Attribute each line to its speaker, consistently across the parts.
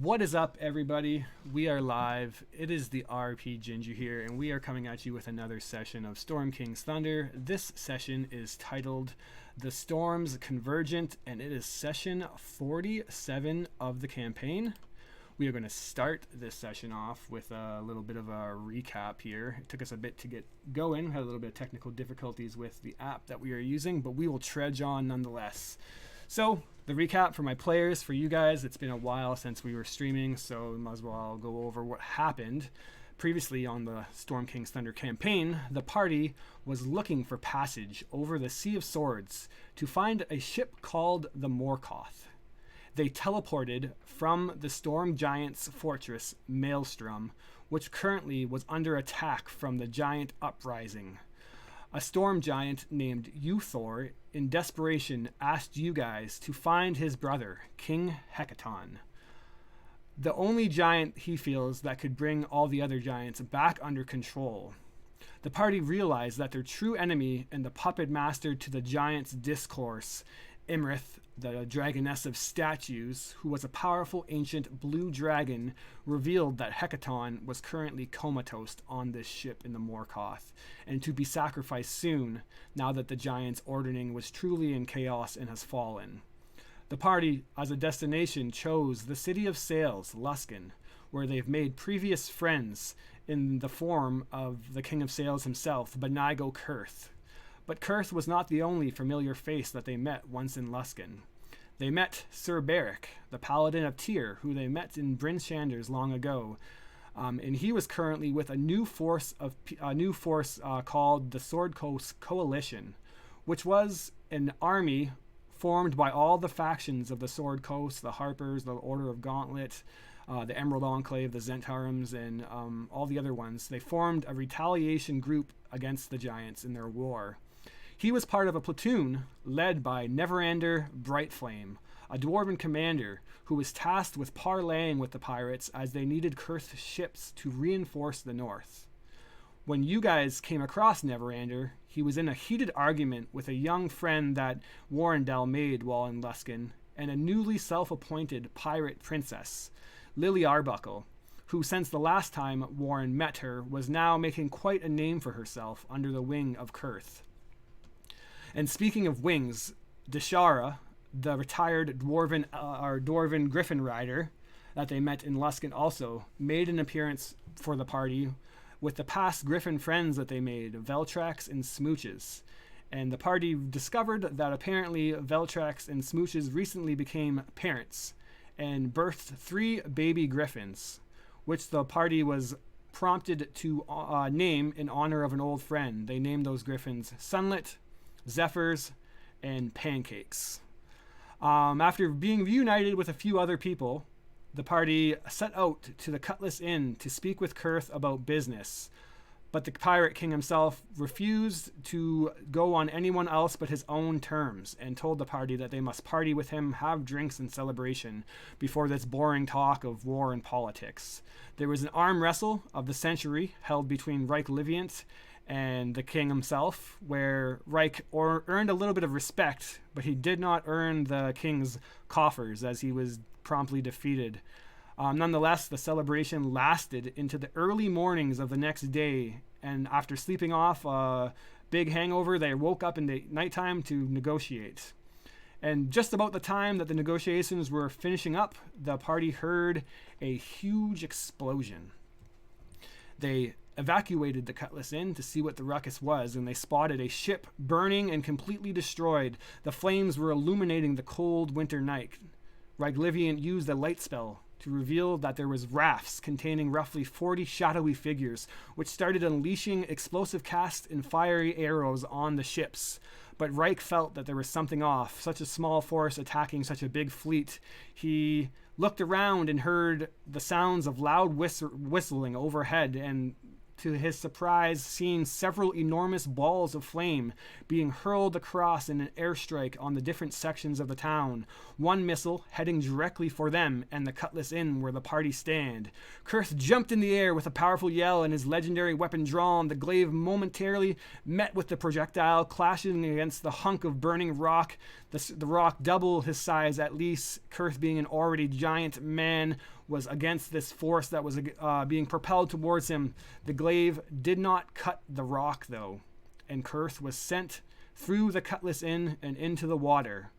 Speaker 1: What is up, everybody? We are live. It is the RP Ginger here, and we are coming at you with another session of Storm King's Thunder. This session is titled The Storms Convergent, and it is session 47 of the campaign. We are going to start this session off with a little bit of a recap here. It took us a bit to get going, had a little bit of technical difficulties with the app that we are using, but we will trudge on nonetheless. So, the recap for my players, for you guys, it's been a while since we were streaming, so we might as well go over what happened. Previously on the Storm King's Thunder campaign, the party was looking for passage over the Sea of Swords to find a ship called the Morkoth. They teleported from the Storm Giant's fortress, Maelstrom, which currently was under attack from the Giant Uprising. A storm giant named Uthor, in desperation, asked you guys to find his brother, King Hecaton. The only giant he feels that could bring all the other giants back under control. The party realized that their true enemy and the puppet master to the giants' discourse, Imrith, the dragoness of statues, who was a powerful ancient blue dragon, revealed that Hecaton was currently comatose on this ship in the Morkoth, and to be sacrificed soon, now that the giant's ordering was truly in chaos and has fallen. The party, as a destination, chose the city of Sails, Luskan, where they've made previous friends in the form of the King of Sails himself, Benigo Kurth. But Kurth was not the only familiar face that they met once in Luskan. They met Sir Beric, the Paladin of Tyr, who they met in Bryn Shanders long ago, and he was currently with a new force called the Sword Coast Coalition, which was an army formed by all the factions of the Sword Coast, the Harpers, the Order of Gauntlet, the Emerald Enclave, the Zentaurums, and all the other ones. They formed a retaliation group against the Giants in their war. He was part of a platoon led by Neverander Brightflame, a dwarven commander who was tasked with parleying with the pirates as they needed Kurth's ships to reinforce the north. When you guys came across Neverander, he was in a heated argument with a young friend that Warrendale made while in Luskan, and a newly self-appointed pirate princess, Lily Arbuckle, who since the last time Warren met her was now making quite a name for herself under the wing of Kurth. And speaking of wings, Deshara, the retired dwarven griffin rider that they met in Luskan, also made an appearance for the party with the past griffin friends that they made, Veltrax and Smooches. And the party discovered that apparently Veltrax and Smooches recently became parents and birthed 3 baby griffins, which the party was prompted to name in honor of an old friend. They named those griffins Sunlit, Zephyrs, and Pancakes. After being reunited with a few other people, the party set out to the Cutlass Inn to speak with Kurth about business, but the pirate king himself refused to go on anyone else but his own terms and told the party that they must party with him, have drinks and celebration before this boring talk of war and politics. There was an arm wrestle of the century held between Reich Liviant and the king himself, where Reich earned a little bit of respect, but he did not earn the king's coffers as he was promptly defeated. Nonetheless, the celebration lasted into the early mornings of the next day, and after sleeping off a big hangover, they woke up in the nighttime to negotiate. And just about the time that the negotiations were finishing up, the party heard a huge explosion. They evacuated the Cutlass Inn to see what the ruckus was, and they spotted a ship burning and completely destroyed. The flames were illuminating the cold winter night. Raglivian used a light spell to reveal that there was rafts containing roughly 40 shadowy figures, which started unleashing explosive casts and fiery arrows on the ships. But Reich felt that there was something off, such a small force attacking such a big fleet. He looked around and heard the sounds of loud whistling overhead, and to his surprise, seeing several enormous balls of flame being hurled across in an airstrike on the different sections of the town. One missile heading directly for them and the Cutlass Inn where the party stand. Kurth jumped in the air with a powerful yell and his legendary weapon drawn. The glaive momentarily met with the projectile, clashing against the hunk of burning rock. The rock, double his size at least, Kurth being an already giant man, was against this force that was being propelled towards him. The glaive did not cut the rock, though, and Kurth was sent through the cutlass in and into the water.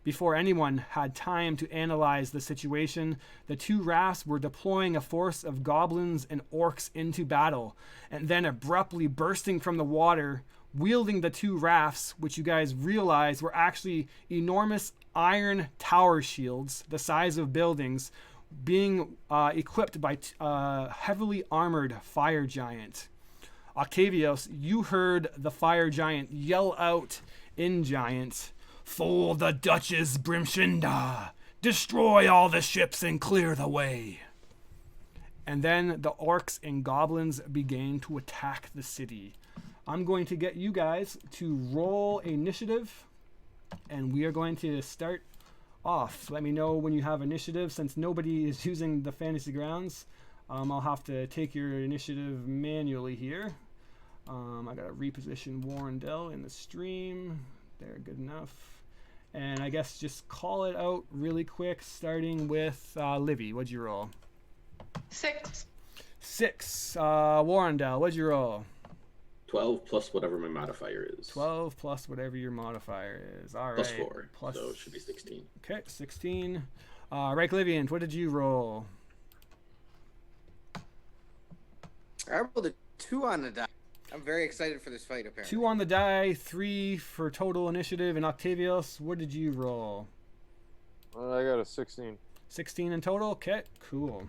Speaker 1: Before anyone had time to analyze the situation, the two rafts were deploying a force of goblins and orcs into battle, and then abruptly bursting from the water, wielding the two rafts, which you guys realize were actually enormous iron tower shields the size of buildings, being equipped by heavily armored fire giant. Octavius, you heard the fire giant yell out in giant, "For the Duchess Brimshinda! Destroy all the ships and clear the way!" And then the orcs and goblins began to attack the city. I'm going to get you guys to roll initiative, and we are going to start off. Let me know when you have initiative. Since nobody is using the fantasy grounds, I'll have to take your initiative manually here. I gotta reposition Warrendell in the stream. There, good enough. And I guess just call it out really quick, starting with Livy. What'd you roll?
Speaker 2: 6.
Speaker 1: 6. Warrendell, what'd you roll?
Speaker 3: 12 plus whatever my modifier is.
Speaker 1: 12 plus whatever your modifier is. All right.
Speaker 3: Plus 4.
Speaker 1: Plus...
Speaker 3: So it should be 16.
Speaker 1: Okay, 16. Right, Livian, what did you roll?
Speaker 4: I rolled a 2 on the die. I'm very excited for this fight, apparently.
Speaker 1: 2 on the die, 3 for total initiative. And Octavius, what did you roll?
Speaker 5: I got a 16.
Speaker 1: 16 in total? Okay, cool.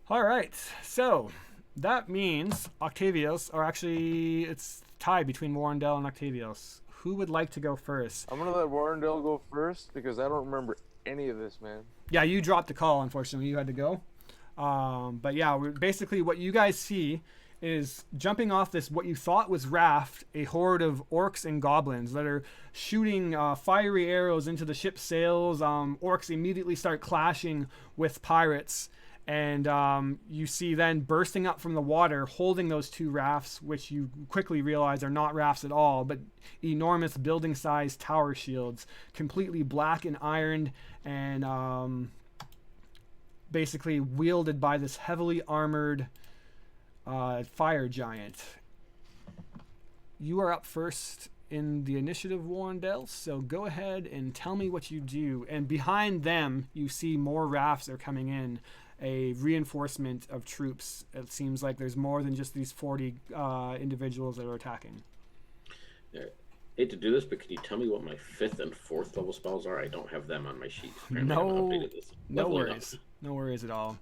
Speaker 1: All right, so that means Octavius, or actually it's tied between Warrendell and Octavius. Who would like to go first?
Speaker 5: I'm going to let Warrendell go first because I don't remember any of this, man.
Speaker 1: Yeah, you dropped the call, unfortunately. You had to go. But yeah, basically what you guys see is jumping off this, what you thought was raft, a horde of orcs and goblins that are shooting fiery arrows into the ship's sails. Orcs immediately start clashing with pirates. And you see then bursting up from the water, holding those two rafts, which you quickly realize are not rafts at all, but enormous building-sized tower shields, completely black and ironed, and basically wielded by this heavily armored fire giant. You are up first in the initiative, Warrendell, so go ahead and tell me what you do. And behind them, you see more rafts are coming in. A reinforcement of troops. It seems like there's more than just these 40 individuals that are attacking.
Speaker 3: I hate to do this, but can you tell me what my 5th and 4th level spells are? I don't have them on my sheet. Apparently
Speaker 1: No worries. No worries at all.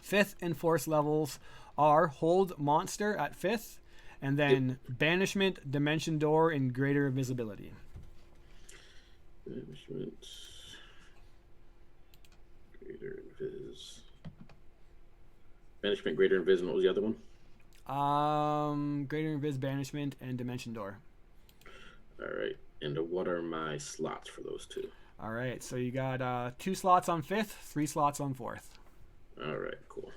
Speaker 1: 5th and 4th levels are Hold Monster at 5th, and then Banishment, Dimension Door, and Greater Invisibility.
Speaker 3: Banishment, Greater Invis. Banishment, Greater Invis, and what was the other one?
Speaker 1: Greater Invis, Banishment, and Dimension Door.
Speaker 3: All right. And what are my slots for those two?
Speaker 1: All right. So you got 2 slots on 5th, 3 slots on 4th.
Speaker 3: All right. Cool.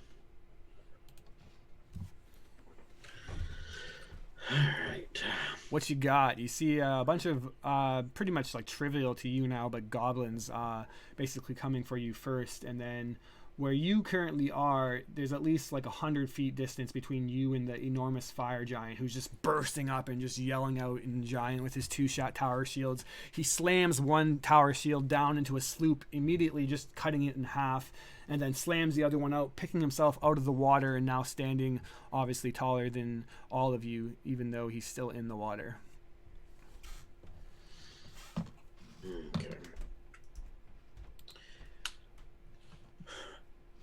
Speaker 3: All right.
Speaker 1: What you got? You see a bunch of pretty much like trivial to you now, but goblins basically coming for you first, and then where you currently are, there's at least like 100 feet distance between you and the enormous fire giant who's just bursting up and just yelling out in giant with his 2-shot tower shields. He slams one tower shield down into a sloop, immediately just cutting it in half, and then slams the other one out, picking himself out of the water and now standing obviously taller than all of you, even though he's still in the water.
Speaker 3: Okay.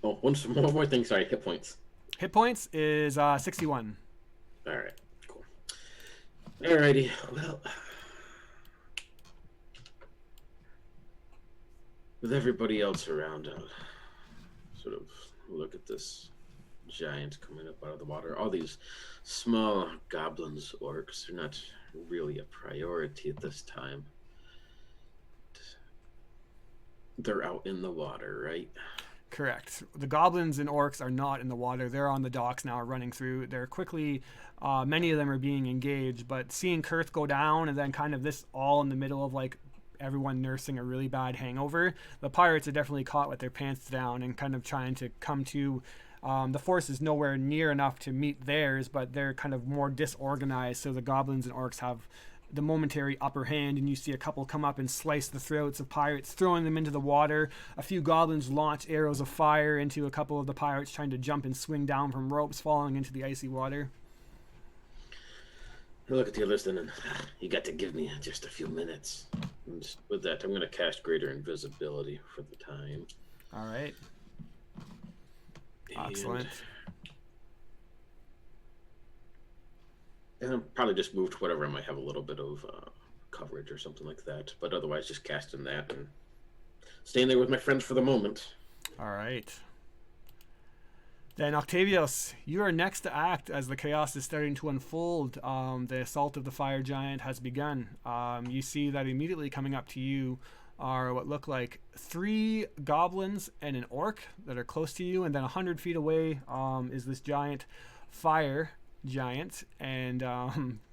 Speaker 3: Oh, one more thing. Sorry, hit points.
Speaker 1: Hit points is 61.
Speaker 3: All right, cool. Alrighty, well, with everybody else around, I'll sort of look at this giant coming up out of the water. All these small goblins, orcs, are not really a priority at this time. They're out in the water, right?
Speaker 1: Correct. The goblins and orcs are not in the water. They're on the docks now, running through. They're quickly, many of them are being engaged, but seeing Kurth go down and then kind of this all in the middle of like everyone nursing a really bad hangover. The pirates are definitely caught with their pants down and kind of trying to come to. The force is nowhere near enough to meet theirs, but they're kind of more disorganized, so the goblins and orcs have the momentary upper hand, and you see a couple come up and slice the throats of pirates, throwing them into the water. A few goblins launch arrows of fire into a couple of the pirates trying to jump and swing down from ropes, falling into the icy water.
Speaker 3: I look at the others then, and you got to give me just a few minutes. And just with that, I'm going to cast Greater Invisibility for the time.
Speaker 1: All right. Excellent.
Speaker 3: And I'll probably just move to whatever I might have a little bit of coverage or something like that. But otherwise, just casting that and staying there with my friends for the moment.
Speaker 1: All right. Then Octavius, you are next to act as the chaos is starting to unfold. The assault of the fire giant has begun. You see that immediately coming up to you are what look like 3 goblins and an orc that are close to you, and then 100 feet away is this giant fire giant, and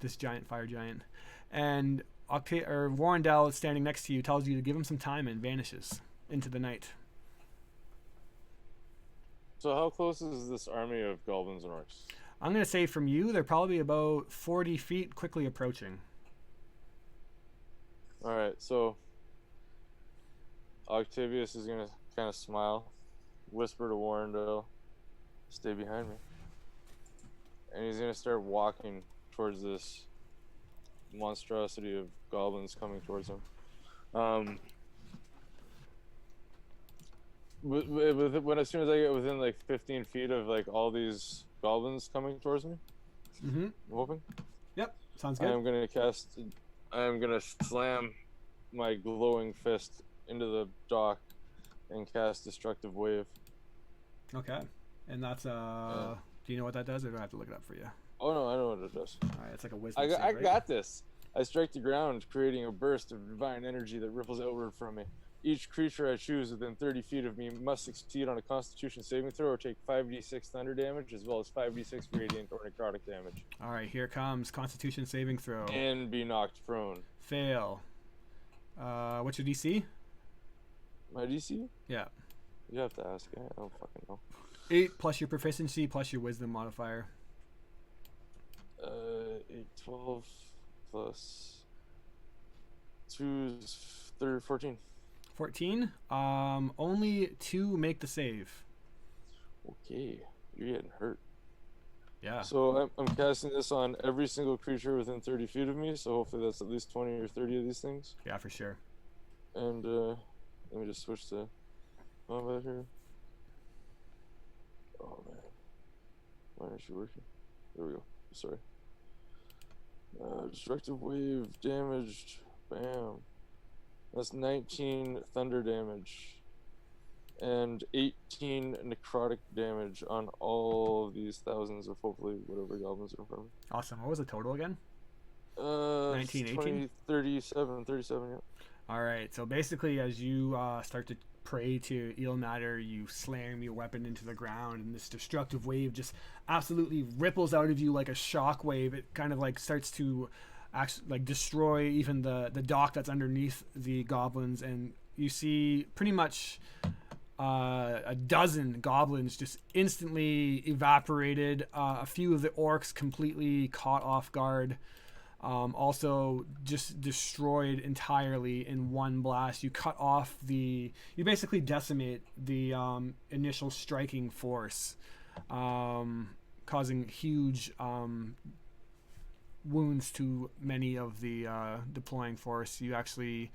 Speaker 1: this giant fire giant, and Warrendale is standing next to you, tells you to give him some time, and vanishes into the night.
Speaker 5: So how close is this army of goblins and orcs?
Speaker 1: I'm going to say from you, they're probably about 40 feet, quickly approaching.
Speaker 5: All right, so Octavius is going to kind of smile, whisper to Warrendale, stay behind me. And he's going to start walking towards this monstrosity of goblins coming towards him. As soon as I get within like 15 feet of like all these goblins coming towards me, I'm hoping.
Speaker 1: Yep, sounds good.
Speaker 5: I'm going to slam my glowing fist into the dock and cast Destructive Wave.
Speaker 1: Okay. And that's, do you know what that does, or do I have to look it up for you?
Speaker 5: Oh no, I know what it does.
Speaker 1: Alright, it's like a wisdom
Speaker 5: I
Speaker 1: save, right?
Speaker 5: got this. I strike the ground, creating a burst of divine energy that ripples outward from me. Each creature I choose within 30 feet of me must succeed on a Constitution saving throw or take 5d6 thunder damage, as well as 5d6 radiant or necrotic damage.
Speaker 1: Alright, here comes Constitution saving throw.
Speaker 5: And be knocked prone.
Speaker 1: Fail. What's your DC?
Speaker 5: My DC?
Speaker 1: Yeah.
Speaker 5: You have to ask. I don't fucking know.
Speaker 1: 8 plus your proficiency plus your wisdom modifier.
Speaker 5: 8, 12 plus 2 is 14.
Speaker 1: 14. Only 2 make the save.
Speaker 5: Okay, you're getting hurt.
Speaker 1: Yeah.
Speaker 5: So I'm casting this on every single creature within 30 feet of me, so hopefully that's at least 20 or 30 of these things.
Speaker 1: Yeah, for sure.
Speaker 5: And let me just switch to combat here. Oh man, why aren't you working? There we go. Sorry. Destructive wave damaged. Bam. That's 19 thunder damage and 18 necrotic damage on all of these thousands of hopefully whatever goblins are in front of me.
Speaker 1: Awesome. What was the total again?
Speaker 5: 19,
Speaker 1: 18?
Speaker 5: 37, yeah.
Speaker 1: All right. So basically, as you start to pray to Ilmater, you slam your weapon into the ground, and this destructive wave just absolutely ripples out of you like a shock wave. It kind of like starts to actually like destroy even the dock that's underneath the goblins, and you see pretty much a dozen goblins just instantly evaporated. A few of the orcs completely caught off guard. Also just destroyed entirely in one blast. You cut off you basically decimate the initial striking force, causing huge wounds to many of the deploying force. You actually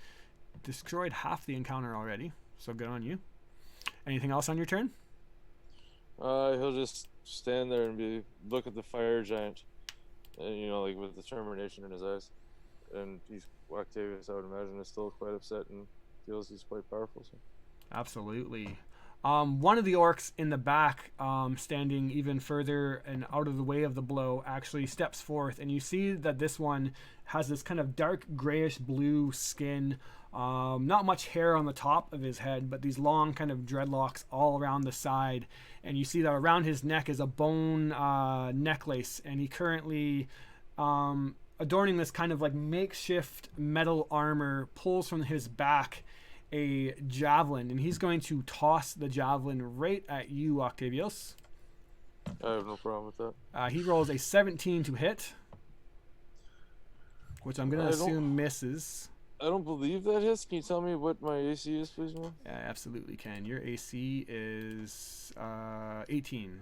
Speaker 1: destroyed half the encounter already, so good on you. Anything else on your turn?
Speaker 5: He'll just stand there and look at the fire giant. And, like with determination in his eyes. And Octavius, I would imagine, is still quite upset and feels he's quite powerful. So.
Speaker 1: Absolutely. One of the orcs in the back, standing even further and out of the way of the blow, actually steps forth, and you see that this one has this kind of dark grayish blue skin, not much hair on the top of his head, but these long kind of dreadlocks all around the side, and you see that around his neck is a bone necklace, and he currently adorning this kind of like makeshift metal armor, pulls from his back a javelin, and he's going to toss the javelin right at you, Octavius.
Speaker 5: I have no problem with that.
Speaker 1: He rolls a 17 to hit, which I'm going to
Speaker 5: I don't-
Speaker 1: assume misses.
Speaker 5: I don't believe that hits. Can you tell me what my AC is, please, man?
Speaker 1: Yeah, absolutely can. Your AC is 18.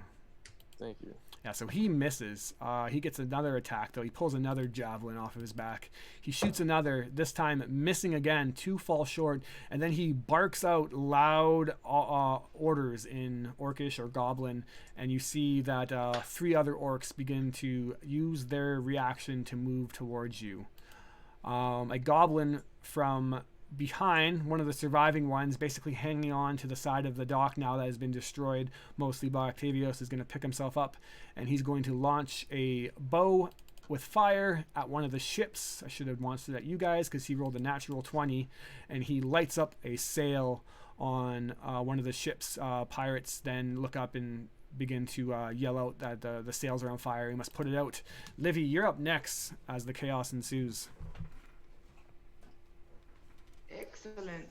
Speaker 5: Thank you.
Speaker 1: Yeah, so he misses. He gets another attack, though. He pulls another javelin off of his back. He shoots another, this time missing again. 2 fall short. And then he barks out loud orders in Orcish or Goblin. And you see that 3 other orcs begin to use their reaction to move towards you. A goblin from behind, one of the surviving ones, basically hanging on to the side of the dock now that has been destroyed mostly by Octavius, is going to pick himself up, and he's going to launch a bow with fire at one of the ships. I should have launched it at you guys because he rolled a natural 20, and he lights up a sail on one of the ships. Pirates then look up and begin to yell out that the sails are on fire. You must put it out. Livy, you're up next as the chaos ensues.
Speaker 2: Excellent.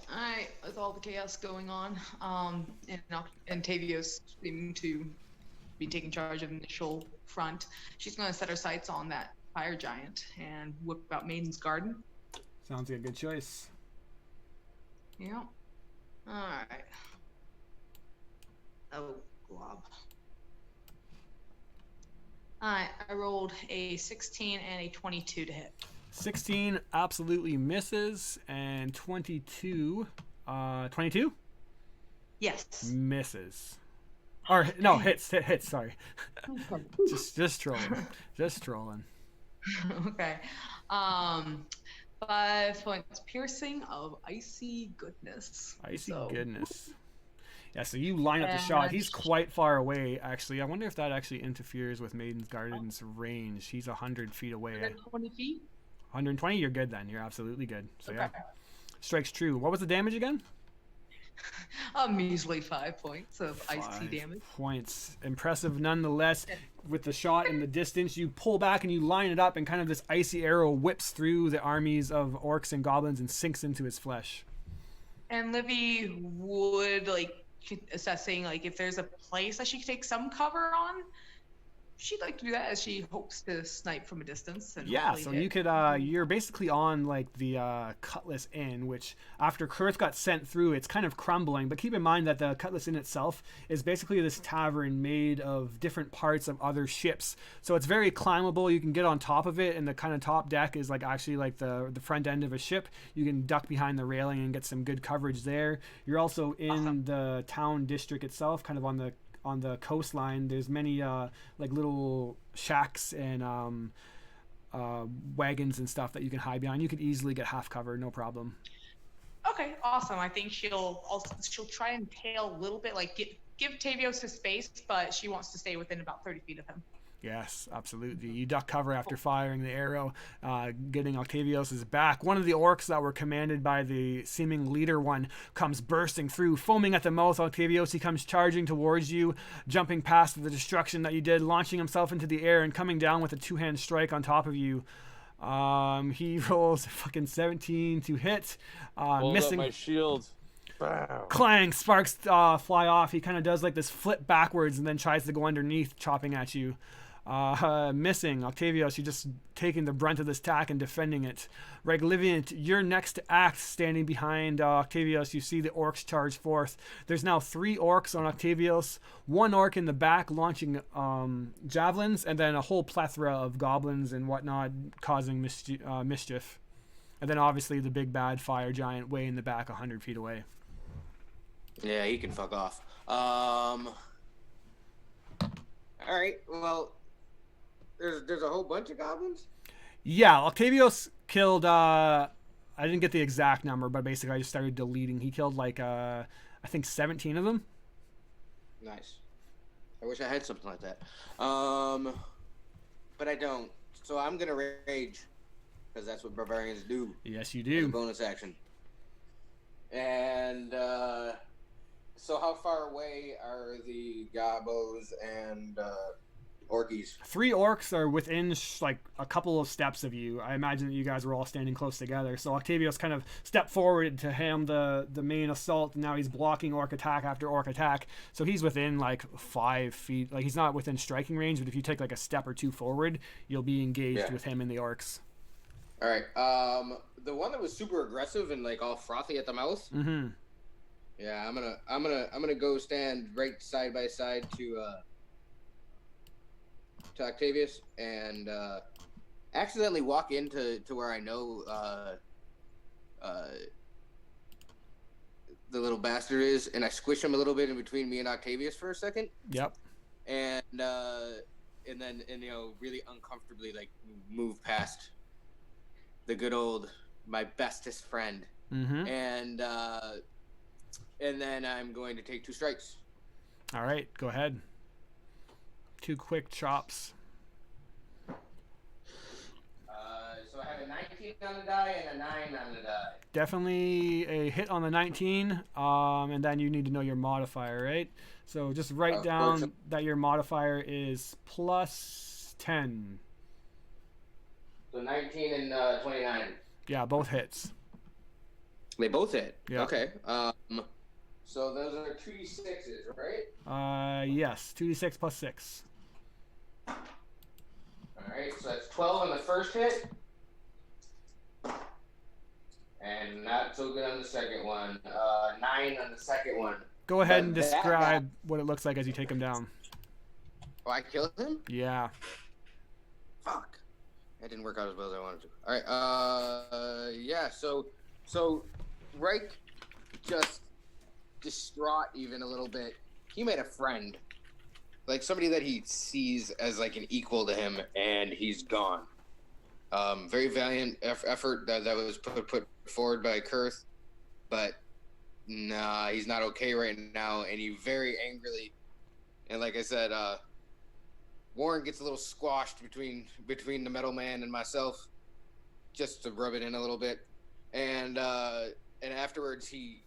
Speaker 2: Alright, with all the chaos going on, and Tavios seeming to be taking charge of the initial front, she's going to set her sights on that fire giant and whip out Maiden's Garden.
Speaker 1: Sounds like a good choice.
Speaker 2: Yeah. Alright. Oh, glob. Alright, I rolled a 16 and a 22 to hit.
Speaker 1: 16 absolutely misses, and 22
Speaker 2: Yes.
Speaker 1: misses. Or no, hits, sorry. just trolling.
Speaker 2: Okay. 5 points piercing of icy goodness.
Speaker 1: Icy goodness. Yeah, so you line up the shot. He's quite far away, actually. I wonder if that actually interferes with Maiden's Garden's range. He's 100 feet away.
Speaker 2: 120 feet?
Speaker 1: 120, you're good then. You're absolutely good. So
Speaker 2: Okay.
Speaker 1: yeah, strikes true. What was the damage again?
Speaker 2: A measly 5 points of icy
Speaker 1: 5
Speaker 2: damage.
Speaker 1: points. Impressive nonetheless. With the shot in the distance, you pull back and you line it up, and kind of this icy arrow whips through the armies of orcs and goblins and sinks into his flesh.
Speaker 2: And Livy would, assessing, if there's a place that she could take some cover on, she'd like to do that as she hopes to snipe from a distance. And
Speaker 1: Yeah,
Speaker 2: hopefully
Speaker 1: so
Speaker 2: hit.
Speaker 1: you could, you're basically on the Cutlass Inn, which after Kurth got sent through, it's kind of crumbling. But keep in mind that the Cutlass Inn itself is basically this tavern made of different parts of other ships. So it's very climbable. You can get on top of it, and the kind of top deck is actually the front end of a ship. You can duck behind the railing and get some good coverage there. You're also in the town district itself, kind of on the coastline. There's many little shacks and wagons and stuff that you can hide behind. You could easily get half cover, no problem.
Speaker 2: Okay, awesome. I think she'll try and tail a little bit, give Tavios his space, but she wants to stay within about 30 feet of him.
Speaker 1: Yes, absolutely. You duck cover after firing the arrow, getting Octavius' back. One of the orcs that were commanded by the seeming leader one comes bursting through, foaming at the mouth. Octavius, he comes charging towards you, jumping past the destruction that you did, launching himself into the air and coming down with a 2-hand strike on top of you. He rolls a fucking 17 to hit, missing.
Speaker 5: Up my shield. Wow.
Speaker 1: Clang, sparks fly off. He kind of does this flip backwards and then tries to go underneath, chopping at you. Missing. Octavius, you're just taking the brunt of this attack and defending it. Regliviant, your next act, standing behind Octavius, you see the orcs charge forth. There's now 3 orcs on Octavius, 1 orc in the back launching javelins, and then a whole plethora of goblins and whatnot causing mischief. And then obviously the big bad fire giant way in the back 100 feet away.
Speaker 4: Yeah, he can fuck off. All right. Well, there's a whole bunch of goblins.
Speaker 1: Yeah, Octavius killed. I didn't get the exact number, but basically I just started deleting. He killed I think 17 of them.
Speaker 4: Nice. I wish I had something like that. But I don't. So I'm gonna rage because that's what barbarians do.
Speaker 1: Yes, you
Speaker 4: As a
Speaker 1: do.
Speaker 4: bonus action. And so how far away are the gobos and Orkies.
Speaker 1: 3 orcs are within like a couple of steps of you. I imagine that you guys were all standing close together. So Octavius kind of stepped forward to ham the main assault, and now he's blocking orc attack after orc attack. So he's within like 5 feet. Like he's not within striking range, but if you take like a step or 2 forward, you'll be engaged with him and the orcs.
Speaker 4: All right. The one that was super aggressive and like all frothy at the mouth.
Speaker 1: Mm-hmm.
Speaker 4: Yeah, I'm gonna go stand right side by side to Octavius and accidentally walk into where I know the little bastard is, and I squish him a little bit in between me and Octavius for a second.
Speaker 1: Yep.
Speaker 4: And then you know, really uncomfortably like move past the good old my bestest friend.
Speaker 1: Mm-hmm.
Speaker 4: And then I'm going to take 2 strikes.
Speaker 1: All right, go ahead. 2 quick chops.
Speaker 4: So I have a 19 on the die and a 9 on the die.
Speaker 1: Definitely a hit on the 19, and then you need to know your modifier, right? So just write down that your modifier is plus 10.
Speaker 4: So 19 and 29.
Speaker 1: Yeah, both hits.
Speaker 4: They both hit.
Speaker 1: Yeah.
Speaker 4: Okay. So those are 2d6s, right?
Speaker 1: Yes, 2d6 plus 6.
Speaker 4: All right. So that's 12 on the first hit, and not so good on the second one. 9 on the second one.
Speaker 1: Go ahead and
Speaker 4: But that
Speaker 1: describe what it looks like as you take him down.
Speaker 4: Oh, I killed him?
Speaker 1: Yeah.
Speaker 4: Fuck. That didn't work out as well as I wanted to. All right. Yeah. So Reich, just distraught even a little bit. He made a friend, like somebody that he sees as like an equal to him, and he's gone. Very valiant effort that was put forward by Kurth, but nah, he's not okay right now, and he very angrily, and like I said, Warren gets a little squashed between the metal man and myself, just to rub it in a little bit, and afterwards he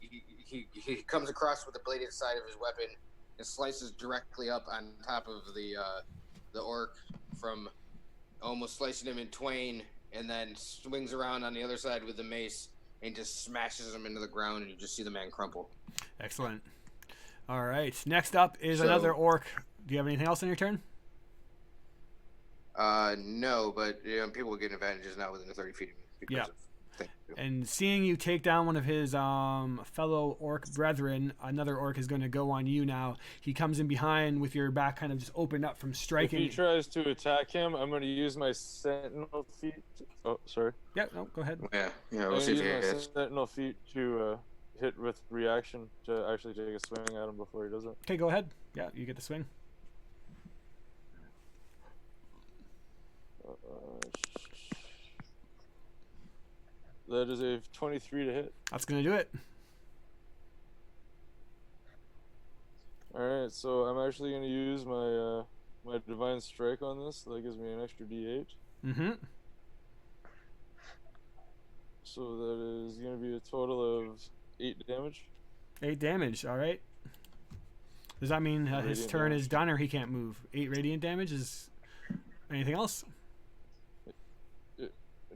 Speaker 4: comes across with the bladed side of his weapon and slices directly up on top of the orc, from almost slicing him in twain, and then swings around on the other side with the mace and just smashes him into the ground, and you just see the man crumple.
Speaker 1: Excellent. All right. Next up is another orc. Do you have anything else on your turn?
Speaker 4: No, but people will get advantages now within the 30 feet of me.
Speaker 1: Yeah. And seeing you take down one of his fellow orc brethren, another orc is going to go on you now. He comes in behind with your back kind of just opened up from striking.
Speaker 5: If he tries to attack him, I'm going to use my sentinel feet. Oh, sorry.
Speaker 1: Yeah, no, go ahead.
Speaker 4: Yeah.
Speaker 5: We'll see if he hits. Sentinel feet to hit with reaction to actually take a swing at him before he does it.
Speaker 1: Okay, go ahead. Yeah, you get the swing.
Speaker 5: That is a 23 to hit.
Speaker 1: That's going to do it.
Speaker 5: Alright, so I'm actually going to use my my Divine Strike on this. So that gives me an extra D8.
Speaker 1: Mm-hmm.
Speaker 5: So that is going to be a total of 8 damage.
Speaker 1: 8 damage, all right. Does that mean his turn is done or he can't move? 8 radiant damage is... Anything else?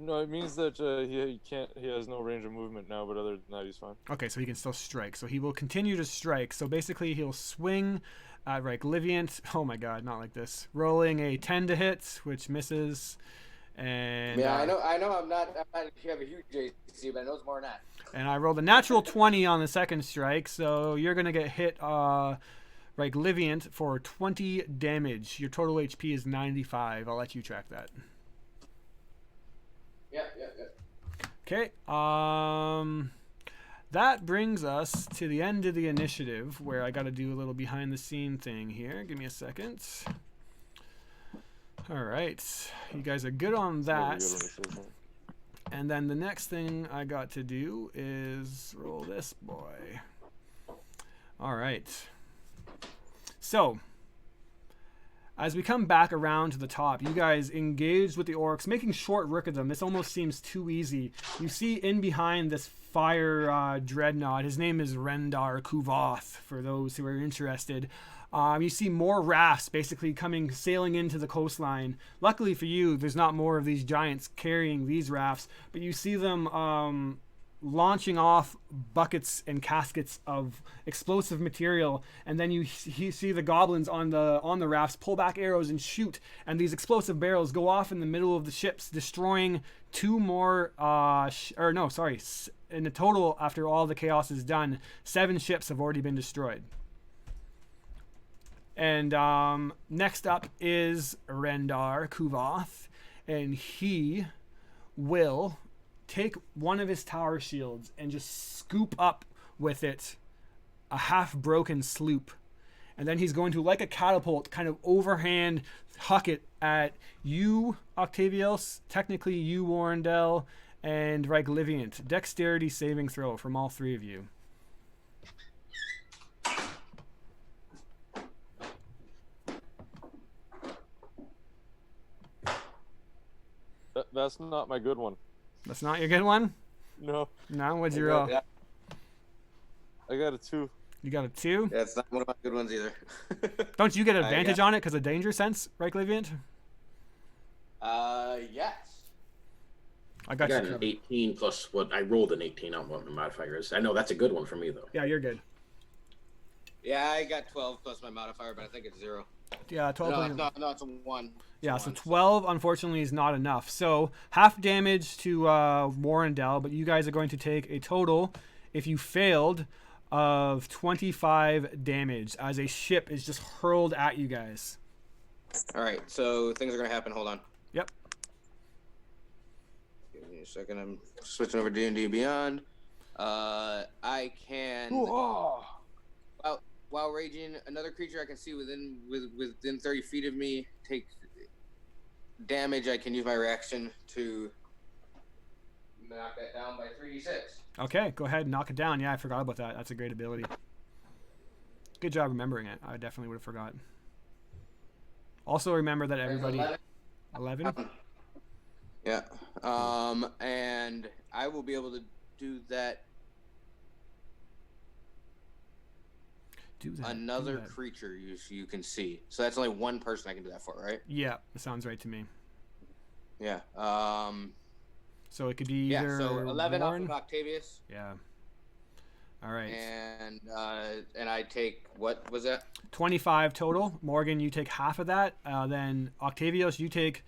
Speaker 5: No, it means that he has no range of movement now, but other than that, he's fine.
Speaker 1: Okay, so he can still strike. So he will continue to strike. So basically, he'll swing at Liviant. Oh my god, not like this. Rolling a 10 to hit, which misses. And
Speaker 4: yeah, I know. I'm not. You have a huge AC, but I know it's more than that.
Speaker 1: And I rolled a natural 20 on the second strike, so you're gonna get hit, Liviant, for 20 damage. Your total HP is 95. I'll let you track that.
Speaker 4: Yep.
Speaker 1: Okay, that brings us to the end of the initiative, where I got to do a little behind-the-scene thing here. Give me a second. All right, you guys are good on that. And then the next thing I got to do is roll this boy. All right. So, as we come back around to the top, you guys engage with the orcs, making short work of them. This almost seems too easy. You see in behind this fire dreadnought. His name is Rendar Kuvoth, for those who are interested. You see more rafts basically sailing into the coastline. Luckily for you, there's not more of these giants carrying these rafts, but you see them launching off buckets and caskets of explosive material, and then you see the goblins on the rafts pull back arrows and shoot, and these explosive barrels go off in the middle of the ships, destroying two more in the total, after all the chaos is done, 7 ships have already been destroyed. And next up is Rendar Kuvoth, and he will take one of his tower shields and just scoop up with it a half-broken sloop. And then he's going to, like a catapult, kind of overhand huck it at you, Octavius, technically you, Warrendell, and Rygliviant. Dexterity saving throw from all 3 of you.
Speaker 5: That's not my good one.
Speaker 1: That's not your good one?
Speaker 5: No.
Speaker 1: No? What'd you roll?
Speaker 4: Yeah,
Speaker 5: I got a 2.
Speaker 1: You got a 2?
Speaker 4: it's not one of my good ones either.
Speaker 1: Don't you get advantage on it because of danger sense, Rygliviant?
Speaker 4: Yes.
Speaker 1: I
Speaker 3: I
Speaker 1: got
Speaker 3: got
Speaker 1: you.
Speaker 3: an 18 plus what I rolled an 18 on what my modifier is. I know that's a good one for me though.
Speaker 1: Yeah, you're good.
Speaker 4: Yeah, I got 12 plus my modifier, but I think it's 0.
Speaker 1: Yeah, 12.
Speaker 4: No, it's a 1.
Speaker 1: Yeah, so 12 unfortunately is not enough. So half damage to Warrendell, but you guys are going to take a total, if you failed, of 25 damage as a ship is just hurled at you guys.
Speaker 4: All right, so things are gonna happen. Hold on.
Speaker 1: Yep.
Speaker 4: Give me a second. I'm switching over to D&D Beyond. I can. While raging, another creature I can see within 30 feet of me take damage. I can use my reaction to knock that down by 3d6.
Speaker 1: Okay, go ahead and knock it down. Yeah, I forgot about that. That's a great ability. Good job remembering it. I definitely would have forgotten. Also remember that everybody... 11?
Speaker 4: Yeah. And I will be able to do that. Another creature you can see. So that's only one person I can do that for, right?
Speaker 1: Yeah, that sounds right to me.
Speaker 4: Yeah.
Speaker 1: So it could be either
Speaker 4: so 11
Speaker 1: Warren.
Speaker 4: off of Octavius.
Speaker 1: Yeah. All right.
Speaker 4: And I take, what was that?
Speaker 1: 25 total. Morgan, you take half of that. Then Octavius, you take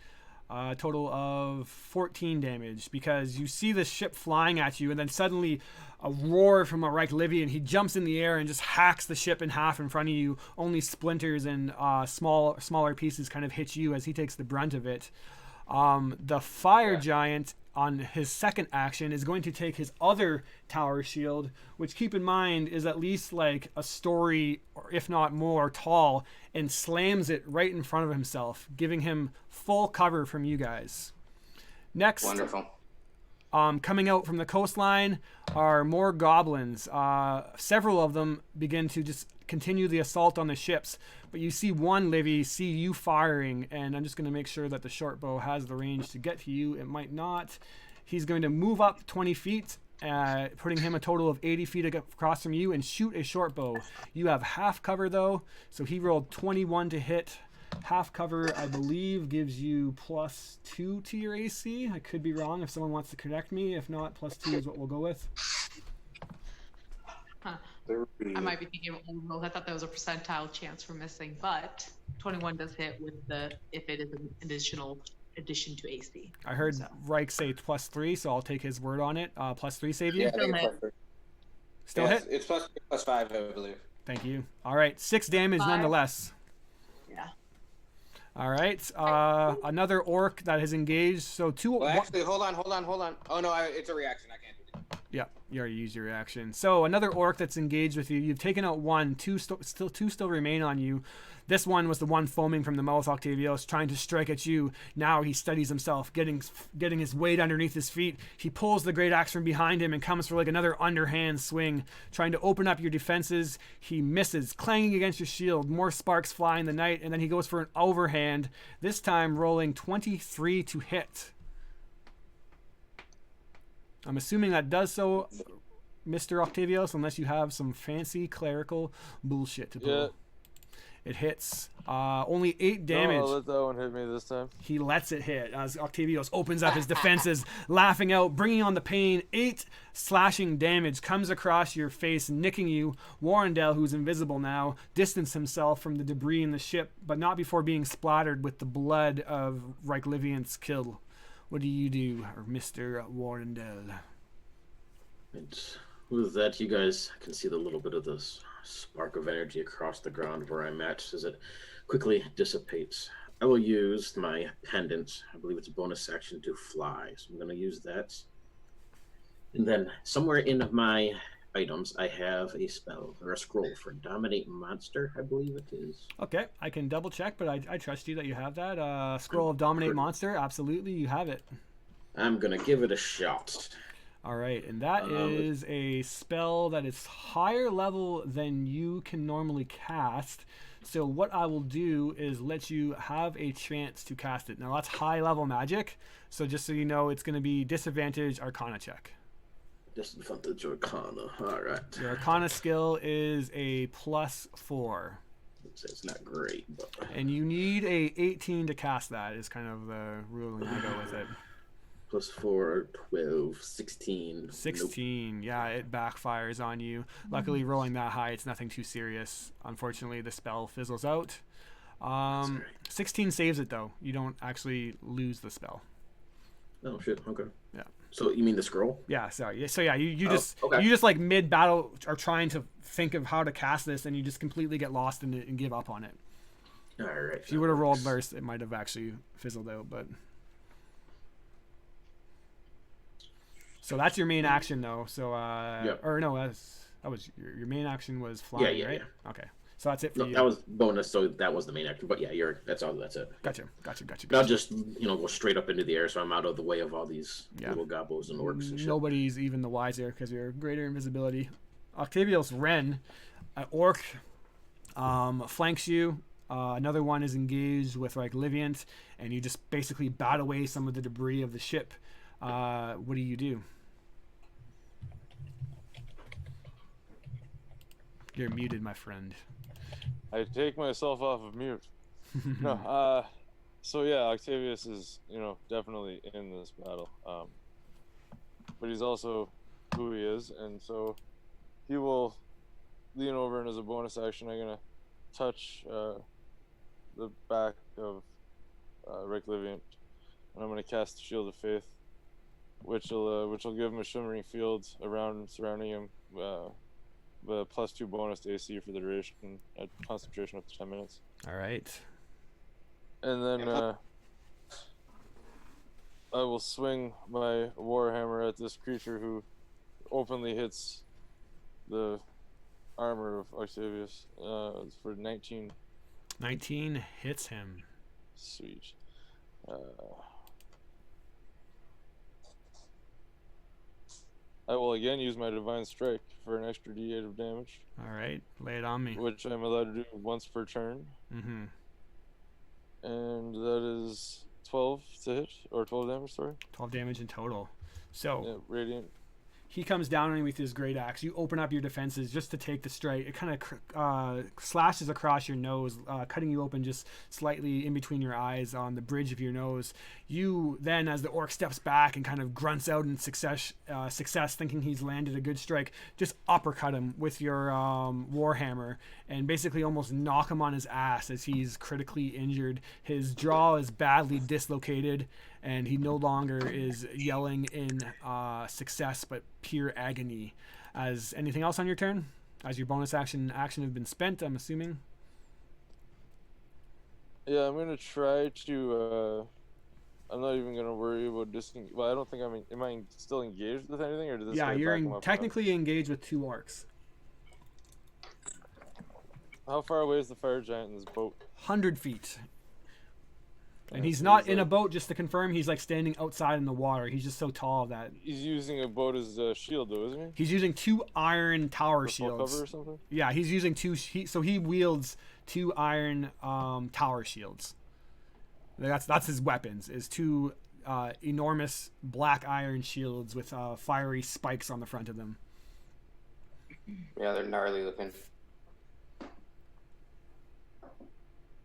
Speaker 1: a total of 14 damage because you see the ship flying at you, and then suddenly a roar from a Ryglivian. He jumps in the air and just hacks the ship in half in front of you. Only splinters and smaller pieces kind of hit you as he takes the brunt of it. The fire giant on his second action is going to take his other tower shield, which, keep in mind, is at least like a story, or if not more, tall, and slams it right in front of himself, giving him full cover from you guys. Next,
Speaker 4: Wonderful.
Speaker 1: Coming out from the coastline are more goblins. Several of them begin to just continue the assault on the ships, but you see one, Livy, see you firing, and I'm just going to make sure that the short bow has the range to get to you. It might not. He's going to move up 20 feet, putting him a total of 80 feet across from you, and shoot a short bow. You have half cover, though, so he rolled 21 to hit. Half cover, I believe, gives you +2 to your AC. I could be wrong if someone wants to correct me. If not, +2 is what we'll go with.
Speaker 2: Huh. I might be thinking of old rolls. I thought that was a percentile chance for missing, but 21 does hit with if it is an addition to AC.
Speaker 1: I heard Reich say +3, so I'll take his word on it. +3 save you?
Speaker 4: Yeah, I think it's
Speaker 2: hit.
Speaker 1: Still hit?
Speaker 4: It's +5, I believe.
Speaker 1: Thank you. All right, 6 damage
Speaker 2: 5.
Speaker 1: nonetheless.
Speaker 2: Yeah.
Speaker 1: All right, another orc that has engaged. So two.
Speaker 4: Well, actually, hold on. Oh no, it's a reaction. I can't do it.
Speaker 1: Yeah, you already used your reaction. So another orc that's engaged with you. You've taken out one. Two still remain on you. This one was the one foaming from the mouth, Octavius, trying to strike at you. Now he steadies himself, getting his weight underneath his feet. He pulls the great axe from behind him and comes for like another underhand swing, trying to open up your defenses. He misses, clanging against your shield. More sparks fly in the night, and then he goes for an overhand, this time rolling 23 to hit. I'm assuming that does so, Mr. Octavios, unless you have some fancy clerical bullshit to pull.
Speaker 5: Yeah.
Speaker 1: It hits. Only 8 damage.
Speaker 5: No, I'll let that one hit me this time.
Speaker 1: He lets it hit as Octavios opens up his defenses, laughing out, bringing on the pain. 8 slashing damage comes across your face, nicking you. Warrendale, who's invisible now, distanced himself from the debris in the ship, but not before being splattered with the blood of Reikliviant's kill. What do you do, Mr. Warrendale?
Speaker 3: And with that, you guys can see the little bit of this spark of energy across the ground where I'm at as it quickly dissipates. I will use my pendant. I believe it's a bonus action to fly, so I'm going to use that. And then somewhere in my items, I have a spell or a scroll for Dominate Monster, I believe it is.
Speaker 1: Okay, I can double check, but I trust you that you have that. Scroll of Dominate Monster, absolutely, you have it.
Speaker 3: I'm going to give it a shot.
Speaker 1: All right, and that is a spell that is higher level than you can normally cast. So what I will do is let you have a chance to cast it. Now that's high level magic, so just so you know, it's going to be disadvantage Arcana check.
Speaker 3: Disadvantage Arcana, all right.
Speaker 1: Your Arcana skill is a +4.
Speaker 3: It's not great, but...
Speaker 1: And you need a 18 to cast that is kind of the ruling I go with it.
Speaker 3: +4, 12, 16.
Speaker 1: 16, nope. Yeah, it backfires on you. Luckily, rolling that high, it's nothing too serious. Unfortunately, the spell fizzles out. 16 saves it, though. You don't actually lose the spell.
Speaker 3: Oh, shit, okay.
Speaker 1: Yeah.
Speaker 3: So you mean the scroll?
Speaker 1: Yeah, sorry. So yeah, you
Speaker 3: okay.
Speaker 1: just like mid-battle are trying to think of how to cast this, and you just completely get lost in it and give up on it.
Speaker 3: All right.
Speaker 1: If you would have rolled first, it might have actually fizzled out, but... So that's your main action, though. So, or no, that was your main action was flying,
Speaker 3: yeah,
Speaker 1: right?
Speaker 3: Yeah.
Speaker 1: Okay. So that's it for you.
Speaker 3: That was bonus, so that was the main action. But yeah, that's it.
Speaker 1: Gotcha.
Speaker 3: I'll just go straight up into the air, so I'm out of the way of all these little gobos and orcs and shit.
Speaker 1: Nobody's even the wiser because you're greater invisibility. Octavios Ren, an orc, flanks you. Another one is engaged with like Liviant, and you just basically bat away some of the debris of the ship. What do you do? You're muted, my friend.
Speaker 5: I take myself off of mute. No, so yeah, Octavius is, definitely in this battle. But he's also who he is, and so he will lean over, and as a bonus action, I'm gonna touch the back of Rick Liviant, and I'm gonna cast the Shield of Faith, which will give him a shimmering field surrounding him. The +2 bonus to AC for the duration at concentration up to 10 minutes.
Speaker 1: All right.
Speaker 5: And then I will swing my warhammer at this creature who openly hits the armor of Octavius for 19.
Speaker 1: 19 hits him.
Speaker 5: Sweet. I will again use my Divine Strike for an extra D8 of damage.
Speaker 1: All right, lay it on me.
Speaker 5: Which I'm allowed to do once per turn.
Speaker 1: Mm-hmm.
Speaker 5: And that is 12 to hit, or 12 damage, sorry.
Speaker 1: 12 damage in total. So
Speaker 5: yeah, radiant.
Speaker 1: He comes down on you with his great axe. You open up your defenses just to take the strike. It kind of slashes across your nose, cutting you open just slightly in between your eyes on the bridge of your nose. You then, as the orc steps back and kind of grunts out in success, thinking he's landed a good strike, just uppercut him with your warhammer and basically almost knock him on his ass as he's critically injured. His jaw is badly dislocated, and he no longer is yelling in success, but pure agony. As anything else on your turn? As your bonus action have been spent, I'm assuming.
Speaker 5: Yeah, I'm gonna try to. I'm not even gonna worry about Well, I don't think Am I still engaged with anything, or did this?
Speaker 1: Yeah, you're technically engaged with 2 orcs.
Speaker 5: How far away is the fire giant in this boat?
Speaker 1: 100 feet. And he's not in a boat, just to confirm. He's like standing outside in the water. He's just so tall that...
Speaker 5: He's using a boat as a shield, though, isn't he?
Speaker 1: He's using 2 iron tower shields.
Speaker 5: Cover or something?
Speaker 1: Yeah, he's using 2... So he wields 2 iron tower shields. That's his weapons, is 2 enormous black iron shields with fiery spikes on the front of them.
Speaker 4: Yeah, they're gnarly looking.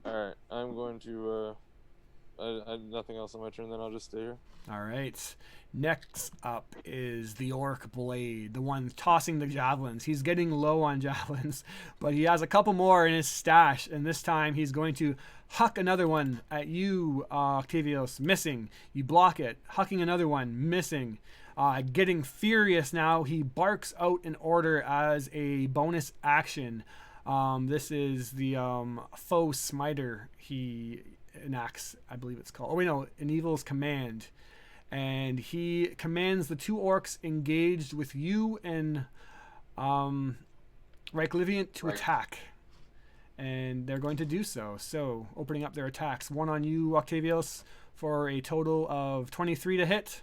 Speaker 5: Alright, I'm going to, I nothing else on my turn, then I'll just stay here.
Speaker 1: All right. Next up is the Orc Blade, the one tossing the javelins. He's getting low on javelins, but he has a couple more in his stash, and this time he's going to huck another one at you, Octavios, missing. You block it, hucking another one, missing. Getting furious now, he barks out an order as a bonus action. This is the Foe Smiter he enacts, I believe it's called. Oh, wait, no, an Evil's Command. And he commands the two orcs engaged with you and Reikliviant to attack. And they're going to do so. So, opening up their attacks. One on you, Octavios, for a total of 23 to hit.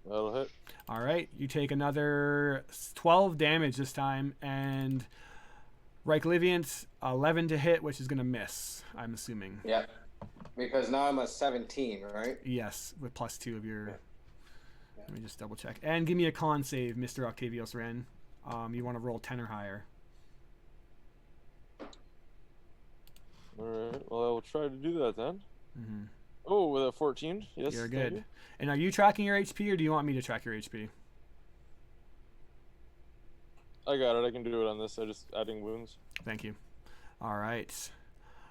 Speaker 5: That'll hit.
Speaker 1: All right. You take another 12 damage this time. And Reikliviant, 11 to hit, which is going to miss, I'm assuming.
Speaker 4: Yeah. Because now I'm a 17, right?
Speaker 1: Yes, with +2 of your... Let me just double check. And give me a con save, Mr. Octavios Ren. You want to roll 10 or higher.
Speaker 5: Alright, well, I will try to do that then.
Speaker 1: Mm-hmm.
Speaker 5: Oh, with a 14? Yes.
Speaker 1: You're
Speaker 5: thank
Speaker 1: good.
Speaker 5: you.
Speaker 1: And are you tracking your HP, or do you want me to track your HP?
Speaker 5: I got it. I can do it on this. I just adding wounds.
Speaker 1: Thank you. All right.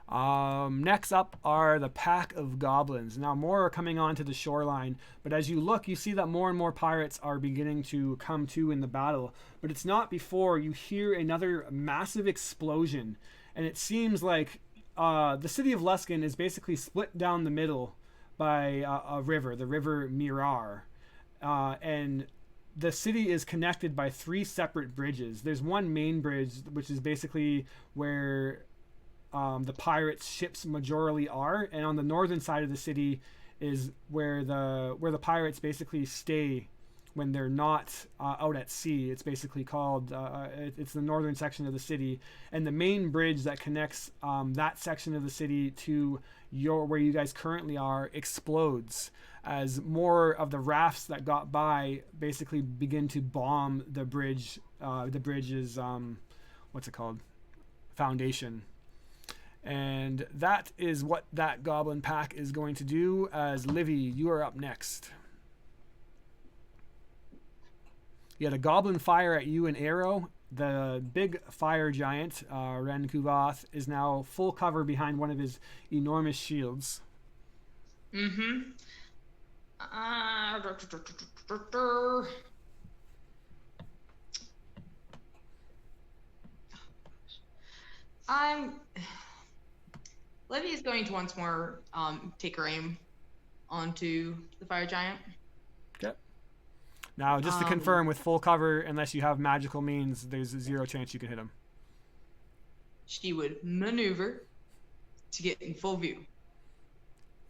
Speaker 1: Next up are the pack of goblins. Now more are coming onto the shoreline, but as you look, you see that more and more pirates are beginning to come to in the battle. But it's not before you hear another massive explosion, and it seems like the city of Luskan is basically split down the middle by a river, the river Mirar, and the city is connected by 3 separate bridges. There's one main bridge, which is basically where the pirates' ships majorly are, and on the northern side of the city is where the pirates basically stay when they're not out at sea. It's basically called it's the northern section of the city, and the main bridge that connects that section of the city to where you guys currently are explodes as more of the rafts that got by basically begin to bomb the bridge. The bridge's what's it called? Foundation. And that is what that goblin pack is going to do. As Livy, you are up next. You had a goblin fire at you an arrow. The big fire giant, Ren Kuvath, is now full cover behind one of his enormous shields.
Speaker 2: Mm-hmm. Livy is going to once more take her aim onto the fire giant.
Speaker 1: Okay. Now, just to confirm, with full cover, unless you have magical means, there's a 0 chance you can hit him.
Speaker 2: She would maneuver to get in full view.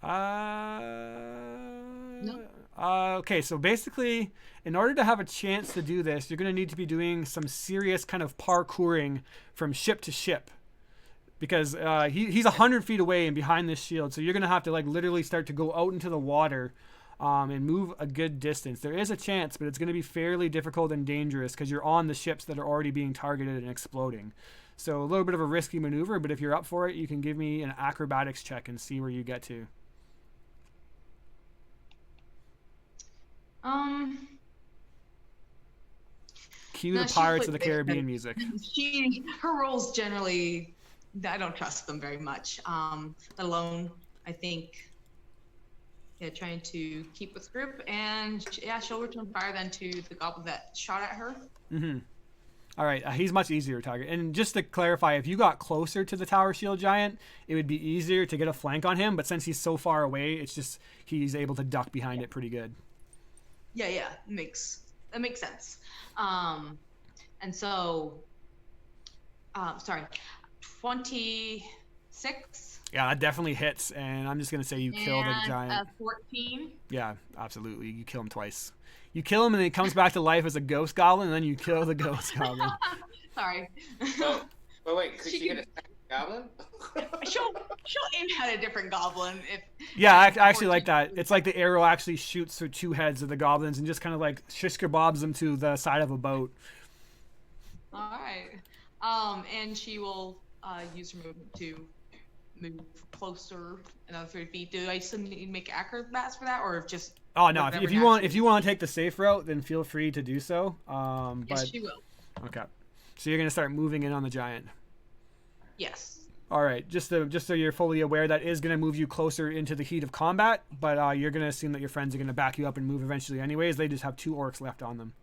Speaker 2: No.
Speaker 1: Okay, so basically, in order to have a chance to do this, you're going to need to be doing some serious kind of parkouring from ship to ship. Because he's 100 feet away and behind this shield, so you're going to have to like literally start to go out into the water and move a good distance. There is a chance, but it's going to be fairly difficult and dangerous because you're on the ships that are already being targeted and exploding. So a little bit of a risky maneuver, but if you're up for it, you can give me an acrobatics check and see where you get to. Cue the Pirates of the Caribbean music.
Speaker 2: Her roles generally, I don't trust them very much. Let alone, I think, trying to keep with the group. And she'll return fire then to the goblin that shot at her.
Speaker 1: Mm-hmm. All right, he's much easier to target. And just to clarify, if you got closer to the Tower Shield Giant, it would be easier to get a flank on him. But since he's so far away, it's just he's able to duck behind it pretty good.
Speaker 2: Yeah, that makes sense. And so, 26.
Speaker 1: Yeah, that definitely hits, and I'm just gonna say you kill the giant.
Speaker 2: 14.
Speaker 1: Yeah, absolutely. You kill him twice. You kill him, and then he comes back to life as a ghost goblin, and then you kill the ghost goblin.
Speaker 2: Sorry.
Speaker 4: But wait, could she get a second goblin?
Speaker 2: she'll aim at a different goblin
Speaker 1: Yeah, I
Speaker 2: And
Speaker 1: actually like that.
Speaker 2: unfortunately-
Speaker 1: It's like the arrow actually shoots through two heads of the goblins and just kind of like shish kebabs them to the side of a boat.
Speaker 2: All right. And she will use her movement to move closer another 30 feet. Do I still need to make acrobats for that, or just?
Speaker 1: Oh no!
Speaker 2: whatever
Speaker 1: If you want,
Speaker 2: naturally-
Speaker 1: to take the safe route, then feel free to do so.
Speaker 2: Yes,
Speaker 1: But
Speaker 2: she will.
Speaker 1: okay, so you're gonna start moving in on the giant.
Speaker 2: Yes.
Speaker 1: All right, just so you're fully aware, that is gonna move you closer into the heat of combat. But you're gonna assume that your friends are gonna back you up and move eventually, anyways. They just have 2 orcs left on them.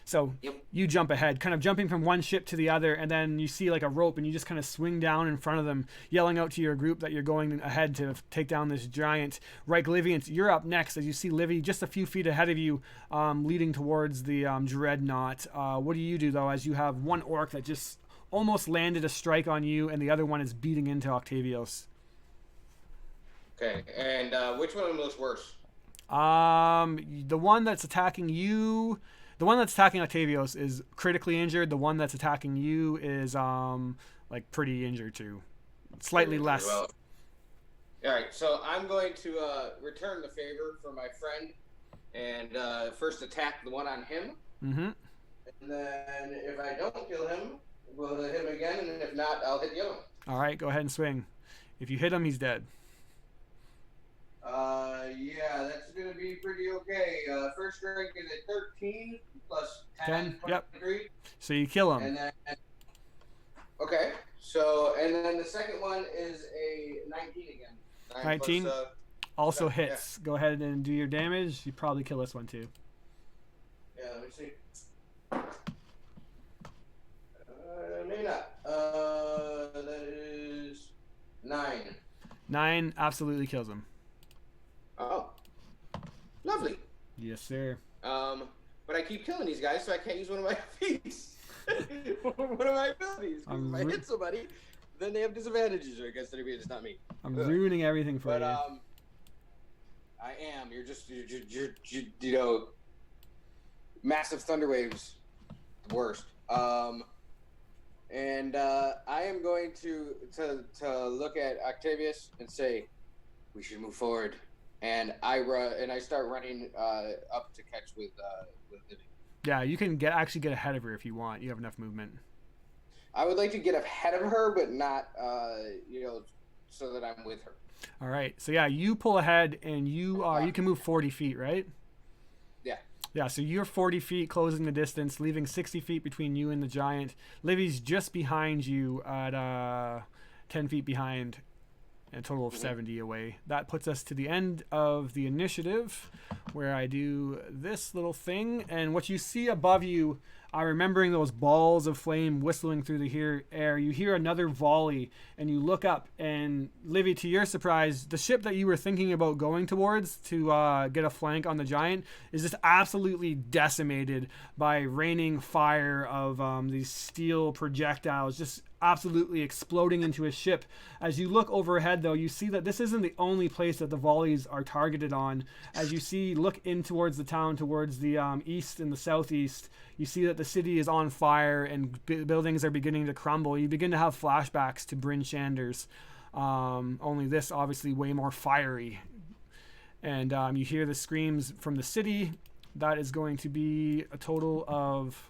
Speaker 1: So
Speaker 4: Yep.
Speaker 1: you jump ahead, kind of jumping from one ship to the other, and then you see like a rope, and you just kind of swing down in front of them, yelling out to your group that you're going ahead to take down this giant. Right, Livians, you're up next as you see Livy just a few feet ahead of you, leading towards the dreadnought. What do you do though, as you have one orc that just almost landed a strike on you, and the other one is beating into Octavios?
Speaker 4: Okay, and which one of them looks worse?
Speaker 1: The one that's attacking you. The one that's attacking Octavios is critically injured. The one that's attacking you is like pretty injured too. Slightly less.
Speaker 4: Well, all right, so I'm going to return the favor for my friend, and first attack the one on him,
Speaker 1: Mm-hmm.
Speaker 4: and then if I don't kill him, we'll hit him again, and if not, I'll hit the other one.
Speaker 1: All right, go ahead and swing. If you hit him, he's dead.
Speaker 4: Yeah, that's gonna be pretty okay. First rank is a 13 plus
Speaker 1: 10,
Speaker 4: 10,
Speaker 1: yep.
Speaker 4: 23.
Speaker 1: So you kill him.
Speaker 4: And then, okay, so, and then the second one is a 19 again.
Speaker 1: 19?
Speaker 4: Plus,
Speaker 1: Also
Speaker 4: yeah.
Speaker 1: hits. Go ahead and do your damage. You probably kill this one too.
Speaker 4: yeah, let me see. Maybe not. That is 9.
Speaker 1: 9 absolutely kills him.
Speaker 4: Oh, lovely.
Speaker 1: Yes, sir.
Speaker 4: But I keep killing these guys, so I can't use one of my feats. One of my abilities. 'Cause if I hit somebody, then they have disadvantages, or I guess they're just not me.
Speaker 1: I'm ruining everything for
Speaker 4: But
Speaker 1: you.
Speaker 4: I am. You're just you know, massive thunder waves, worst. And I am going to look at Octavius and say, we should move forward. And I start running up to catch with Livy.
Speaker 1: Yeah, you can actually get ahead of her if you want. You have enough movement.
Speaker 4: I would like to get ahead of her, but not so that I'm with her.
Speaker 1: All right. So yeah, you pull ahead, and you can move 40 feet, right?
Speaker 4: Yeah.
Speaker 1: Yeah. So you're 40 feet, closing the distance, leaving 60 feet between you and the giant. Livy's just behind you at 10 feet behind. A total of 70 away. That puts us to the end of the initiative, where I do this little thing, and what you see above you, remembering those balls of flame whistling through the air, you hear another volley, and you look up, and Livy, to your surprise, the ship that you were thinking about going towards to get a flank on the giant is just absolutely decimated by raining fire of these steel projectiles, just absolutely exploding into a ship. As you look overhead, though, you see that this isn't the only place that the volleys are targeted on. As you look in towards the town, towards the east and the southeast, you see that the city is on fire and buildings are beginning to crumble. You begin to have flashbacks to Bryn Shanders, only this obviously way more fiery. And you hear the screams from the city. That is going to be a total of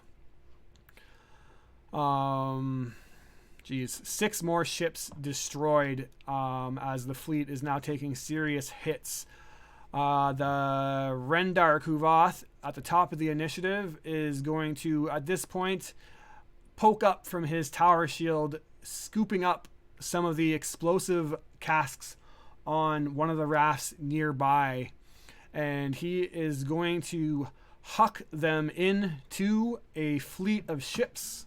Speaker 1: 6 more ships destroyed, as the fleet is now taking serious hits. The Rendar Kuvath at the top of the initiative is going to, at this point, poke up from his tower shield, scooping up some of the explosive casks on one of the rafts nearby. And he is going to huck them into a fleet of ships.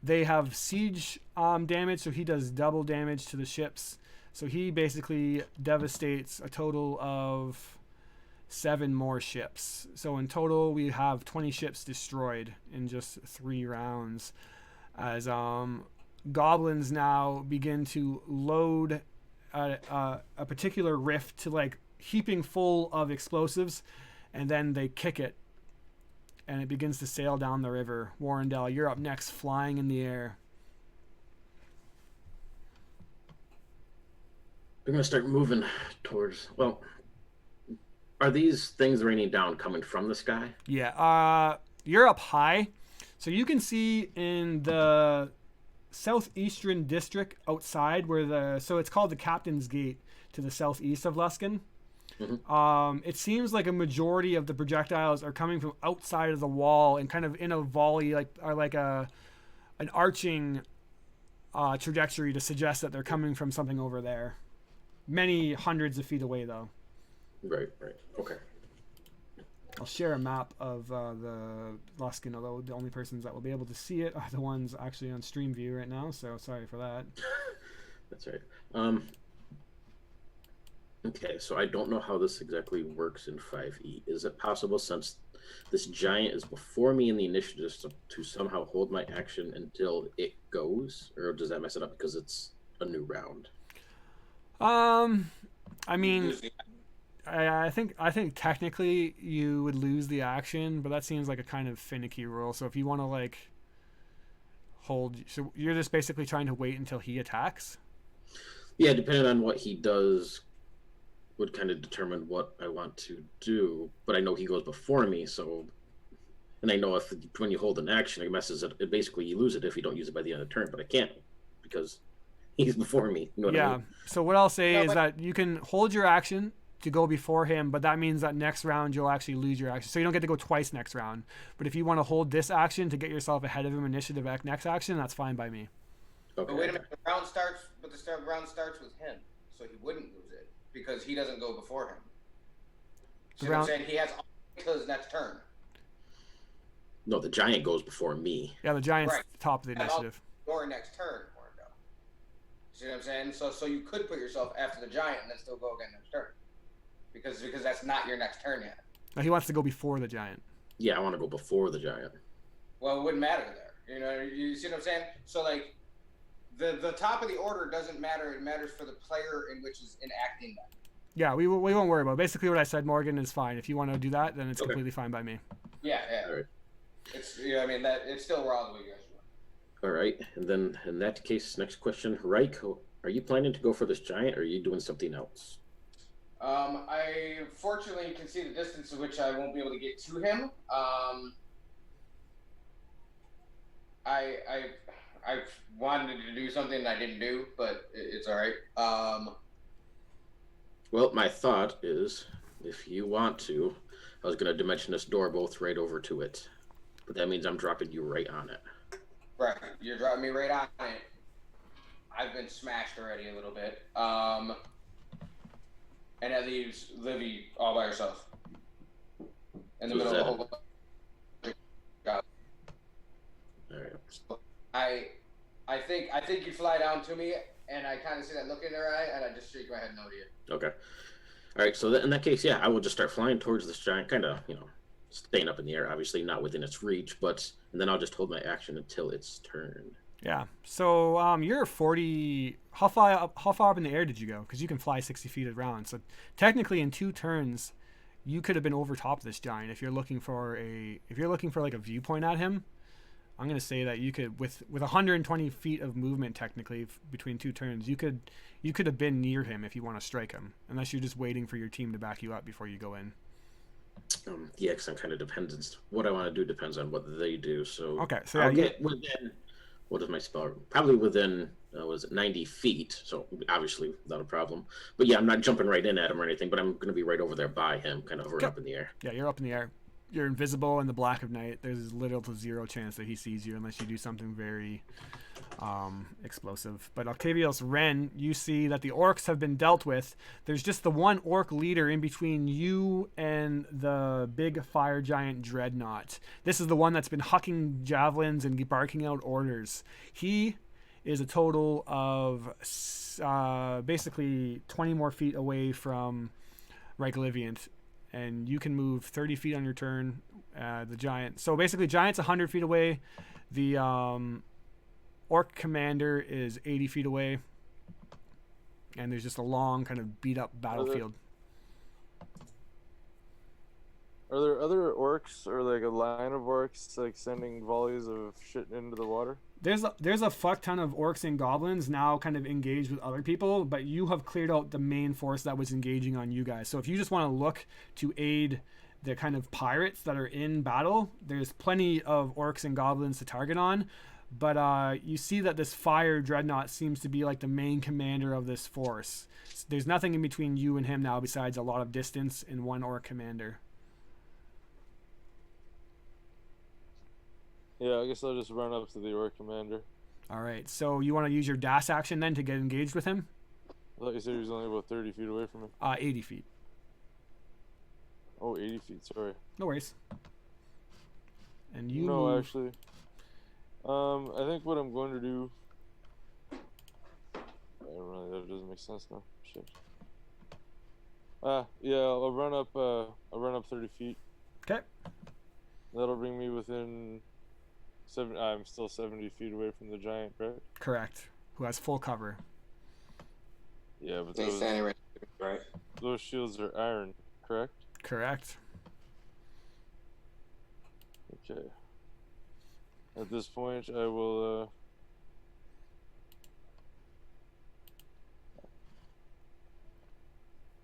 Speaker 1: They have siege damage, so he does double damage to the ships. So he basically devastates a total of 7 more ships. So in total, we have 20 ships destroyed in just 3 rounds. As goblins now begin to load a particular rift to like heaping full of explosives, and then they kick it. And it begins to sail down the river. Warrendale, you're up next, flying in the air.
Speaker 3: We're gonna start moving towards. Well, are these things raining down coming from the sky?
Speaker 1: Yeah. You're up high, so you can see in the southeastern district outside so it's called the Captain's Gate to the southeast of Luskin. It seems like a majority of the projectiles are coming from outside of the wall and kind of in a volley, like an arching trajectory to suggest that they're coming from something over there. Many hundreds of feet away, though.
Speaker 3: Right. Okay.
Speaker 1: I'll share a map of the Luskin, although the only persons that will be able to see it are the ones actually on stream view right now, so sorry for that.
Speaker 3: That's right. Okay, so I don't know how this exactly works in 5e. Is it possible, since this giant is before me in the initiative, to somehow hold my action until it goes? Or does that mess it up because it's a new round?
Speaker 1: I mean, I think technically you would lose the action, but that seems like a kind of finicky rule. So if you want to like hold, so you're just basically trying to wait until he attacks.
Speaker 3: Yeah, depending on what he does would kind of determine what I want to do. But I know he goes before me, so, and I know if when you hold an action, it messes it. Basically, you lose it if you don't use it by the end of the turn. But I can't because he's before me. You know what I mean?
Speaker 1: So what I'll say is that you can hold your action to go before him, but that means that next round you'll actually lose your action. So you don't get to go twice next round. But if you want to hold this action to get yourself ahead of him initiative next action, that's fine by me.
Speaker 4: Okay. But wait a minute, the round starts with him, so he wouldn't lose it because he doesn't go before him. So I'm saying he has until his next turn.
Speaker 3: No, the giant goes before me.
Speaker 1: Yeah, the giant's top of the initiative.
Speaker 4: Your next turn, Mordo. See what I'm saying? So you could put yourself after the giant and then still go again next turn. Because that's not your next turn yet.
Speaker 1: No, he wants to go before the giant.
Speaker 3: Yeah, I want to go before the giant.
Speaker 4: Well, it wouldn't matter there. You know, you see what I'm saying? So like, the top of the order doesn't matter. It matters for the player in which is enacting that.
Speaker 1: Yeah, we won't worry about it. Basically what I said, Morgan, is fine. If you want to do that, then it's completely fine by me.
Speaker 4: Yeah.
Speaker 3: All right.
Speaker 4: It's I mean that it's still raw the way you guys want.
Speaker 3: All right, and then in that case, next question, Reich, are you planning to go for this giant, or are you doing something else?
Speaker 4: I fortunately can see the distance in which I won't be able to get to him. I wanted to do something I didn't do, but it's all right.
Speaker 3: Well, my thought is, if you want to, I was going to dimension this door both right over to it, but that means I'm dropping you right on it.
Speaker 4: Right, you're dropping me right on it. I've been smashed already a little bit. And that leaves Livy all by herself in the middle of the whole.
Speaker 3: All
Speaker 4: right. I think you fly down to me, and I kind of see that look in her eye, and I just shake my head no to you.
Speaker 3: Okay. All right. So in that case, yeah, I will just start flying towards this giant, kind of, staying up in the air, obviously not within its reach, and then I'll just hold my action until its turn.
Speaker 1: Yeah. So you're 40. How far up in the air did you go? Because you can fly 60 feet around. So technically, in 2 turns, you could have been over top of this giant. If you're looking for like a viewpoint at him, I'm gonna say that you could with 120 feet of movement technically between 2 turns, you could have been near him if you want to strike him, unless you're just waiting for your team to back you up before you go in.
Speaker 3: Yeah, because I'm kind of depends. What I want to do depends on what they do. So
Speaker 1: okay, so
Speaker 3: I'll get within. What is my spell? Probably within, 90 feet. So obviously not a problem. But yeah, I'm not jumping right in at him or anything, but I'm going to be right over there by him, kind of hovering up in the air.
Speaker 1: Yeah, you're up in the air. You're invisible in the black of night. There's little to zero chance that he sees you unless you do something very explosive. But Octavius Ren, you see that the orcs have been dealt with. There's just the one orc leader in between you and the big fire giant Dreadnought. This is the one that's been hucking javelins and barking out orders. He is a total of basically 20 more feet away from Reykjaviant, and you can move 30 feet on your turn. The giant. So basically, giant's 100 feet away. The orc commander is 80 feet away, and there's just a long kind of beat up battlefield.
Speaker 5: Are there other orcs or like a line of orcs like sending volleys of shit into the water?
Speaker 1: There's a fuck ton of orcs and goblins now kind of engaged with other people, but you have cleared out the main force that was engaging on you guys. So if you just want to look to aid the kind of pirates that are in battle, there's plenty of orcs and goblins to target on. But you see that this fire dreadnought seems to be like the main commander of this force. There's nothing in between you and him now besides a lot of distance and one orc commander.
Speaker 5: Yeah, I guess I'll just run up to the orc commander.
Speaker 1: All right, so you want to use your dash action then to get engaged with him?
Speaker 5: I thought you said he was only about 30 feet away from me.
Speaker 1: 80 feet.
Speaker 5: Oh, 80 feet, sorry.
Speaker 1: No worries. And you
Speaker 5: No,
Speaker 1: move.
Speaker 5: actually. I think what I'm going to do... that doesn't make sense now. Shit. Yeah, I'll run up 30 feet.
Speaker 1: Okay.
Speaker 5: That'll bring me within... I'm still 70 feet away from the giant, right?
Speaker 1: Correct. Who has full cover.
Speaker 5: Yeah, but
Speaker 4: He's standing right, right?
Speaker 5: those shields are iron, correct?
Speaker 1: Correct.
Speaker 5: Okay. At this point, I will,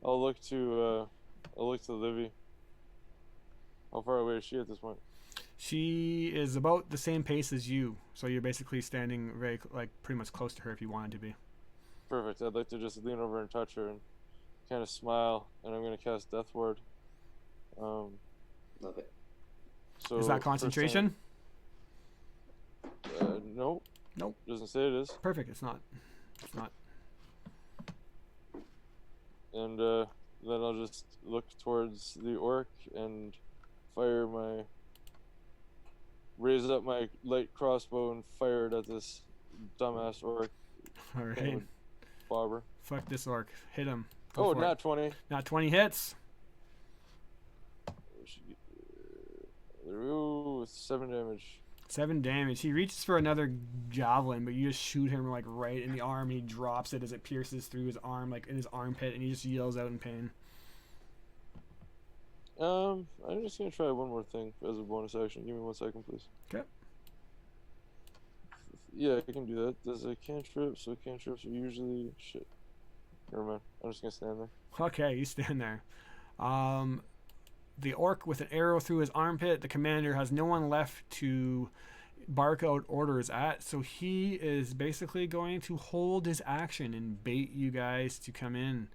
Speaker 5: I'll look to Livy. How far away is she at this point?
Speaker 1: She is about the same pace as you, so you're basically standing very, like, pretty much close to her if you wanted to be.
Speaker 5: Perfect. I'd like to just lean over and touch her and kind of smile, and I'm going to cast Death Ward.
Speaker 4: Love it.
Speaker 5: So
Speaker 1: Is that concentration?
Speaker 5: Nope.
Speaker 1: Nope.
Speaker 5: Doesn't say it is.
Speaker 1: Perfect. It's not. It's not.
Speaker 5: And then I'll just look towards the orc and raise up my light crossbow and fire it at this dumbass orc.
Speaker 1: All right.
Speaker 5: Bobber.
Speaker 1: Fuck this orc. Hit him. Go
Speaker 5: Oh,
Speaker 1: for
Speaker 5: not
Speaker 1: it.
Speaker 5: 20.
Speaker 1: Not 20 hits.
Speaker 5: There we go. With 7 damage.
Speaker 1: 7 damage. He reaches for another javelin, but you just shoot him like right in the arm. He drops it as it pierces through his arm, like in his armpit, and he just yells out in pain.
Speaker 5: I'm just gonna try one more thing as a bonus action. Give me 1 second, please.
Speaker 1: Okay.
Speaker 5: Yeah, I can do that. There's a cantrip, so cantrips are usually shit. Never mind. I'm just gonna stand there.
Speaker 1: Okay, you stand there. The orc with an arrow through his armpit. The commander has no one left to bark out orders at, so he is basically going to hold his action and bait you guys to come in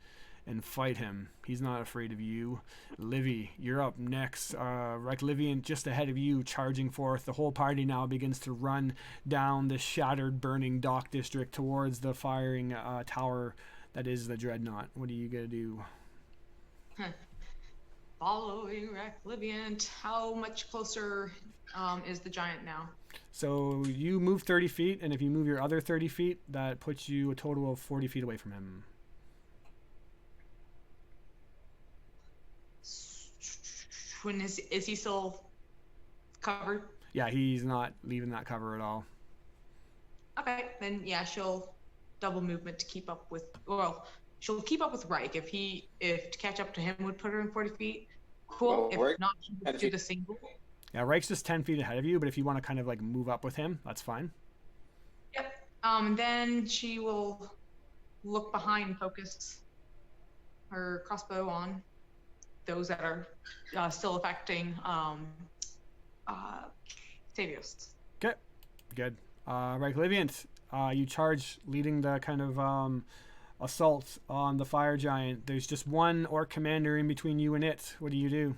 Speaker 1: and fight him. He's not afraid of you. Livy, you're up next. Livian just ahead of you, charging forth. The whole party now begins to run down the shattered, burning dock district towards the firing tower that is the dreadnought. What are you gonna do?
Speaker 2: Following Recliviant, how much closer is the giant now?
Speaker 1: So you move 30 feet, and if you move your other 30 feet, that puts you a total of 40 feet away from him.
Speaker 2: When is he still covered?
Speaker 1: Yeah, he's not leaving that cover at all.
Speaker 2: Okay, then yeah, she'll double movement to keep up with. Well, she'll keep up with Reich. If to catch up to him would put her in 40 feet. Cool.
Speaker 4: Well,
Speaker 2: if not, she would do the single.
Speaker 1: Yeah, Reich's just 10 feet ahead of you, but if you want to kind of like move up with him, that's fine.
Speaker 2: Yep. Then she will look behind, focus her crossbow on those that are still affecting Tavios.
Speaker 1: Okay, good. Reich Liviant, you charge, leading the kind of assault on the fire giant. There's just one orc commander in between you and it. What do you do?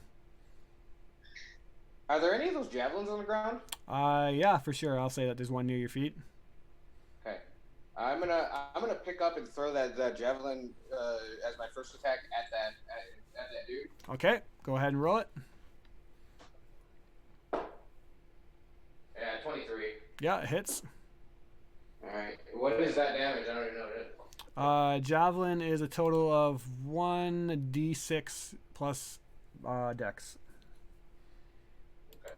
Speaker 4: Are there any of those javelins on the ground?
Speaker 1: Yeah, for sure. I'll say that there's one near your feet.
Speaker 4: Okay. I'm gonna pick up and throw that javelin as my first attack at that dude.
Speaker 1: Okay, go ahead and roll it.
Speaker 4: Yeah, 23.
Speaker 1: Yeah, it hits.
Speaker 4: All right. What is that damage? I don't even know what it is.
Speaker 1: Javelin is a total of 1d6 plus dex.
Speaker 4: Okay.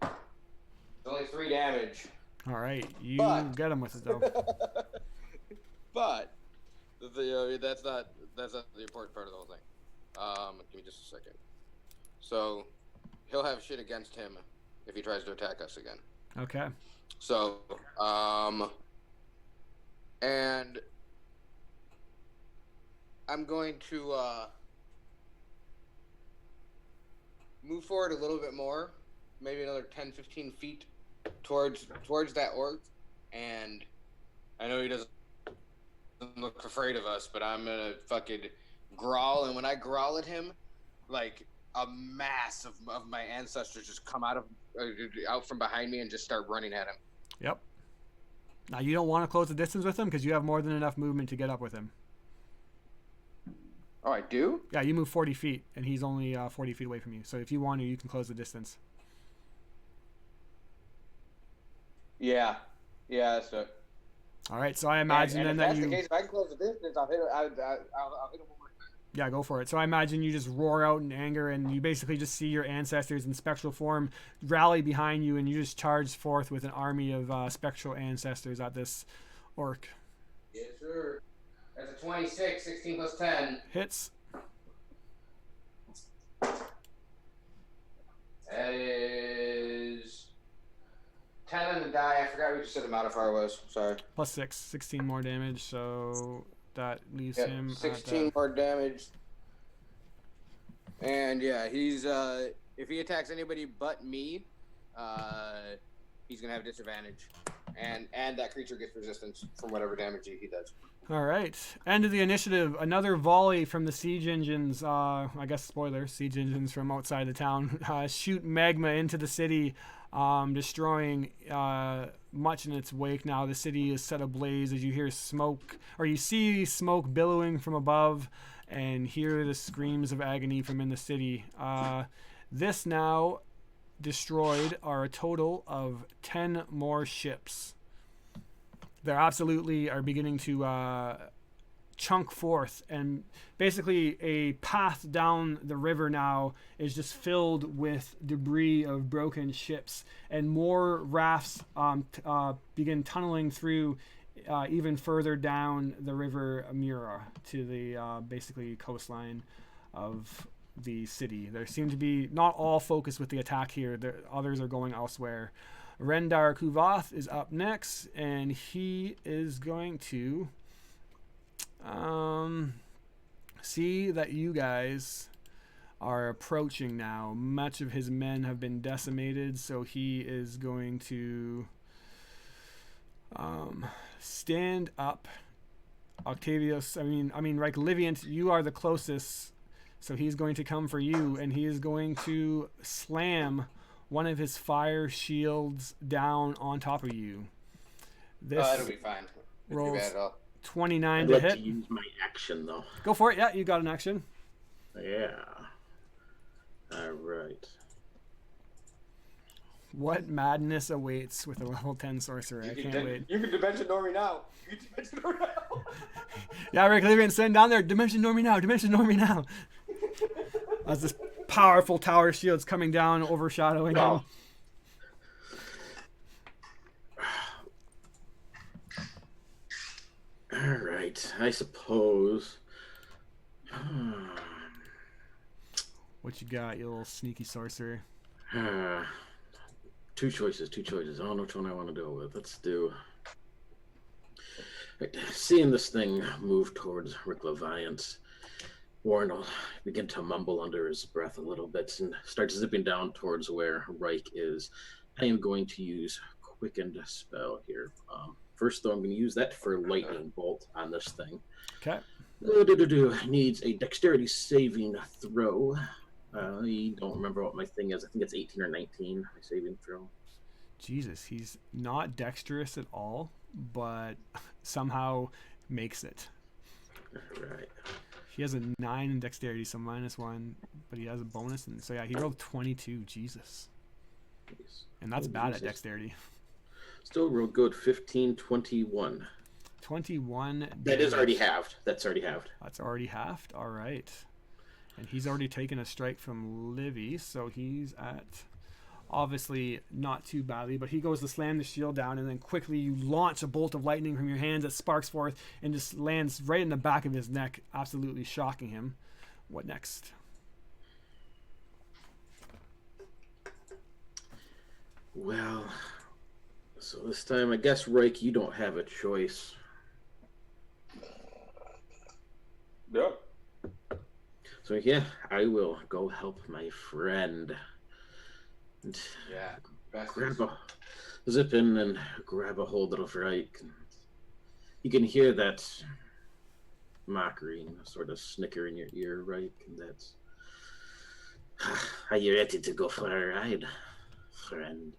Speaker 4: It's only 3 damage.
Speaker 1: All right, you
Speaker 4: But-
Speaker 1: get him with it though.
Speaker 4: But that's not the important part of the whole thing. Give me just a second. So he'll have shit against him if he tries to attack us again.
Speaker 1: Okay.
Speaker 4: So, and I'm going to move forward a little bit more, maybe another 10, 15 feet towards that orc. And I know he doesn't look afraid of us, but I'm gonna fucking growl. And when I growl at him, like a mass of my ancestors just come out from behind me and just start running at him.
Speaker 1: Yep. Now you don't want to close the distance with him because you have more than enough movement to get up with him.
Speaker 4: Oh, I do?
Speaker 1: Yeah, you move 40 feet, and he's only 40 feet away from you. So if you want to, you can close the distance.
Speaker 4: Yeah, that's it.
Speaker 1: All right, so I imagine
Speaker 4: and
Speaker 1: then
Speaker 4: if that's
Speaker 1: that
Speaker 4: the
Speaker 1: you...
Speaker 4: case, if I can close the distance, I'll hit him one more time.
Speaker 1: Yeah, go for it. So I imagine you just roar out in anger, and you basically just see your ancestors in spectral form rally behind you, and you just charge forth with an army of spectral ancestors at this orc.
Speaker 4: Yes, sir. That's a 26, 16 plus 10.
Speaker 1: Hits.
Speaker 4: That is 10 on the die. I forgot what you said the modifier was. Sorry.
Speaker 1: Plus 6. 16 more damage, so that leaves
Speaker 4: Yep,
Speaker 1: him
Speaker 4: 16
Speaker 1: at...
Speaker 4: more damage. And yeah, he's if he attacks anybody but me, he's gonna have disadvantage. And that creature gets resistance from whatever damage he does.
Speaker 1: All right. End of the initiative. Another volley from the siege engines. I guess spoiler. Siege engines from outside the town shoot magma into the city, destroying much in its wake. Now the city is set ablaze as you hear smoke, or you see smoke billowing from above, and hear the screams of agony from in the city. This now destroyed are a total of 10 more ships. They absolutely are beginning to chunk forth, and basically a path down the river now is just filled with debris of broken ships, and more rafts begin tunneling through even further down the river Mura to the basically coastline of the city. There seem to be not all focused with the attack here. Others are going elsewhere. Rendar Kuvath is up next, and he is going to see that you guys are approaching now. Much of his men have been decimated, so he is going to stand up. Octavius, I mean, like Liviant, you are the closest, so he's going to come for you, and he is going to slam one of his fire shields down on top of you. This
Speaker 4: It'll be fine.
Speaker 1: rolls
Speaker 4: Be bad at all.
Speaker 1: 29
Speaker 3: I'd
Speaker 1: to
Speaker 3: like
Speaker 1: hit.
Speaker 3: to use my action though.
Speaker 1: Go for it. Yeah, you got an action.
Speaker 3: Yeah. All right.
Speaker 1: What madness awaits with a level 10 sorcerer? I can't wait.
Speaker 4: You can Dimension Door me now. You can Dimension Door now.
Speaker 1: Yeah, Rick Livian, send down there. Dimension Norm me now. Dimension Norm me now. As this powerful tower shield's coming down, overshadowing him.
Speaker 3: All right. I suppose.
Speaker 1: What you got, you little sneaky sorcerer?
Speaker 3: Two choices. I don't know which one I want to go with. Let's do. Right. Seeing this thing move towards Rick Leviant, Warren will begin to mumble under his breath a little bit and start zipping down towards where Reich is. I am going to use Quickened Spell here. First, though, I'm going to use that for Lightning Bolt on this thing.
Speaker 1: Okay.
Speaker 3: Needs a Dexterity saving throw. I don't remember what my thing is. I think it's 18 or 19, my saving throw.
Speaker 1: Jesus, he's not dexterous at all, but somehow makes it.
Speaker 3: All right.
Speaker 1: He has a 9 in dexterity, so -1, but he has a bonus, and so yeah, he rolled 22. Jesus, and that's bad at dexterity.
Speaker 3: Still real good. 15, 21.
Speaker 1: 21.
Speaker 3: That is already halved. That's already halved. All
Speaker 1: right, and he's already taken a strike from Livy, so he's at obviously not too badly, but he goes to slam the shield down, and then quickly you launch a bolt of lightning from your hands that sparks forth and just lands right in the back of his neck, absolutely shocking him. What next?
Speaker 3: Well, so this time, I guess, Rake, you don't have a choice.
Speaker 5: Yep.
Speaker 3: So yeah, I will go help my friend. And
Speaker 4: Yeah. Best.
Speaker 3: grab a zip in and grab a hold of Rake. And you can hear that mockery and sort of snicker in your ear, Rake, and that's. Are you ready to go for a ride, friend?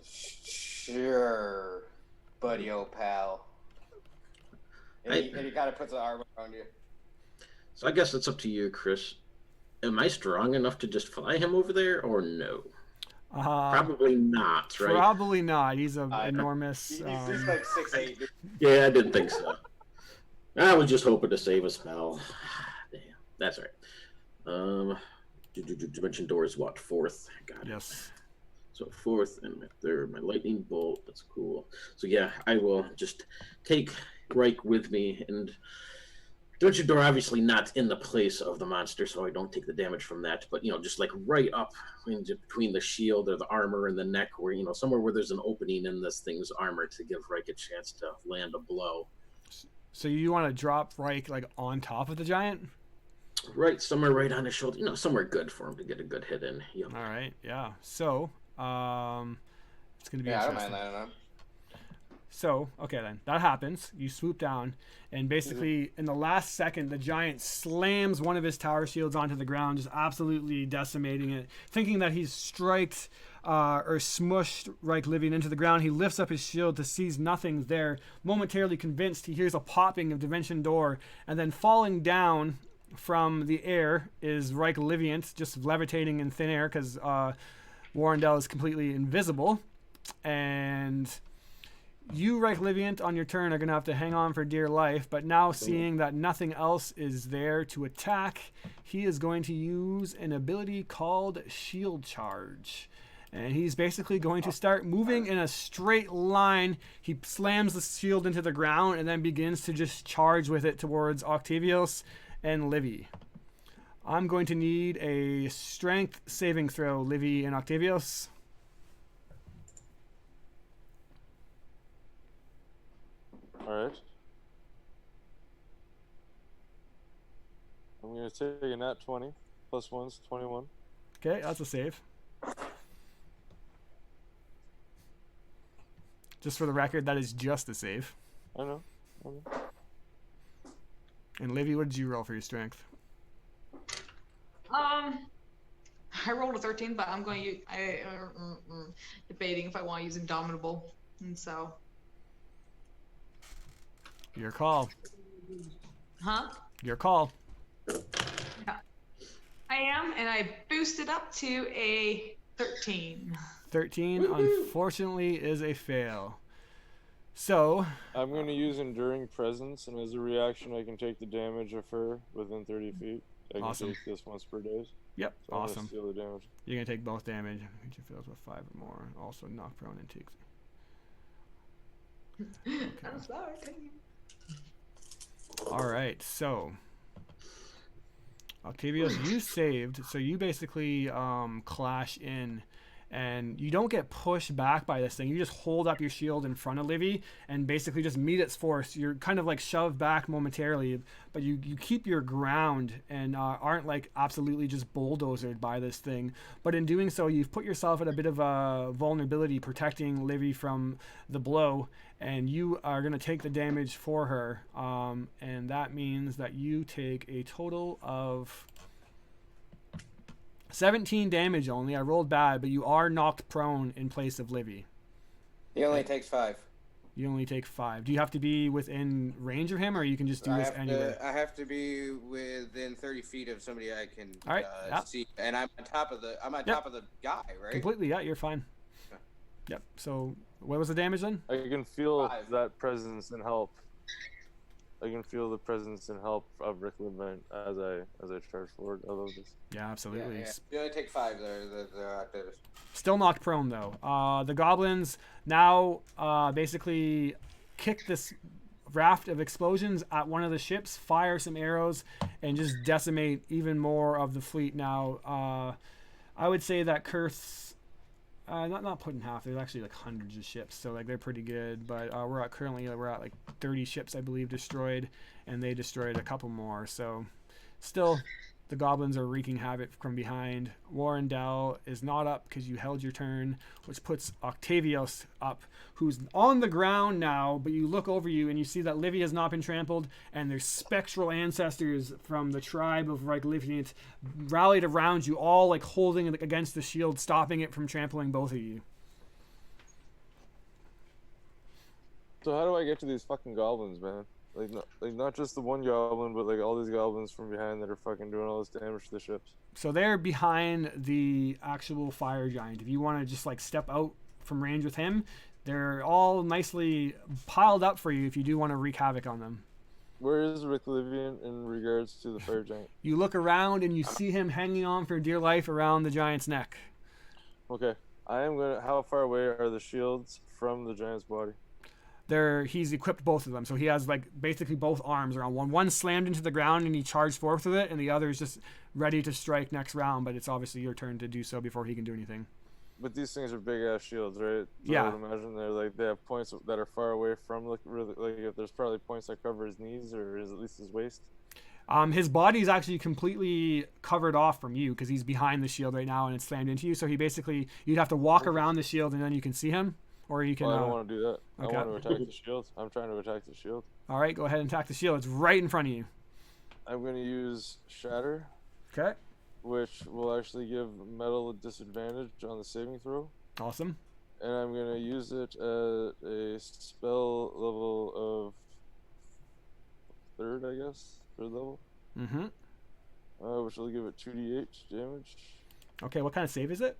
Speaker 4: Sure, buddy, old pal. And he kind of puts an arm around you.
Speaker 3: So I guess it's up to you, Chris. Am I strong enough to just fly him over there, or no? Probably not, right?
Speaker 1: Probably not. He's an enormous.
Speaker 4: He's like 6'8".
Speaker 3: Yeah, I didn't think so. I was just hoping to save a spell. Damn, that's all right. Dimension door is what, 4th? Got it.
Speaker 1: Yes.
Speaker 3: So 4th and my 3rd, my lightning bolt. That's cool. So yeah, I will just take Reich with me, and Dimension door obviously not in the place of the monster, so I don't take the damage from that. But just like right up between the shield or the armor and the neck, where somewhere where there's an opening in this thing's armor to give Reich a chance to land a blow.
Speaker 1: So you want to drop Reich like on top of the giant?
Speaker 3: Right, somewhere right on his shoulder. Somewhere good for him to get a good hit in. Yep.
Speaker 1: All right, yeah. So, it's going to be
Speaker 4: I don't
Speaker 1: interesting.
Speaker 4: mind landing on.
Speaker 1: So, okay then. That happens. You swoop down, and basically, in the last second, the giant slams one of his tower shields onto the ground, just absolutely decimating it. Thinking that he's striked or smushed Reich Livian into the ground, he lifts up his shield to seize nothing there. Momentarily convinced, he hears a popping of Dimension Door, and then falling down from the air is Reich Liviant, just levitating in thin air because Warrendell is completely invisible. And you, Reich Liviant, on your turn are going to have to hang on for dear life, but now seeing that nothing else is there to attack, he is going to use an ability called Shield Charge. And he's basically going to start moving in a straight line. He slams the shield into the ground and then begins to just charge with it towards Octavius and Livy. I'm going to need a strength saving throw, Livy and Octavius.
Speaker 5: All right. I'm going to take a nat 20. Plus 1's 21.
Speaker 1: Okay, that's a save. Just for the record, that is just a save.
Speaker 5: I know.
Speaker 1: And Livy, what did you roll for your strength?
Speaker 2: I rolled a 13, but I'm going to use. Debating if I want to use Indomitable, and so.
Speaker 1: Your call.
Speaker 2: Huh?
Speaker 1: Your call.
Speaker 2: Yeah. I am, and I boosted up to a 13.
Speaker 1: 13, unfortunately, is a fail. So,
Speaker 5: I'm going to use Enduring Presence, and as a reaction, I can take the damage of her within 30 feet. I can
Speaker 1: Awesome.
Speaker 5: take this once per day.
Speaker 1: yep,
Speaker 5: So I'm
Speaker 1: awesome.
Speaker 5: gonna steal the damage.
Speaker 1: You're going to take both damage. Each fails with 5 or more. Also, knock prone and takes.
Speaker 2: I'm sorry.
Speaker 1: All right, so Octavius, you saved, so you basically clash in, and you don't get pushed back by this thing. You just hold up your shield in front of Livy and basically just meet its force. You're kind of like shoved back momentarily, but you keep your ground and aren't like absolutely just bulldozered by this thing. But in doing so, you've put yourself at a bit of a vulnerability, protecting Livy from the blow, and you are going to take the damage for her. And that means that you take a total of 17 damage only. I rolled bad, but you are knocked prone in place of Livy.
Speaker 4: He only takes 5.
Speaker 1: You only take 5. Do you have to be within range of him, or you can just do this anywhere?
Speaker 4: I have to be within 30 feet of somebody I can
Speaker 1: All right, yep.
Speaker 4: see, and I'm on top of the top of the guy, right?
Speaker 1: Completely, yeah, you're fine.
Speaker 4: Okay.
Speaker 1: Yep. So, what was the damage then?
Speaker 5: I can feel
Speaker 4: 5.
Speaker 5: that presence and help. I can feel the presence and help of Rick Levant as I charge forward. I love this.
Speaker 1: Yeah, absolutely.
Speaker 4: Yeah. You only take 5 there. The
Speaker 1: Still knocked prone though. The goblins now basically kick this raft of explosions at one of the ships, fire some arrows, and just decimate even more of the fleet now. I would say that Kurth's not put in half. There's actually like hundreds of ships, so like they're pretty good. But we're at like 30 ships, I believe, destroyed, and they destroyed a couple more. So still, the goblins are wreaking havoc from behind. Warrendell is not up because you held your turn, which puts Octavius up, who's on the ground now. But you look over you and you see that Livy has not been trampled, and there's spectral ancestors from the tribe of Liviant rallied around you, all like holding it against the shield, stopping it from trampling both of you.
Speaker 5: So how do I get to these fucking goblins, man? Like not just the one goblin, but like all these goblins from behind that are fucking doing all this damage to the ships.
Speaker 1: So they're behind the actual fire giant. If you want to just like step out from range with him, they're all nicely piled up for you if you do want to wreak havoc on them.
Speaker 5: Where is Rick Livian in regards to the fire giant?
Speaker 1: You look around and you see him hanging on for dear life around the giant's neck.
Speaker 5: Okay. How far away are the shields from the giant's body?
Speaker 1: He's equipped both of them, so he has like basically both arms around one slammed into the ground and he charged forth with it, and the other is just ready to strike next round, but it's obviously your turn to do so before he can do anything.
Speaker 5: But these things are big ass shields, right? So
Speaker 1: Yeah.
Speaker 5: I would imagine they have points that are far away from like if there's probably points that cover his knees or at least his waist.
Speaker 1: His body is actually completely covered off from you because he's behind the shield right now and it's slammed into you, so you'd have to walk around the shield and then you can see him. Or you can.
Speaker 5: Well, I don't want to do that.
Speaker 1: Okay.
Speaker 5: I want to attack the shield. I'm trying to attack the shield.
Speaker 1: All right, go ahead and attack the shield. It's right in front of you.
Speaker 5: I'm going to use Shatter,
Speaker 1: Okay.
Speaker 5: which will actually give metal a disadvantage on the saving throw.
Speaker 1: Awesome.
Speaker 5: And I'm going to use it at a spell level of third level.
Speaker 1: Mm-hmm.
Speaker 5: Which will give it 2d8 damage.
Speaker 1: Okay, what kind of save is it?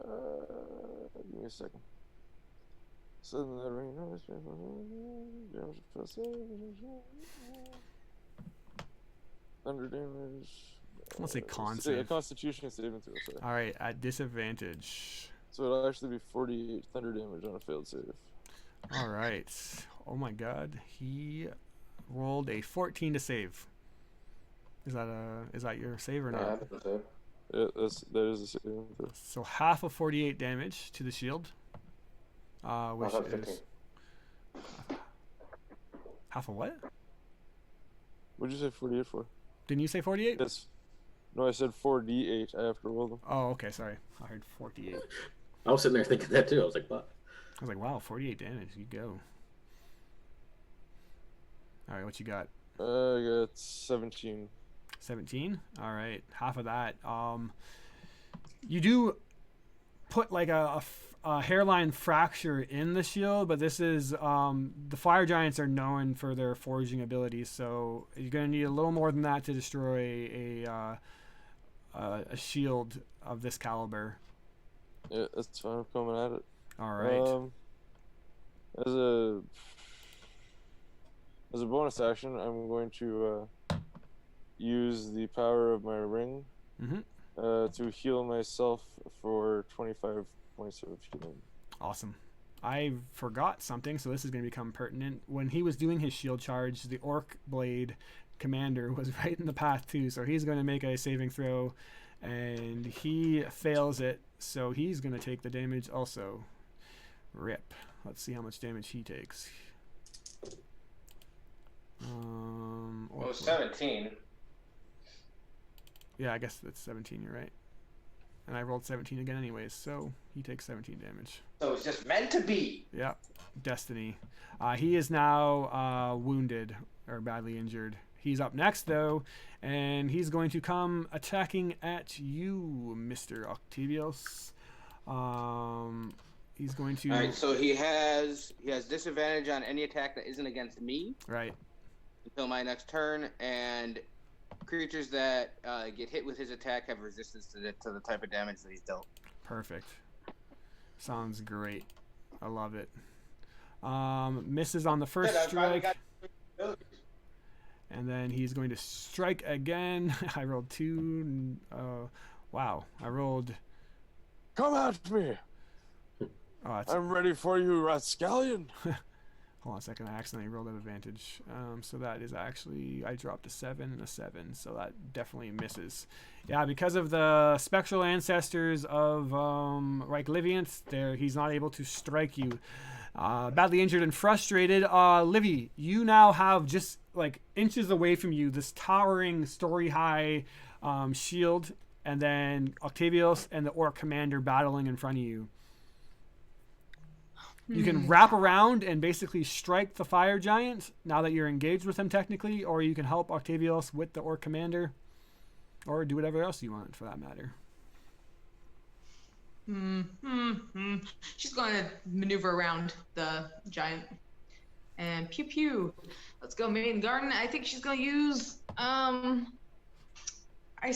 Speaker 5: Give me a second. Sudden that ring damage plus thunder damage.
Speaker 1: Let's say con
Speaker 5: A
Speaker 1: save.
Speaker 5: Constitution saving throw. Sorry.
Speaker 1: All right, at disadvantage.
Speaker 5: So it'll actually be 48 thunder damage on a failed save.
Speaker 1: All right. Oh my God, he rolled a 14 to save. Is that your save or not?
Speaker 5: Yeah, that is a saving throw.
Speaker 1: So half of 48 damage to the shield. Which is half of what?
Speaker 5: What'd you say 48 for?
Speaker 1: Didn't you say 48?
Speaker 5: Yes. No, I said 4d8. I have to roll them.
Speaker 1: Oh, okay, sorry. I heard 48.
Speaker 3: I was sitting there thinking that too. I was like, what?
Speaker 1: I was like, wow, 48 damage. You go. All right, what you got?
Speaker 5: I got 17.
Speaker 1: 17. All right, half of that. You do put like a hairline fracture in the shield, but this is the fire giants are known for their forging abilities, so you're gonna need a little more than that to destroy a shield of this caliber.
Speaker 5: Yeah, that's fine. I'm coming at it.
Speaker 1: All right.
Speaker 5: As a bonus action, I'm going to use the power of my ring to heal myself for 25 points of healing.
Speaker 1: Awesome. I forgot something, so this is going to become pertinent. When he was doing his shield charge, the Orc Blade commander was right in the path too, so he's going to make a saving throw, and he fails it, so he's going to take the damage also. Rip. Let's see how much damage he takes.
Speaker 4: 17.
Speaker 1: Yeah, I guess that's 17, you're right. And I rolled 17 again anyways, so he takes 17 damage.
Speaker 4: So it's just meant to be.
Speaker 1: Yeah, destiny. He is now wounded or badly injured. He's up next, though, and he's going to come attacking at you, Mr. Octavius. He's going to...
Speaker 4: All right, so he has disadvantage on any attack that isn't against me.
Speaker 1: Right.
Speaker 4: Until my next turn, and creatures that get hit with his attack have resistance to the type of damage that he's dealt.
Speaker 1: Perfect. Sounds great. I love it. Misses on the first strike. And then he's going to strike again. I rolled 2. Wow. I rolled...
Speaker 5: Come at me!
Speaker 1: Oh,
Speaker 5: I'm ready for you, Rascallion!
Speaker 1: Hold on a second. I accidentally rolled an advantage. So that is actually, I dropped a 7 and a 7. So that definitely misses. Yeah, because of the spectral ancestors of Reich Liviant, he's not able to strike you. Badly injured and frustrated. Livy, you now have just like inches away from you this towering story-high shield, and then Octavius and the Orc Commander battling in front of you. You can wrap around and basically strike the fire giant now that you're engaged with him technically, or you can help Octavius with the Orc Commander, or do whatever else you want for that matter.
Speaker 2: She's going to maneuver around the giant and pew pew. Let's go main garden. I think she's going to use ice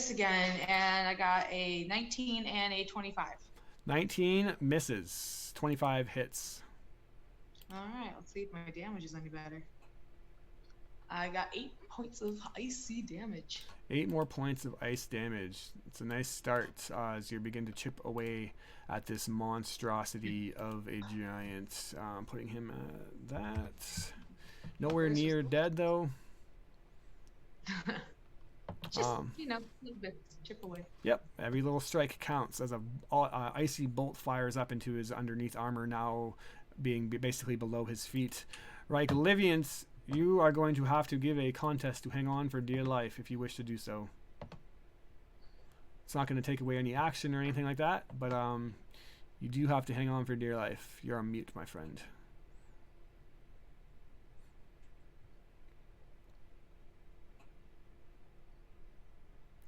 Speaker 2: again, and I got a 19 and a 25.
Speaker 1: 19 misses. 25 hits.
Speaker 2: All right, let's see if my damage is any better. I got 8 points of icy damage.
Speaker 1: 8 more points of ice damage. It's a nice start as you begin to chip away at this monstrosity of a giant. Putting him at that. Nowhere near dead, though.
Speaker 2: Just, a little bit. Chip away.
Speaker 1: Yep, every little strike counts as a icy bolt fires up into his underneath armor, now being basically below his feet. Right, Livians, you are going to have to give a contest to hang on for dear life if you wish to do so. It's not going to take away any action or anything like that, but you do have to hang on for dear life. You're on mute, my friend.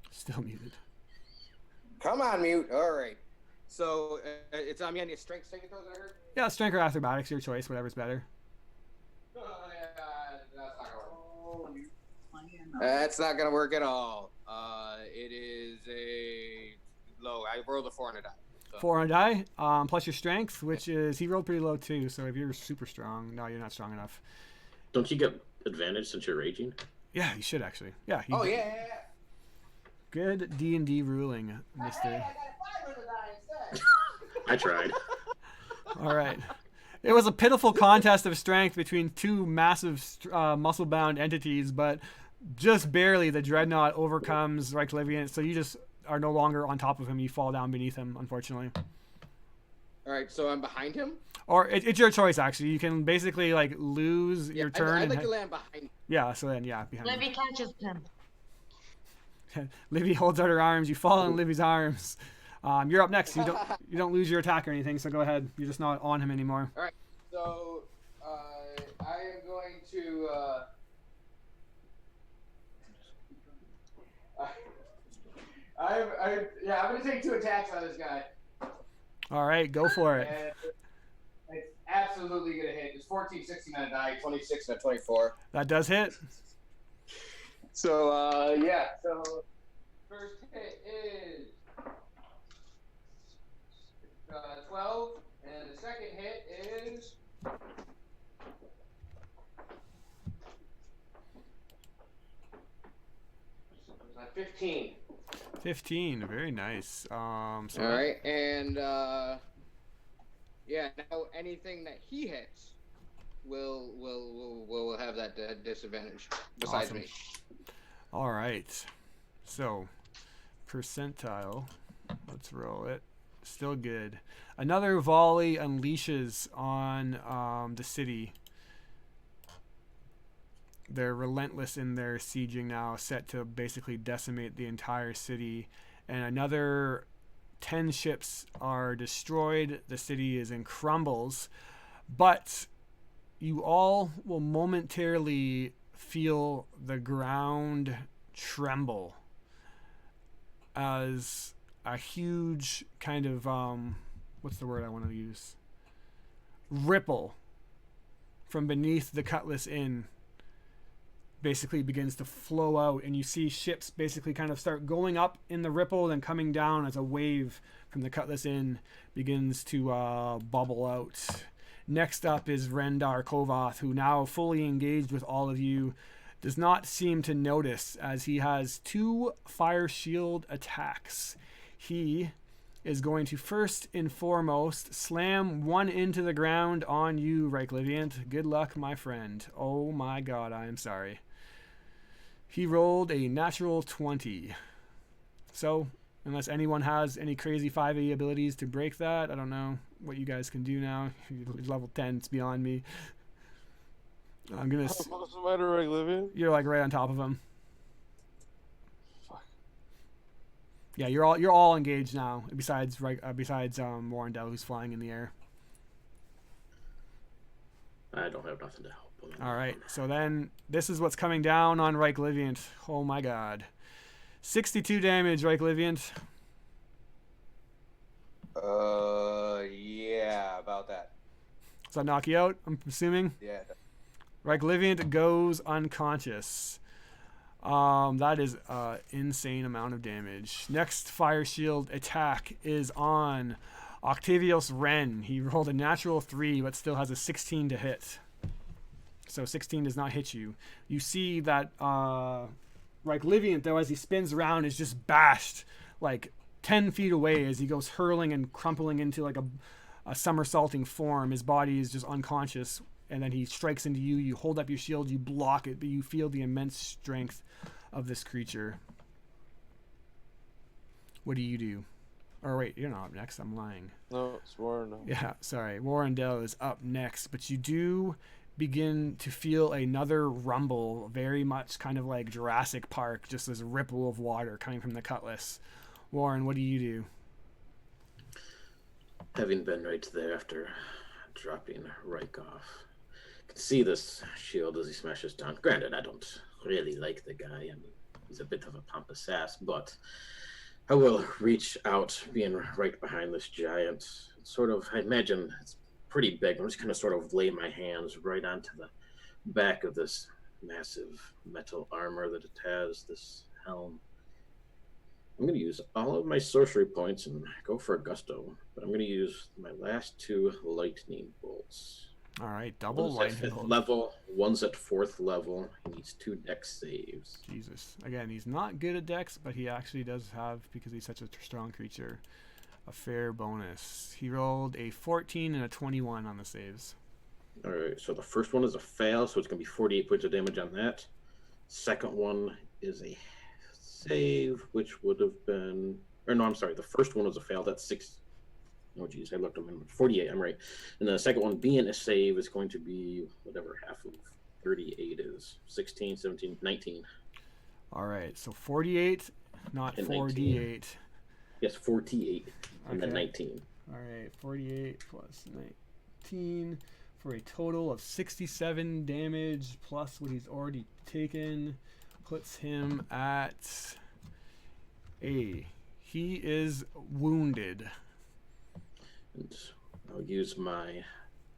Speaker 1: Still muted.
Speaker 4: Come on, mute. All right. So it's on me. I need strength saving throws. I heard.
Speaker 1: Yeah, strength or acrobatics, your choice, whatever's better.
Speaker 4: That's not gonna work at all. It is a low. I rolled a 4 on a die. So.
Speaker 1: 4 on a die, plus your strength, which is, he rolled pretty low too. So if you're super strong, no, you're not strong enough.
Speaker 3: Don't you get advantage since you're raging?
Speaker 1: Yeah, you should actually. Yeah.
Speaker 4: Yeah.
Speaker 1: Good D&D ruling, mister.
Speaker 4: Hey, I got a 5 on the die instead.
Speaker 3: I tried.
Speaker 1: All right. It was a pitiful contest of strength between two massive muscle-bound entities, but just barely the Dreadnought overcomes Reich Liviant, so you just are no longer on top of him. You fall down beneath him, unfortunately.
Speaker 4: All right, so I'm behind him?
Speaker 1: Or it's your choice, actually. You can basically like lose your turn.
Speaker 4: I'd like to land behind him.
Speaker 1: Yeah, so then, yeah, behind
Speaker 2: Livy catches him.
Speaker 1: Livy holds out her arms. You fall in Livy's arms. You're up next. You don't lose your attack or anything, so go ahead. You're just not on him anymore.
Speaker 4: All right. So I am going to. I'm going to take 2 attacks on this guy.
Speaker 1: All right, go for it.
Speaker 4: And it's absolutely going to hit. It's 14, 16 on a die, 26 and a 24.
Speaker 1: That does hit.
Speaker 4: So yeah. So first hit is 12, and the second hit is 15.
Speaker 1: 15, very nice. So
Speaker 4: all right, and yeah. Now anything that he hits will have that disadvantage besides
Speaker 1: awesome.
Speaker 4: me.
Speaker 1: All right, so percentile. Let's roll it. Still good. Another volley unleashes on the city. They're relentless in their sieging now, set to basically decimate the entire city. And another 10 ships are destroyed. The city is in crumbles. But you all will momentarily feel the ground tremble as a huge kind of, what's the word I want to use? Ripple from beneath the Cutlass Inn basically begins to flow out, and you see ships basically kind of start going up in the ripple and coming down as a wave from the Cutlass Inn begins to bubble out. Next up is Rendar Kovath, who now fully engaged with all of you does not seem to notice as he has 2 fire shield attacks. He is going to first and foremost slam one into the ground on you, Reikliviant. Good luck, my friend. Oh my god, I am sorry. He rolled a natural 20. So, unless anyone has any crazy 5e abilities to break that, I don't know what you guys can do now. Level 10, it's beyond me. I'm gonna.
Speaker 5: What's the matter, Reikliviant?
Speaker 1: You're like right on top of him. Yeah, you're all engaged now. Besides Warrendell, who's flying in the air.
Speaker 3: I don't have nothing to help him.
Speaker 1: All right, so then this is what's coming down on Reikliviant. Oh my god, 62 damage, Reikliviant.
Speaker 4: Yeah, about that.
Speaker 1: Does that knock you out? I'm assuming.
Speaker 4: Yeah.
Speaker 1: Reikliviant goes unconscious. That is an insane amount of damage. Next fire shield attack is on Octavius Wren. He rolled a natural 3, but still has a 16 to hit. So 16 does not hit you. You see that Reikliviant, though, as he spins around, is just bashed like 10 feet away as he goes hurling and crumpling into like a somersaulting form. His body is just unconscious. And then he strikes into you. You hold up your shield. You block it, but you feel the immense strength of this creature. What do you do? Or wait, you're not up next. I'm lying.
Speaker 5: No, it's Warrendell.
Speaker 1: Yeah, sorry. Warrendell is up next, but you do begin to feel another rumble, very much kind of like Jurassic Park, just this ripple of water coming from the cutlass. Warren, what do you do?
Speaker 3: Having been right there after dropping Reich off, see this shield as he smashes down. Granted, I don't really like the guy. I mean, he's a bit of a pompous ass, but I will reach out, being right behind this giant. Sort of, I imagine it's pretty big. I'm just going to sort of lay my hands right onto the back of this massive metal armor that it has, this helm. I'm going to use all of my sorcery points and go for a gusto, but I'm going to use my last 2 lightning bolts.
Speaker 1: All right, double lightning bolt.
Speaker 3: Level, one's at 4th level. He needs 2 dex saves.
Speaker 1: Jesus. Again, he's not good at dex, but he actually does have, because he's such a strong creature, a fair bonus. He rolled a 14 and a 21 on the saves.
Speaker 3: All right, so the first one is a fail, so it's going to be 48 points of damage on that. Second one is a save, which would have been... Or no, I'm sorry. The first one was a fail. That's 6... Oh, geez, I looked them in. 48, I'm right. And the second one, being a save, is going to be whatever half of 38 is. 16, 17, 19.
Speaker 1: All right, so 48, not
Speaker 3: And
Speaker 1: 4d8.
Speaker 3: Yes, 48, and then
Speaker 1: Okay.
Speaker 3: 19.
Speaker 1: All right, 48 plus 19 for a total of 67 damage, plus what he's already taken, puts him at A. He is wounded.
Speaker 3: And I'll use my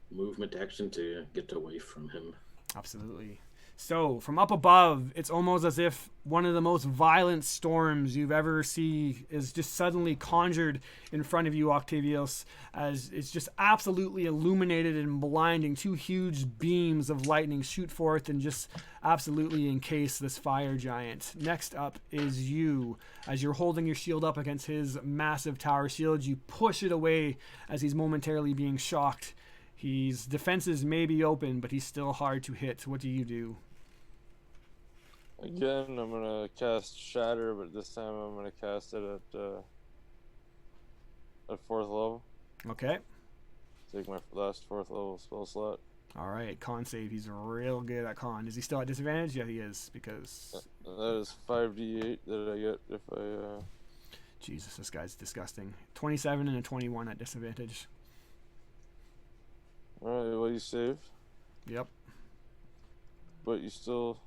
Speaker 3: movement action to get away from him.
Speaker 1: Absolutely. So, from up above, it's almost as if one of the most violent storms you've ever seen is just suddenly conjured in front of you, Octavius, as it's just absolutely illuminated and blinding. 2 huge beams of lightning shoot forth and just absolutely encase this fire giant. Next up is you. As you're holding your shield up against his massive tower shield, you push it away as he's momentarily being shocked. His defenses may be open, but he's still hard to hit. What do you do?
Speaker 5: Again, I'm gonna cast Shatter, but this time I'm gonna cast it at 4th level.
Speaker 1: Okay.
Speaker 5: Take my last 4th level spell slot.
Speaker 1: All right. Con save. He's real good at con. Is he still at disadvantage? Yeah, he is, because...
Speaker 5: That is 5d8 that I get if I...
Speaker 1: Jesus, this guy's disgusting. 27 and a 21 at disadvantage.
Speaker 5: Alright, well, you save,
Speaker 1: Yep.
Speaker 5: but you still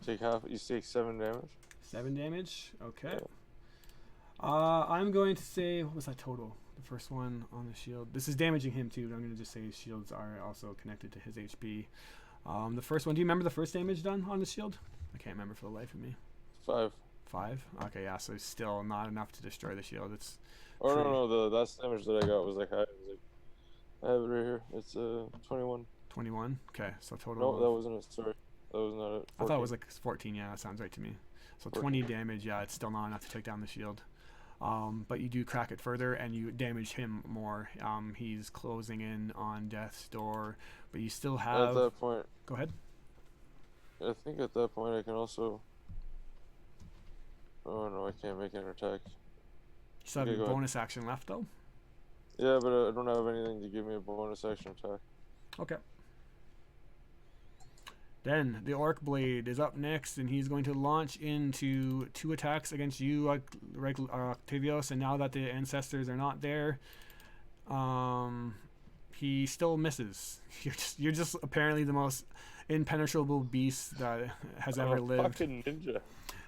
Speaker 5: take you take 7 damage.
Speaker 1: 7 damage. Okay.
Speaker 5: Yeah.
Speaker 1: I'm going to say, what was that total? The first one on the shield. This is damaging him too, but I'm going to just say his shields are also connected to his HP. The first one, do you remember the first damage done on the shield? I can't remember for the life of me.
Speaker 5: 5.
Speaker 1: 5? Okay, yeah, so still not enough to destroy the shield. It's
Speaker 5: Oh,
Speaker 1: pretty-
Speaker 5: no, the last damage that I got was like high. I have it right here. It's 21.
Speaker 1: 21? Okay, so total...
Speaker 5: No, that wasn't it. Sorry. That was not it.
Speaker 1: I thought it was like 14. Yeah, that sounds right to me. So 20 damage. Yeah, it's still not enough to take down the shield. But you do crack it further and you damage him more. He's closing in on death's door, but you still have.
Speaker 5: At that point,
Speaker 1: Go ahead.
Speaker 5: I think at that point I can also. Oh no, I can't make an attack.
Speaker 1: So have
Speaker 5: Okay,
Speaker 1: your
Speaker 5: go ahead.
Speaker 1: bonus action left though.
Speaker 5: Yeah, but I don't have anything to give me a bonus action attack.
Speaker 1: Okay. Then the Orc Blade is up next, and he's going to launch into 2 attacks against you, Octavios. And now that the ancestors are not there, he still misses. You're just apparently the most impenetrable beast that has ever lived.
Speaker 5: Fucking ninja.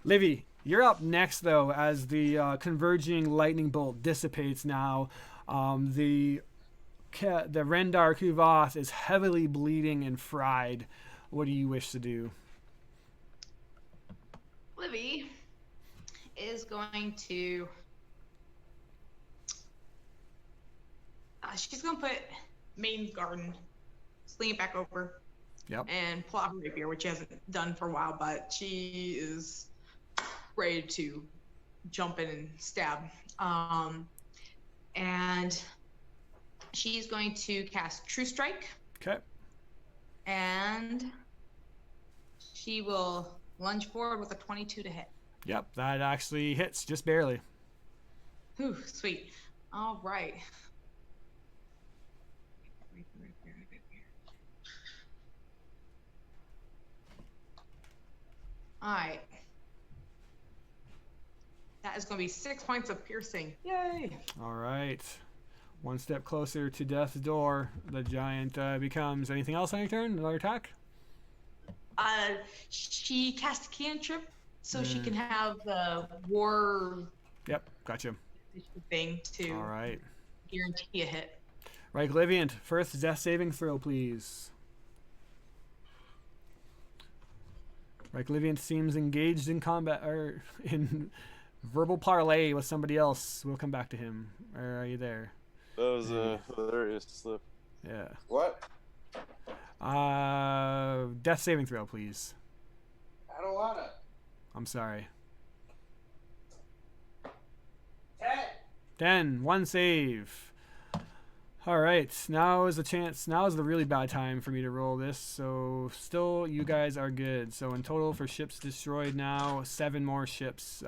Speaker 1: Livy, you're up next though, as the converging lightning bolt dissipates now. The Rendar Kuvath is heavily bleeding and fried. What do you wish to do?
Speaker 2: Livy is going to. She's going to put Maiden's Garden, sling it back over,
Speaker 1: Yep.
Speaker 2: and pull out her rapier, which she hasn't done for a while, but she is ready to jump in and stab. And she's going to cast True Strike.
Speaker 1: Okay.
Speaker 2: And she will lunge forward with a 22 to hit.
Speaker 1: Yep, that actually hits just barely.
Speaker 2: Whew, sweet. All right. All right. That is going to be 6 points of piercing. Yay!
Speaker 1: All right. One step closer to death's door. The giant becomes. Anything else on your turn? Another attack?
Speaker 2: She cast a cantrip so she can have the war
Speaker 1: Yep, gotcha.
Speaker 2: thing to
Speaker 1: All right.
Speaker 2: guarantee a hit.
Speaker 1: Right, Liviant, first death saving throw, please. Right, Liviant seems engaged in combat or in verbal parley with somebody else. We'll come back to him. Or are you there?
Speaker 5: That was a hilarious slip.
Speaker 1: Yeah.
Speaker 4: What?
Speaker 1: Death saving throw, please.
Speaker 4: I don't wanna.
Speaker 1: I'm sorry.
Speaker 4: 10.
Speaker 1: 10. One save. All right. Now is the chance. Now is the really bad time for me to roll this. So still, you guys are good. So in total for ships destroyed now, 7 more ships.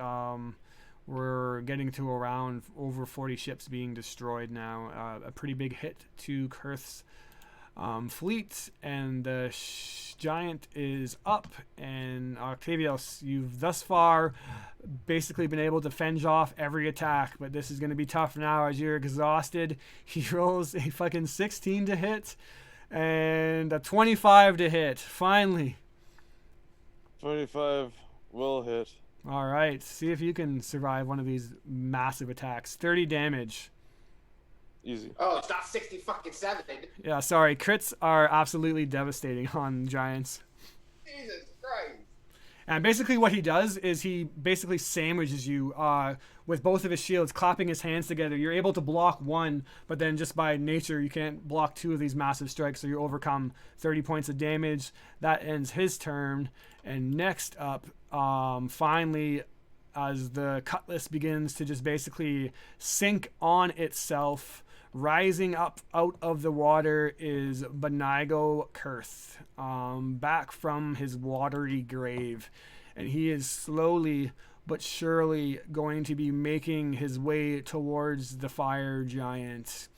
Speaker 1: We're getting to around over 40 ships being destroyed now. A pretty big hit to Kurth's fleet, and the giant is up. And Octavios, you've thus far basically been able to fend off every attack, but this is going to be tough now as you're exhausted. He rolls a fucking 16 to hit and a 25 to hit. Finally.
Speaker 5: 25 will hit.
Speaker 1: All right, see if you can survive one of these massive attacks. 30 damage.
Speaker 5: Easy.
Speaker 4: Oh, it's not 60 fucking 7.
Speaker 1: Yeah, sorry. Crits are absolutely devastating on giants.
Speaker 4: Jesus Christ.
Speaker 1: And basically what he does is he basically sandwiches you with both of his shields, clapping his hands together. You're able to block one, but then just by nature, you can't block 2 of these massive strikes, so you overcome 30 points of damage. That ends his turn. And next up, finally, as the cutlass begins to just basically sink on itself, rising up out of the water is Benigo Kurth, back from his watery grave. And he is slowly but surely going to be making his way towards the fire giant.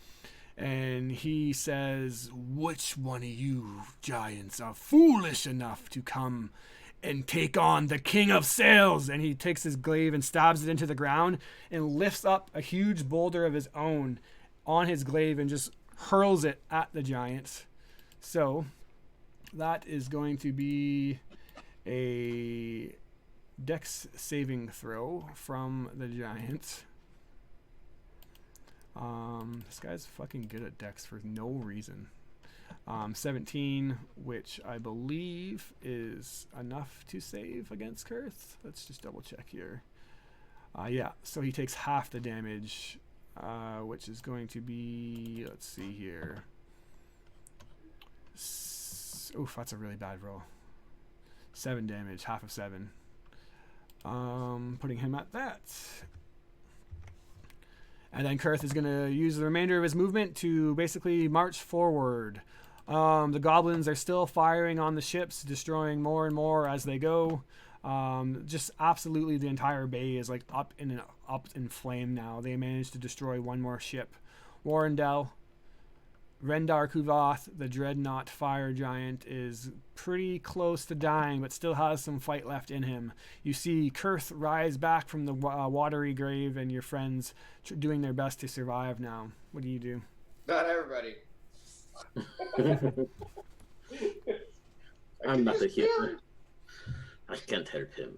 Speaker 1: And he says, "Which one of you giants are foolish enough to come and take on the king of sails?" And he takes his glaive and stabs it into the ground and lifts up a huge boulder of his own on his glaive and just hurls it at the giant. So that is going to be a dex saving throw from the giant. This guy's fucking good at dex for no reason. 17, which I believe is enough to save against Kurth. Let's just double check here. Yeah, so he takes half the damage, which is going to be, let's see here. Oof, that's a really bad roll. 7 damage, half of 7. Putting him at that. And then Kurth is going to use the remainder of his movement to basically march forward. The goblins are still firing on the ships, destroying more and more as they go. Just absolutely the entire bay is like up in flame now. They managed to destroy one more ship. Warrendell, Rendar Kuvath, the Dreadnought Fire Giant, is pretty close to dying, but still has some fight left in him. You see Kurth rise back from the watery grave, and your friends doing their best to survive now. What do you do?
Speaker 4: Not everybody.
Speaker 3: I'm not the hero. I can't help him.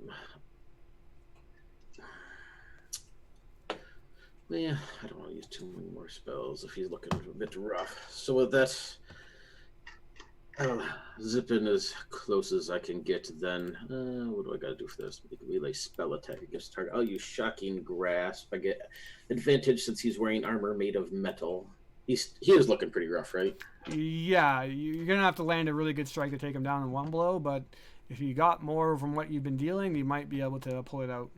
Speaker 3: Yeah, I don't want to use too many more spells if he's looking a bit rough. So with that, I'll zip in as close as I can get then. What do I got to do for this? Make a melee spell attack against target. I'll use Shocking Grasp. I get advantage since he's wearing armor made of metal. He is looking pretty rough, right?
Speaker 1: Yeah, you're going to have to land a really good strike to take him down in one blow, but if you got more from what you've been dealing, you might be able to pull it out.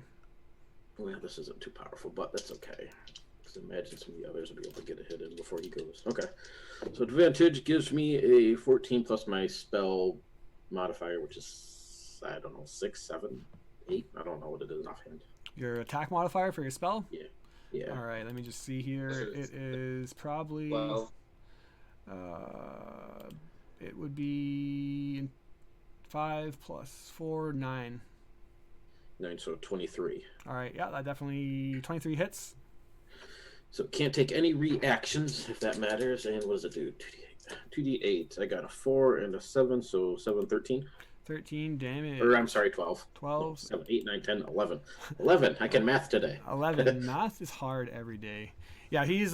Speaker 3: Well, this isn't too powerful, but that's okay. Because imagine some of the others will be able to get a hit in before he goes. Okay. So advantage gives me a 14 plus my spell modifier, which is, I don't know, 6, 7, 8? I don't know what it is offhand.
Speaker 1: Your attack modifier for your spell?
Speaker 3: Yeah. Yeah.
Speaker 1: All right, let me just see here. It is probably...
Speaker 4: Well,
Speaker 1: it would be 5 plus 4, 9.
Speaker 3: 9, so 23.
Speaker 1: All right, yeah, that definitely 23 hits.
Speaker 3: So can't take any reactions, if that matters. And what does it do? 2d8. I got a 4 and a 7, so 7, 13.
Speaker 1: 13 damage.
Speaker 3: Or, I'm sorry, 12.
Speaker 1: 12.
Speaker 3: 7, 8, 9, 10, 11. 11. I can math today.
Speaker 1: 11. Math is hard every day. Yeah, he's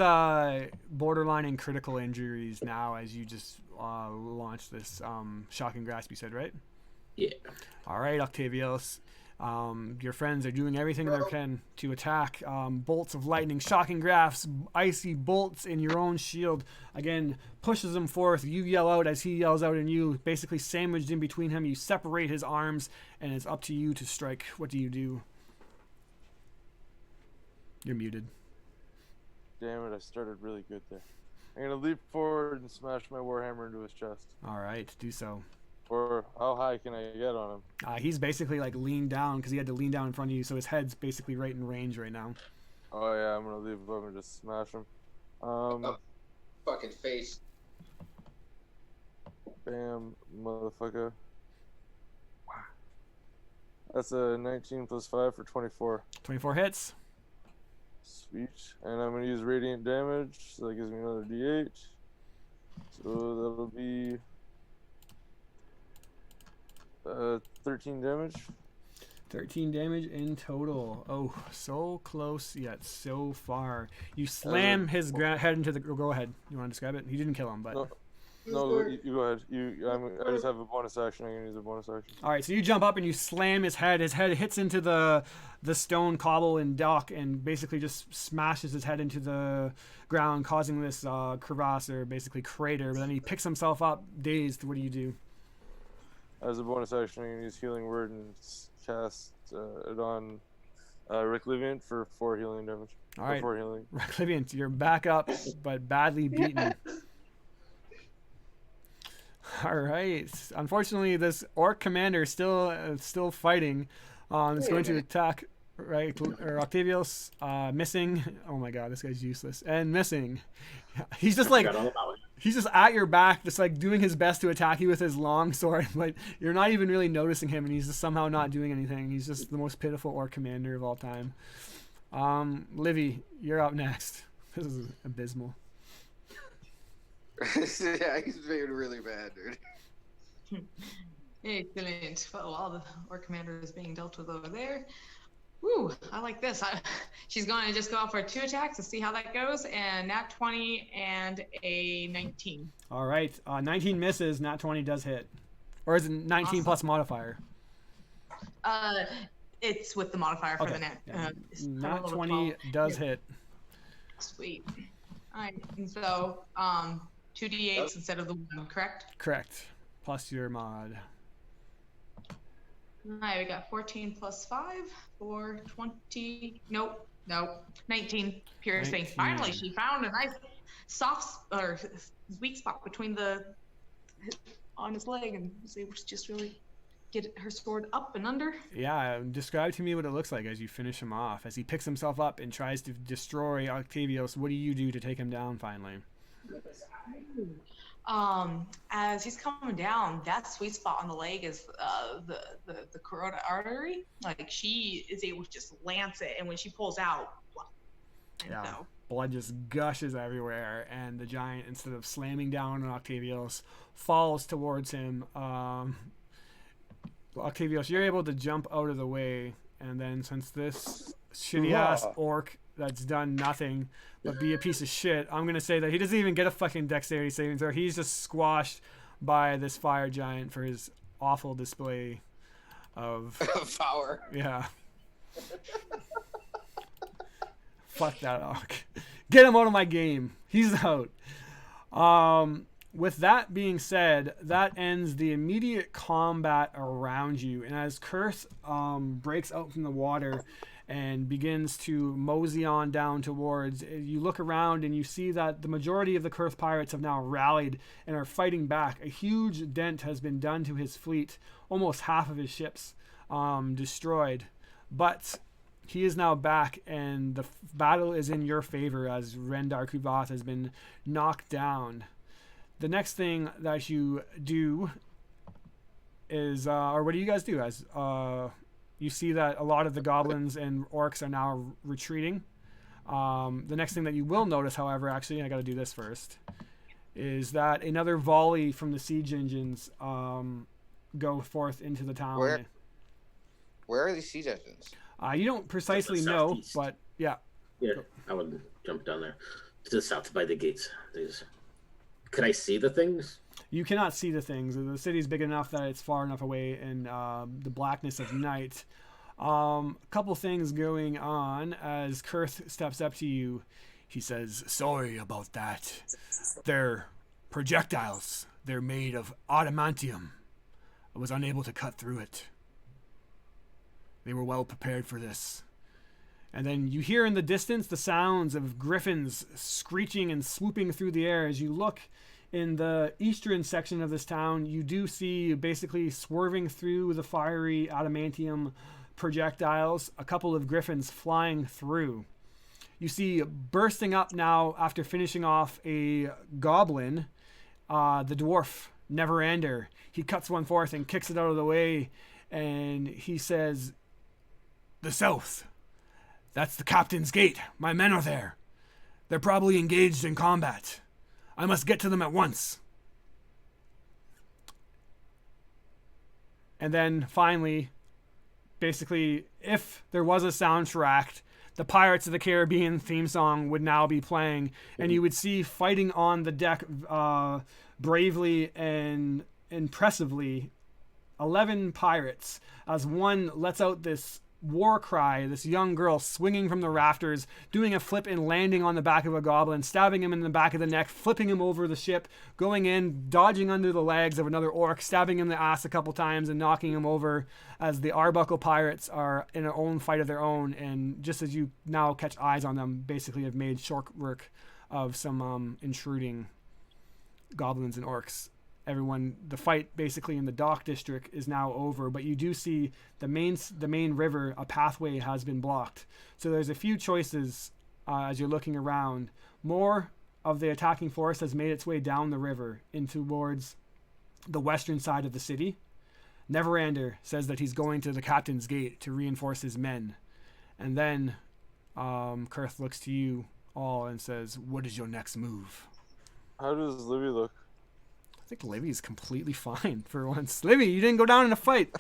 Speaker 1: borderline in critical injuries now as you just launched this Shocking Grasp, you said, right?
Speaker 3: Yeah.
Speaker 1: All right, Octavius. Your friends are doing everything they can to attack. Bolts of lightning, shocking grasps, icy bolts in your own shield. Again, pushes him forth. You yell out as he yells out, and you basically sandwiched in between him. You separate his arms, and it's up to you to strike. What do you do? You're muted.
Speaker 5: Damn it, I started really good there. I'm gonna leap forward and smash my warhammer into his chest.
Speaker 1: All right, do so.
Speaker 5: Or how high can I get on him?
Speaker 1: He's basically like leaned down because he had to lean down in front of you, so his head's basically right in range right now.
Speaker 5: Oh yeah, I'm gonna leave him and just smash him.
Speaker 4: fucking face.
Speaker 5: Bam, motherfucker. That's a 19 plus 5 for 24.
Speaker 1: 24 hits.
Speaker 5: Sweet. And I'm gonna use radiant damage, so that gives me another d8. So that'll be 13 damage.
Speaker 1: 13 damage in total. Oh, so close yet so far. You slam his head into the... Go ahead. You want to describe it? He didn't kill him, but...
Speaker 5: No, you go ahead. I just have a bonus action. I'm going to use a bonus action.
Speaker 1: All right, so you jump up and you slam his head. His head hits into the stone cobble and dock and basically just smashes his head into the ground, causing this crevasse or basically crater. But then he picks himself up, dazed. What do you do?
Speaker 5: As a bonus action, I'm going to use Healing Word and cast it on Recliviant for 4 healing damage.
Speaker 1: All right,
Speaker 5: 4 healing.
Speaker 1: Recliviant, you're back up, but badly beaten. All right. Unfortunately, this orc commander is still fighting. It's going to attack, right? Or Octavius, missing. Oh my god, this guy's useless. And missing. He's just like, he's just at your back, just like doing his best to attack you with his long sword, but you're not even really noticing him, and he's just somehow not doing anything. He's just the most pitiful orc commander of all time. Livy, you're up next. This is abysmal.
Speaker 4: Yeah, he's doing really bad, dude.
Speaker 2: Hey, brilliant. Well, all the orc commander is being dealt with over there. Woo, I like this. She's going to just go out for 2 attacks to see how that goes, and nat 20 and a 19.
Speaker 1: All right, 19 misses, nat 20 does hit. Or is it 19
Speaker 2: Awesome.
Speaker 1: plus modifier?
Speaker 2: It's with the modifier for
Speaker 1: Okay,
Speaker 2: the net.
Speaker 1: yeah.
Speaker 2: It's
Speaker 1: Nat
Speaker 2: level
Speaker 1: 20
Speaker 2: 12.
Speaker 1: does hit.
Speaker 2: Sweet. All right, and so 2d8s instead of the 1, correct?
Speaker 1: Correct. Plus your mod.
Speaker 2: All right, we got 14 plus 5 for 20. Nope, Nope. 19 piercing.
Speaker 1: 19.
Speaker 2: Finally, she found a nice soft or weak spot between on his leg, and was able to just really get her sword up and under.
Speaker 1: Yeah, describe to me what it looks like as you finish him off. As he picks himself up and tries to destroy Octavios, what do you do to take him down finally?
Speaker 2: As he's coming down, that sweet spot on the leg is the carotid artery. Like, she is able to just lance it, and when she pulls out, and
Speaker 1: Yeah.
Speaker 2: so
Speaker 1: Blood just gushes everywhere, and the giant, instead of slamming down on Octavios, falls towards him. Octavios, you're able to jump out of the way, and then since this shitty-ass orc that's done nothing but be a piece of shit, I'm going to say that he doesn't even get a fucking dexterity saving throw. He's just squashed by this fire giant for his awful display of
Speaker 4: Power.
Speaker 1: Yeah. Fuck that orc. Get him out of my game. He's out. With that being said, that ends the immediate combat around you. And as Kurth breaks out from the water and begins to mosey on down towards, you look around and you see that the majority of the Kurth pirates have now rallied and are fighting back. A huge dent has been done to his fleet. Almost half of his ships destroyed. But he is now back, and the battle is in your favor as Rendar Kuvath has been knocked down. The next thing that you do is, or what do you guys do? As you see that a lot of the goblins and orcs are now retreating. The next thing that you will notice, however, actually, I got to do this first, is that another volley from the siege engines go forth into the town.
Speaker 4: Where are these siege engines?
Speaker 1: You don't precisely know,
Speaker 3: southeast.
Speaker 1: but yeah.
Speaker 3: Yeah, I would jump down there to the south by the gates. Could I see the things?
Speaker 1: You cannot see the things. The city's big enough that it's far enough away in the blackness of night. A couple things going on as Kurth steps up to you. He says, "Sorry about that. They're projectiles. They're made of adamantium. I was unable to cut through it. They were well prepared for this." And then you hear in the distance the sounds of griffins screeching and swooping through the air. As you look in the eastern section of this town, you do see basically swerving through the fiery adamantium projectiles a couple of griffins flying through. You see bursting up now after finishing off a goblin, the dwarf Neverander. He cuts one forth and kicks it out of the way, and he says, "The south. That's the captain's gate. My men are there. They're probably engaged in combat. I must get to them at once." And then finally, basically, if there was a soundtrack, the Pirates of the Caribbean theme song would now be playing, and you would see fighting on the deck bravely and impressively 11 pirates as one lets out this war cry, this young girl swinging from the rafters, doing a flip and landing on the back of a goblin, stabbing him in the back of the neck, flipping him over the ship, going in, dodging under the legs of another orc, stabbing him in the ass a couple times and knocking him over as the Arbuckle pirates are in their own fight of their own, and just as you now catch eyes on them, basically have made short work of some intruding goblins and orcs. Everyone, the fight basically in the dock district is now over, but you do see the main river, a pathway has been blocked. So there's a few choices as you're looking around. More of the attacking force has made its way down the river in towards the western side of the city. Neverander says that he's going to the captain's gate to reinforce his men. And then Kurth looks to you all and says, "What is your next move?"
Speaker 5: How does Livy look?
Speaker 1: I think Livy's completely fine for once. Livy, you didn't go down in a fight.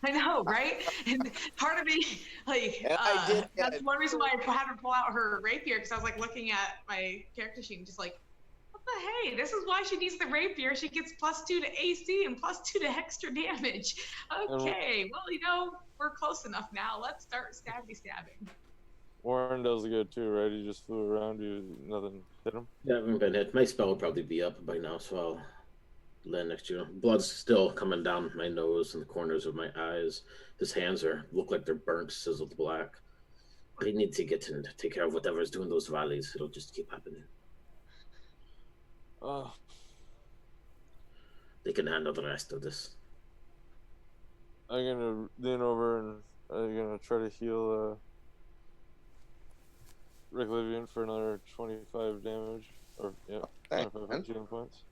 Speaker 2: I know, right? And part of me, like,
Speaker 4: And I did get
Speaker 2: that's one reason why I had her pull out her rapier, because I was like looking at my character sheet and just like, what the hey? This is why she needs the rapier. She gets +2 to AC and +2 to extra damage. Okay, well, you know, we're close enough now. Let's start stabbing.
Speaker 5: Warren does good too, right? He just flew around you, nothing hit him.
Speaker 3: Yeah, I haven't been hit. My spell will probably be up by now, so I'll land next to you. Blood's still coming down my nose and the corners of my eyes. His hands look like they're burnt, sizzled black. We need to get and take care of whatever's doing those valleys. It'll just keep happening.
Speaker 5: Oh,
Speaker 3: They can handle the rest of this.
Speaker 5: I'm gonna lean over and I'm gonna try to heal Rick Livian for another 25 damage, or yeah,
Speaker 4: Thanks,
Speaker 5: 25
Speaker 4: man.
Speaker 5: healing points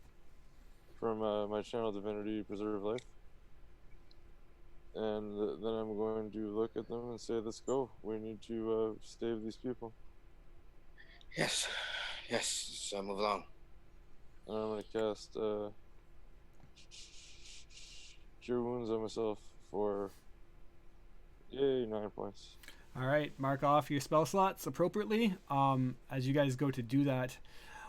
Speaker 5: from my channel divinity preserve life. And then I'm going to look at them and say, "Let's go. We need to save these people."
Speaker 4: Yes. Yes. So move along.
Speaker 5: And I'm gonna cast Cure Wounds on myself for 9 points.
Speaker 1: All right, mark off your spell slots appropriately. As you guys go to do that,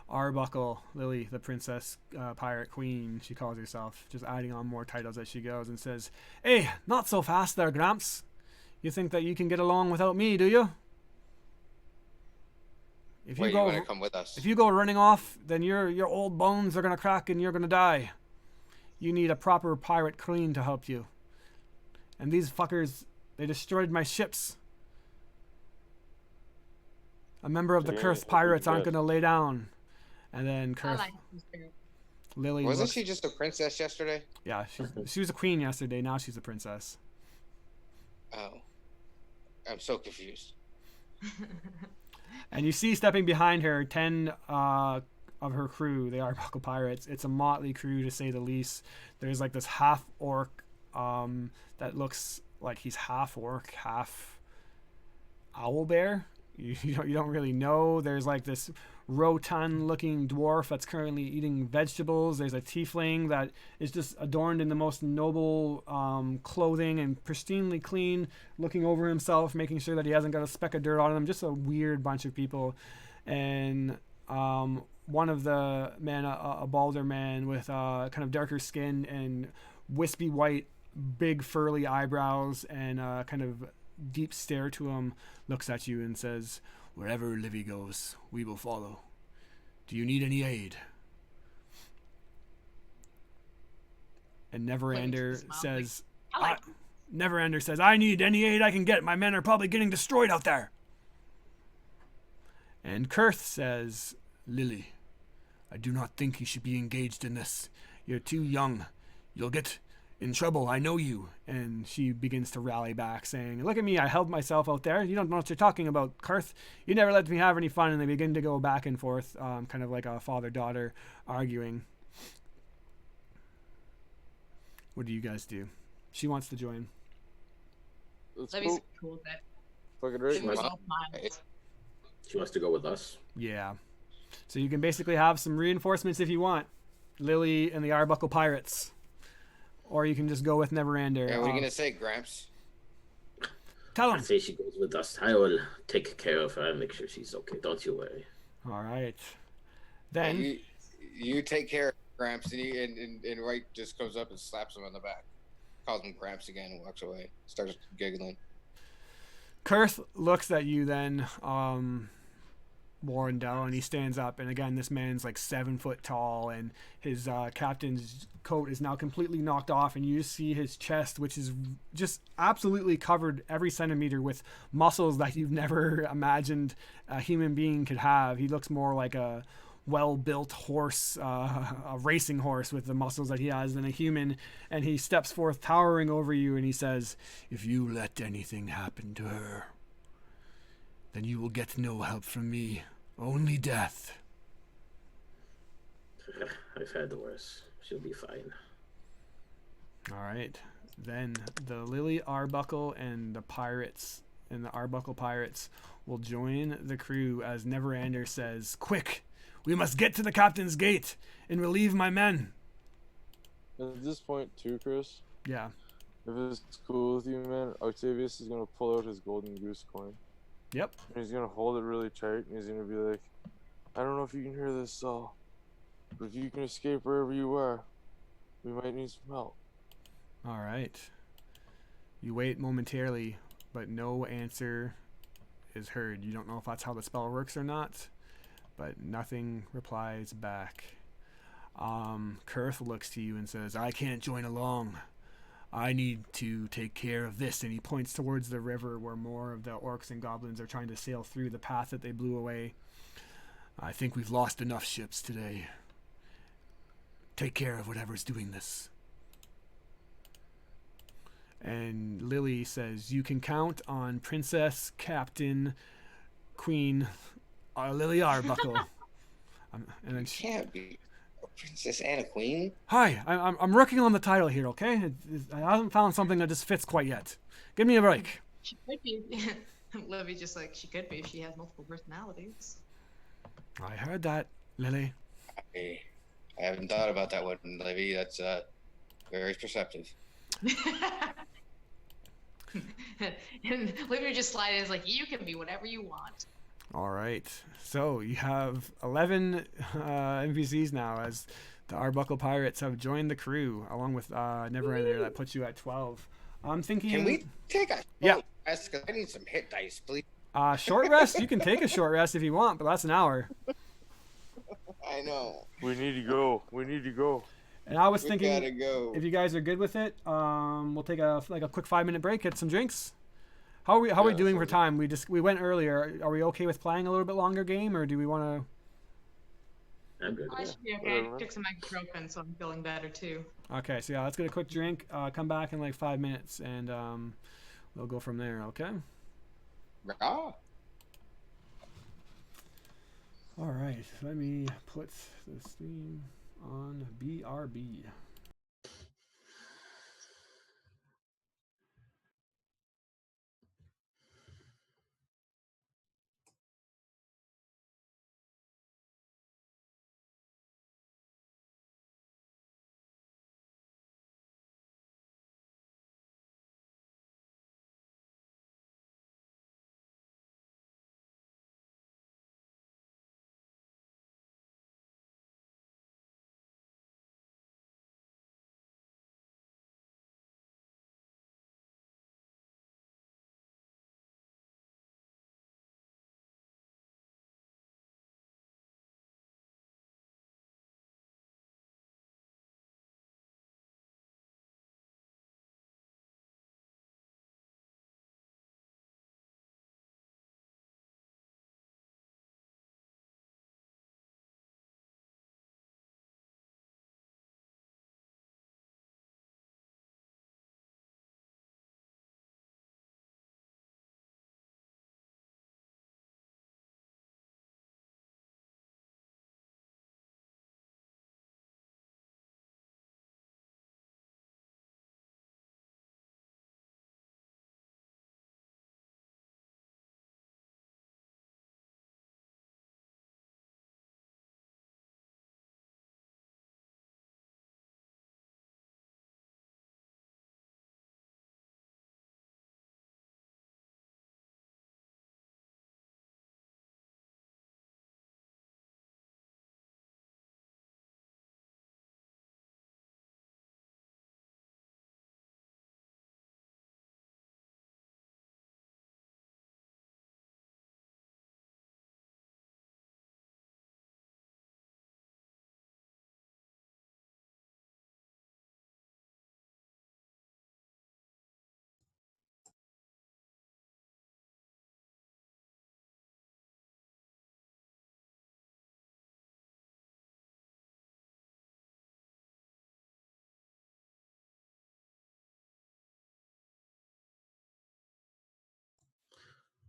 Speaker 1: Arbuckle, Lily, the princess pirate queen, she calls herself, just adding on more titles as she goes, and says, "Hey, not so fast there, Gramps. You think that you can get along without me, do you? If
Speaker 4: Wait,
Speaker 1: you
Speaker 4: you
Speaker 1: go,
Speaker 4: want to come with us?
Speaker 1: if you go running off, then your old bones are gonna crack and you're gonna die. You need a proper pirate queen to help you. And these fuckers, they destroyed my ships. A member of the
Speaker 5: Yeah,
Speaker 1: cursed
Speaker 5: I think
Speaker 1: pirates aren't
Speaker 5: that-
Speaker 1: gonna lay down." And then
Speaker 2: I
Speaker 1: Cursed
Speaker 2: like this spirit.
Speaker 1: Lily
Speaker 4: Wasn't
Speaker 1: looks,
Speaker 4: she just a princess yesterday?
Speaker 1: yeah, she was a queen yesterday. Now she's a princess.
Speaker 4: Oh. I'm so confused.
Speaker 1: And you see stepping behind her 10 of her crew. They are Buckle Pirates. It's a motley crew to say the least. There's like this half orc that looks like he's half orc, half owl bear. You don't really know. There's like this rotund looking dwarf that's currently eating vegetables. There's a tiefling that is just adorned in the most noble clothing and pristinely clean, looking over himself, making sure that he hasn't got a speck of dirt on him. Just a weird bunch of people. And one of the men, a balder man with kind of darker skin and wispy white, big furry eyebrows and kind of deep stare to him, looks at you and says, "Wherever Livy goes, we will follow. Do you need any aid?" And Neverander
Speaker 2: smile,
Speaker 1: says,
Speaker 2: I like
Speaker 1: Neverander says, "I need any aid I can get. My men are probably getting destroyed out there." And Kurth says, "Lily, I do not think you should be engaged in this. You're too young. You'll get in trouble. I know you." And she begins to rally back, saying, "Look at me. I held myself out there. You don't know what you're talking about, Kurth. You never let me have any fun." And they begin to go back and forth, kind of like a father-daughter arguing. What do you guys do? She wants to join.
Speaker 5: Let's
Speaker 2: Let me
Speaker 5: go.
Speaker 2: see cool with that.
Speaker 5: Fucking right.
Speaker 2: Give me
Speaker 3: Well,
Speaker 2: all smiles.
Speaker 3: She wants to go with us.
Speaker 1: Yeah. So you can basically have some reinforcements if you want. Lily and the Arbuckle Pirates. Or you can just go with Neverander.
Speaker 4: Yeah, what are you gonna say, Gramps?
Speaker 1: Tell
Speaker 3: I
Speaker 1: him.
Speaker 3: say she goes with us. I will take care of her and make sure she's okay. Don't you worry.
Speaker 1: All right. Then,
Speaker 4: You take care of Gramps, and Wright just goes up and slaps him on the back, calls him Gramps again, and walks away. Starts giggling.
Speaker 1: Kurth looks at you then, Warrendell, and he stands up. And again, this man's like 7 foot tall, and his captain's coat is now completely knocked off, and you see his chest, which is just absolutely covered every centimeter with muscles that you've never imagined a human being could have. He looks more like a well-built horse, a racing horse with the muscles that he has than a human. And he steps forth towering over you, and he says, "If you let anything happen to her, then you will get no help from me, only death."
Speaker 3: I've had worse. She'll be fine.
Speaker 1: All right. Then the Lily Arbuckle and the pirates and the Arbuckle Pirates will join the crew as Neverander says, "Quick! We must get to the captain's gate and relieve my men."
Speaker 5: At this point, too, Chris,
Speaker 1: Yeah.
Speaker 5: if it's cool with you, man, Octavius is gonna pull out his golden goose coin.
Speaker 1: Yep.
Speaker 5: And he's gonna hold it really tight, and he's gonna be like, "I don't know if you can hear this, Saul, but if you can escape wherever you are, we might need some help."
Speaker 1: All right. You wait momentarily, but no answer is heard. You don't know if that's how the spell works or not, but nothing replies back. Kurth looks to you and says, "I can't join along. I need to take care of this. And he points towards the river where more of the orcs and goblins are trying to sail through the path that they blew away. I think we've lost enough ships today. Take care of whatever's doing this. And Lily says, you can count on Princess, Captain, Queen, Lily Arbuckle. And then
Speaker 4: Can't be a princess and a queen.
Speaker 1: Hi, I'm working on the title here, okay? I haven't found something that just fits quite yet. Give me a break.
Speaker 2: She could be. Livy just like, she could be if she has multiple personalities.
Speaker 1: I heard that, Lily.
Speaker 4: I haven't thought about that one, Livy. That's very perceptive.
Speaker 2: And Livy just slides is like, you can be whatever you want.
Speaker 1: All right. So you have 11 NPCs now as the Arbuckle Pirates have joined the crew, along with Neverender. That puts you at 12. I'm thinking...
Speaker 4: Can we take a short rest? Because I need some hit dice, please.
Speaker 1: Short rest? You can take a short rest if you want, but that's an hour.
Speaker 4: I know.
Speaker 5: We need to go. We need to go.
Speaker 1: And I was
Speaker 4: We
Speaker 1: thinking,
Speaker 4: gotta go.
Speaker 1: if you guys are good with it, we'll take a quick 5-minute break, get some drinks. How are we doing for time? We went earlier. Are we okay with playing a little bit longer game, or do we want to?
Speaker 3: I'm good.
Speaker 2: I should be okay. I took some ibuprofen, so I'm feeling better too.
Speaker 1: Okay, so yeah, let's get a quick drink. Come back in like 5 minutes, and we'll go from there. Okay.
Speaker 4: Ah.
Speaker 1: All right. Let me put the stream on BRB.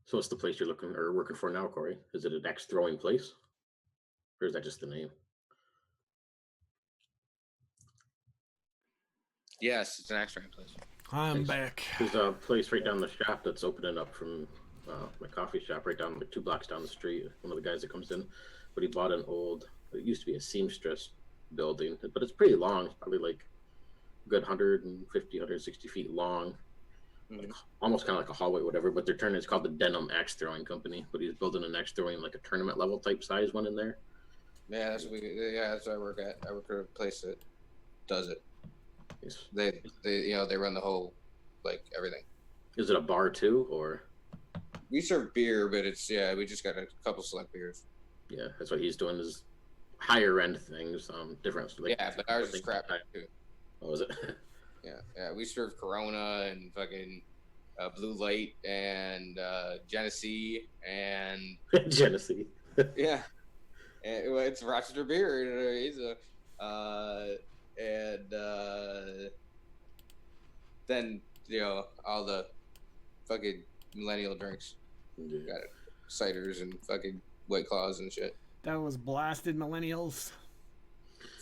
Speaker 3: So what's the place you're looking or working for now, Corey? Is it an axe throwing place? Or is that just the name?
Speaker 4: Yes, it's an extra place.
Speaker 1: I'm back.
Speaker 3: There's a place right down the shaft that's opening up from my coffee shop right down like 2 blocks down the street. One of the guys that comes in, but he bought an old, it used to be a seamstress building, but it's pretty long. It's probably like a good 150, 160 feet long. Like, almost kind of like a hallway, whatever. But it's called the Denim Axe Throwing Company. But he's building an axe throwing like a tournament level type size one in there.
Speaker 4: Yeah, that's what I work at. I work at a place that does it.
Speaker 3: Yes.
Speaker 4: They run the whole, like, everything.
Speaker 3: Is it a bar too, or?
Speaker 4: We serve beer, but we just got a couple select beers.
Speaker 3: Yeah, that's what he's doing is higher end things, different. Like,
Speaker 4: yeah, but ours is crap too.
Speaker 3: Oh, is it?
Speaker 4: Yeah, Yeah, we serve Corona and fucking Blue Light and Genesee and
Speaker 3: Genesee.
Speaker 4: yeah, and, well, it's Rochester beer. And then all the fucking millennial drinks.
Speaker 3: Yeah.
Speaker 4: Got it, ciders and fucking White Claws and shit.
Speaker 1: That was blasted millennials.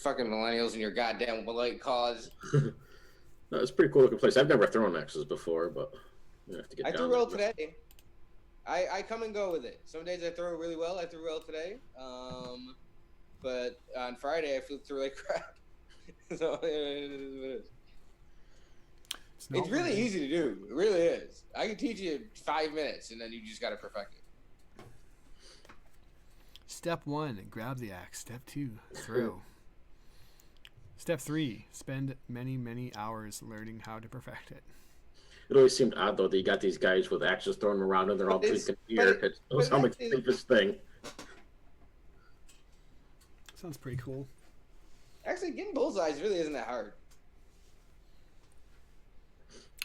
Speaker 4: Fucking millennials and your goddamn White Claws.
Speaker 3: No, it's a pretty cool looking place. I've never thrown X's before, but you have to get
Speaker 4: I
Speaker 3: down
Speaker 4: threw
Speaker 3: there.
Speaker 4: well today. I come and go with it. Some days I throw really well. I threw well today. But on Friday I threw like crap. So it is. It's really easy to do. It really is. I can teach you 5 minutes, and then you just got to perfect it.
Speaker 1: Step 1, grab the axe. Step 2, throw. Step 3, spend many hours learning how to perfect it.
Speaker 3: It always seemed odd though that you got these guys with axes throwing them around and they're all drinking beer. It sounds like the safest thing.
Speaker 1: Sounds pretty cool.
Speaker 4: Actually, getting bullseyes really isn't that hard.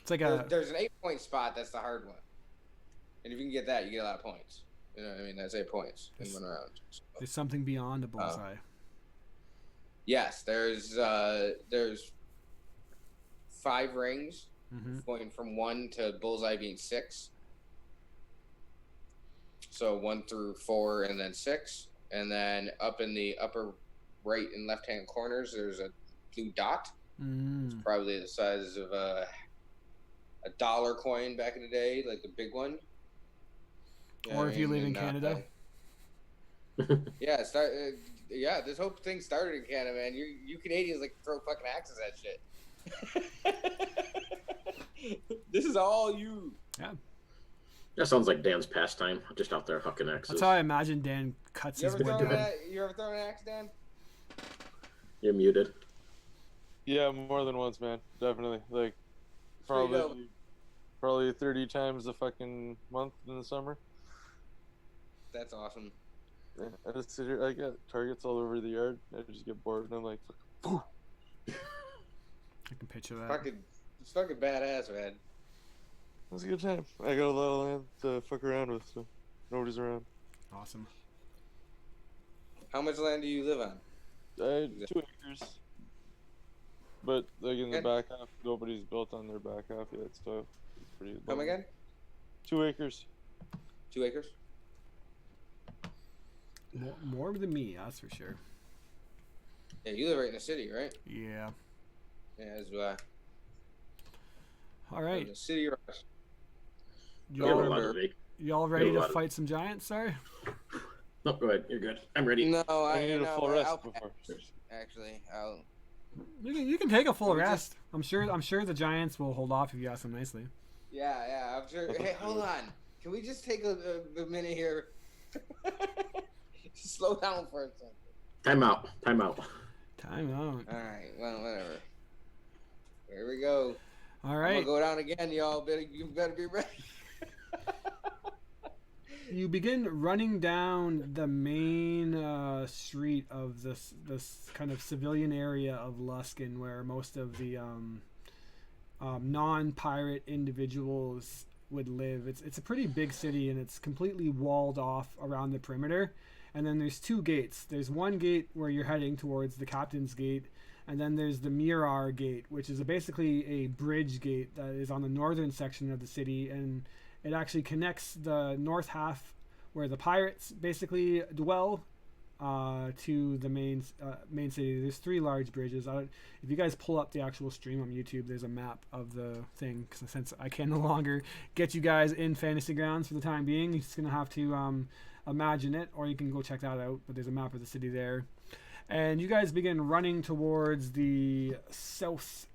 Speaker 1: It's like
Speaker 4: There's an 8-point spot. That's the hard one. And if you can get that, you get a lot of points. You know what I mean? That's 8 points in 1 round. So.
Speaker 1: There's something beyond a bullseye.
Speaker 4: Yes, there's 5 rings, going from 1 to bullseye being 6. So 1 through 4 and then 6. And then up in the upper right and left-hand corners, there's a blue dot. It's probably the size of a dollar coin back in the day, like the big one.
Speaker 1: Or if you live in Canada.
Speaker 4: Yeah, this whole thing started in Canada, man. You Canadians like to throw fucking axes at shit. This is all you.
Speaker 1: Yeah.
Speaker 3: That sounds like Dan's pastime, just out there hucking axes.
Speaker 1: That's how I imagine Dan cuts his wood down.
Speaker 4: You ever thrown an axe, Dan?
Speaker 3: You're muted.
Speaker 5: Yeah, more than once, man. Definitely. Like, probably 30 times a fucking month in the summer.
Speaker 4: That's awesome.
Speaker 5: Yeah, I just sit here, I got targets all over the yard. I just get bored and I'm like,
Speaker 1: I can picture that.
Speaker 4: It's fucking badass, man.
Speaker 5: it was a good time. I got a lot of land to fuck around with, so nobody's around.
Speaker 1: Awesome.
Speaker 4: How much land do you live on?
Speaker 5: 2 acres. But, like, in the back half, nobody's built on their back half yet, so it's pretty
Speaker 4: Come
Speaker 5: low.
Speaker 4: again?
Speaker 5: 2 acres.
Speaker 4: 2 acres?
Speaker 1: More than me, that's for sure.
Speaker 4: Yeah, you live right in the city, right?
Speaker 1: Yeah.
Speaker 4: Yeah, that's why.
Speaker 1: All right.
Speaker 4: The city or us?
Speaker 1: Y'all ready to fight some giants, sorry?
Speaker 3: No, go ahead. You're good. I'm ready.
Speaker 4: No,
Speaker 5: I need a full rest before.
Speaker 4: Actually,
Speaker 1: You can take a full rest. I'm sure the giants will hold off if you ask them nicely.
Speaker 4: Yeah, I'm sure. Hey, hold on. Can we just take a minute here? Slow down for a second.
Speaker 3: Time out.
Speaker 1: Time out.
Speaker 4: All right. Well, whatever. Here we go.
Speaker 1: All right.
Speaker 4: I'm gonna go down again, y'all. You better be ready.
Speaker 1: You begin running down the main street of this kind of civilian area of Luskin, where most of the non-pirate individuals would live. It's a pretty big city, and it's completely walled off around the perimeter. And then there's 2 gates. There's one gate where you're heading towards the Captain's Gate, and then there's the Mirar Gate, which is basically a bridge gate that is on the northern section of the city, and it actually connects the north half, where the pirates basically dwell, to the main city. There's 3 large bridges. If you guys pull up the actual stream on YouTube, there's a map of the thing. Since I can no longer get you guys in Fantasy Grounds for the time being, you're just gonna have to imagine it, or you can go check that out. But there's a map of the city there. And you guys begin running towards the southeast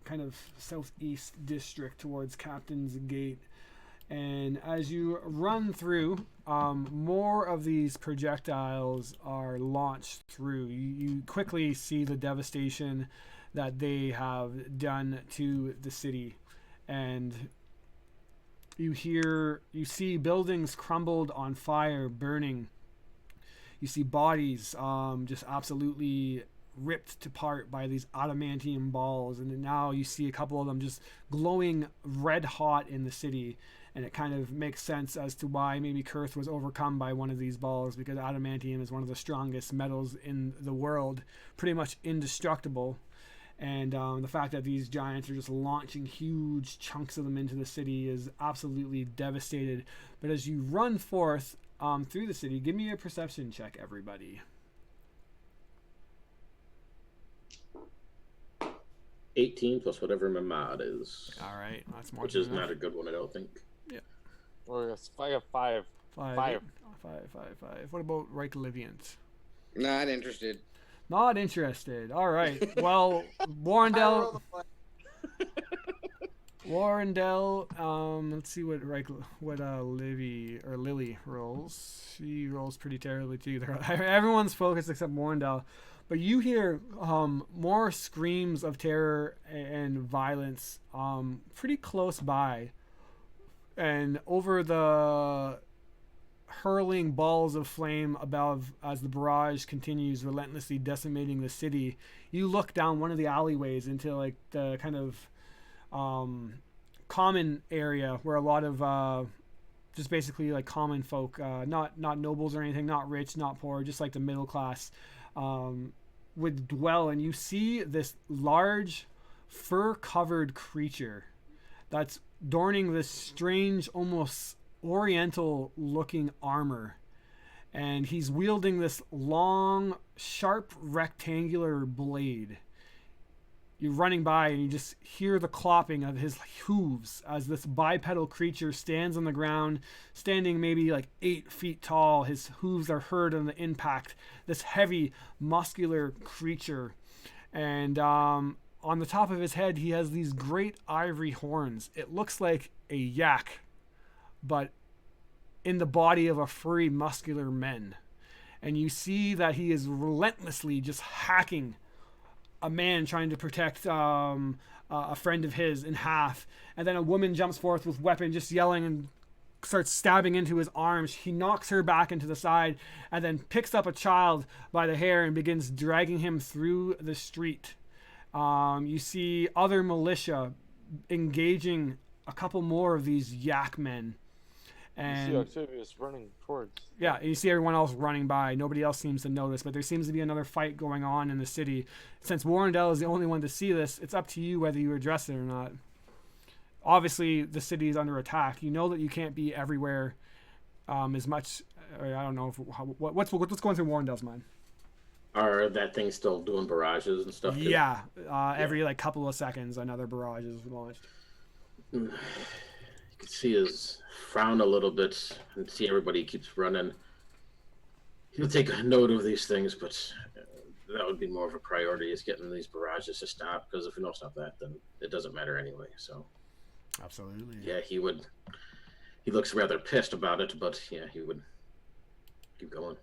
Speaker 1: district, towards Captain's Gate. And as you run through, more of these projectiles are launched through. You quickly see the devastation that they have done to the city. And you see buildings crumbled on fire, burning. You see bodies just absolutely ripped apart by these adamantium balls, and now you see a couple of them just glowing red hot in the city. And it kind of makes sense as to why maybe Kurth was overcome by one of these balls, because adamantium is one of the strongest metals in the world, pretty much indestructible. And the fact that these giants are just launching huge chunks of them into the city is absolutely devastated. But as you run forth through the city, give me a perception check, everybody.
Speaker 3: 18 plus whatever my mod is.
Speaker 1: All right, that's more.
Speaker 3: Which is not a good one, I don't think.
Speaker 5: Oh, yes. I got 5.
Speaker 1: Five. What about Reich Liviant?
Speaker 4: Not interested.
Speaker 1: Not interested. All right. Well, Warrendell. Let's see what Lily rolls. She rolls pretty terribly too. Everyone's focused except Warrendell. But you hear more screams of terror and violence pretty close by. And over the hurling balls of flame above as the barrage continues relentlessly decimating the city, you look down one of the alleyways into like the kind of common area where a lot of just basically like common folk, not nobles or anything, not rich, not poor, just like the middle class would dwell. And you see this large fur-covered creature that's adorning this strange, almost oriental-looking armor. And he's wielding this long, sharp, rectangular blade. You're running by and you just hear the clopping of his hooves as this bipedal creature stands on the ground, standing maybe like 8 feet tall. His hooves are heard on the impact. This heavy, muscular creature. And on the top of his head, he has these great ivory horns. It looks like a yak, but in the body of a furry, muscular man. And you see that he is relentlessly just hacking a man trying to protect a friend of his in half. And then a woman jumps forth with weapon, just yelling, and starts stabbing into his arms. He knocks her back into the side and then picks up a child by the hair and begins dragging him through the street. You see other militia engaging a couple more of these yak men. And
Speaker 5: you see Octavius running towards.
Speaker 1: Yeah, you see everyone else running by. Nobody else seems to notice, but there seems to be another fight going on in the city. Since Warrendell is the only one to see this, it's up to you whether you address it or not. Obviously, the city is under attack. You know that you can't be everywhere as much. I don't know what's going through Warrendell's mind.
Speaker 3: Are that thing still doing barrages and stuff? Too?
Speaker 1: Yeah, every like couple of seconds, another barrage is launched.
Speaker 3: You can see his frown a little bit and see everybody keeps running. He'll take a note of these things, but that would be more of a priority, is getting these barrages to stop, because if we don't stop that, then it doesn't matter anyway. So
Speaker 1: absolutely,
Speaker 3: yeah, he looks rather pissed about it, but yeah, he would keep going.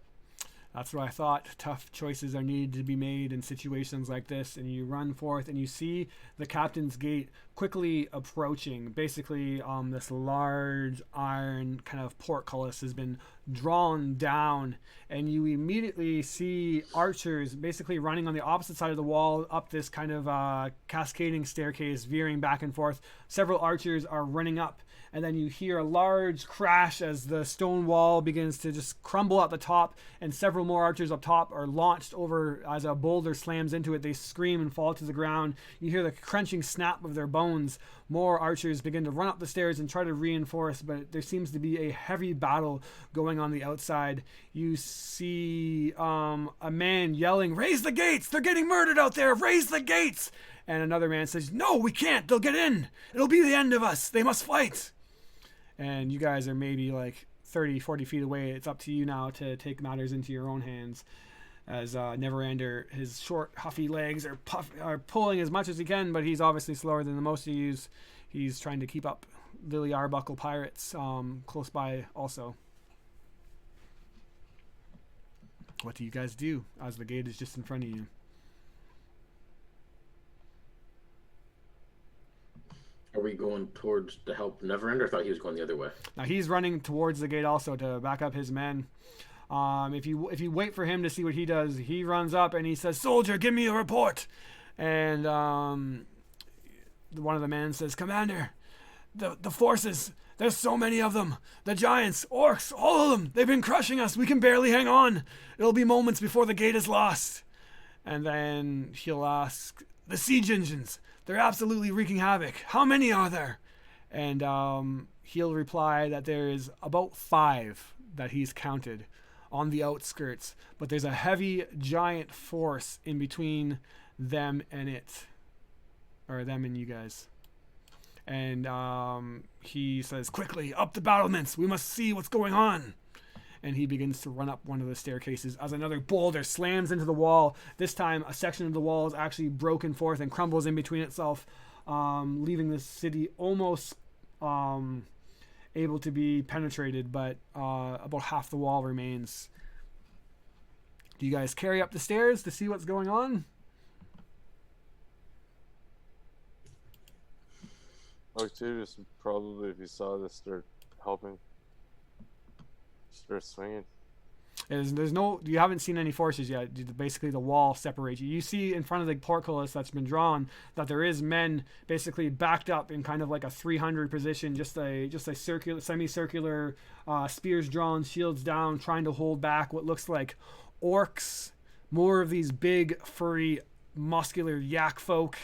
Speaker 1: That's what I thought. Tough choices are needed to be made in situations like this. And you run forth and you see the captain's gate quickly approaching. Basically, this large iron kind of portcullis has been drawn down. And you immediately see archers basically running on the opposite side of the wall up this kind of cascading staircase, veering back and forth. Several archers are running up. And then you hear a large crash as the stone wall begins to just crumble at the top, and several more archers up top are launched over as a boulder slams into it. They scream and fall to the ground. You hear the crunching snap of their bones. More archers begin to run up the stairs and try to reinforce, but there seems to be a heavy battle going on the outside. You see a man yelling, "Raise the gates! They're getting murdered out there! Raise the gates!" And another man says, "No, we can't! They'll get in! It'll be the end of us! They must fight!" And you guys are maybe like 30, 40 feet away. It's up to you now to take matters into your own hands. As Neverender, his short, huffy legs are pulling as much as he can, but he's obviously slower than the most of you. He's trying to keep up Lily Arbuckle pirates close by also. What do you guys do as the gate is just in front of you?
Speaker 3: Are we going towards to help Neverender? I thought he was going the other way.
Speaker 1: Now he's running towards the gate also to back up his men. If you wait for him to see what he does, he runs up and he says, "Soldier, give me a report." And one of the men says, "Commander, the forces, there's so many of them. The giants, orcs, all of them. They've been crushing us. We can barely hang on. It'll be moments before the gate is lost." And then he'll ask, "The siege engines, they're absolutely wreaking havoc. How many are there?" And he'll reply that there is about 5 that he's counted on the outskirts, but there's a heavy giant force in between them and it, or them and you guys. And he says, "Quickly, up the battlements. We must see what's going on." And he begins to run up one of the staircases as another boulder slams into the wall. This time, a section of the wall is actually broken forth and crumbles in between itself, leaving the city almost able to be penetrated, but about half the wall remains. Do you guys carry up the stairs to see what's going on?
Speaker 5: Octavius would probably, if he saw this, start helping. Start swinging.
Speaker 1: There's no, you haven't seen any forces yet. Basically, the wall separates you. You see in front of the portcullis that's been drawn that there is men basically backed up in kind of like a 300 position, just a circular, semicircular, spears drawn, shields down, trying to hold back what looks like orcs, more of these big, furry, muscular yak folk.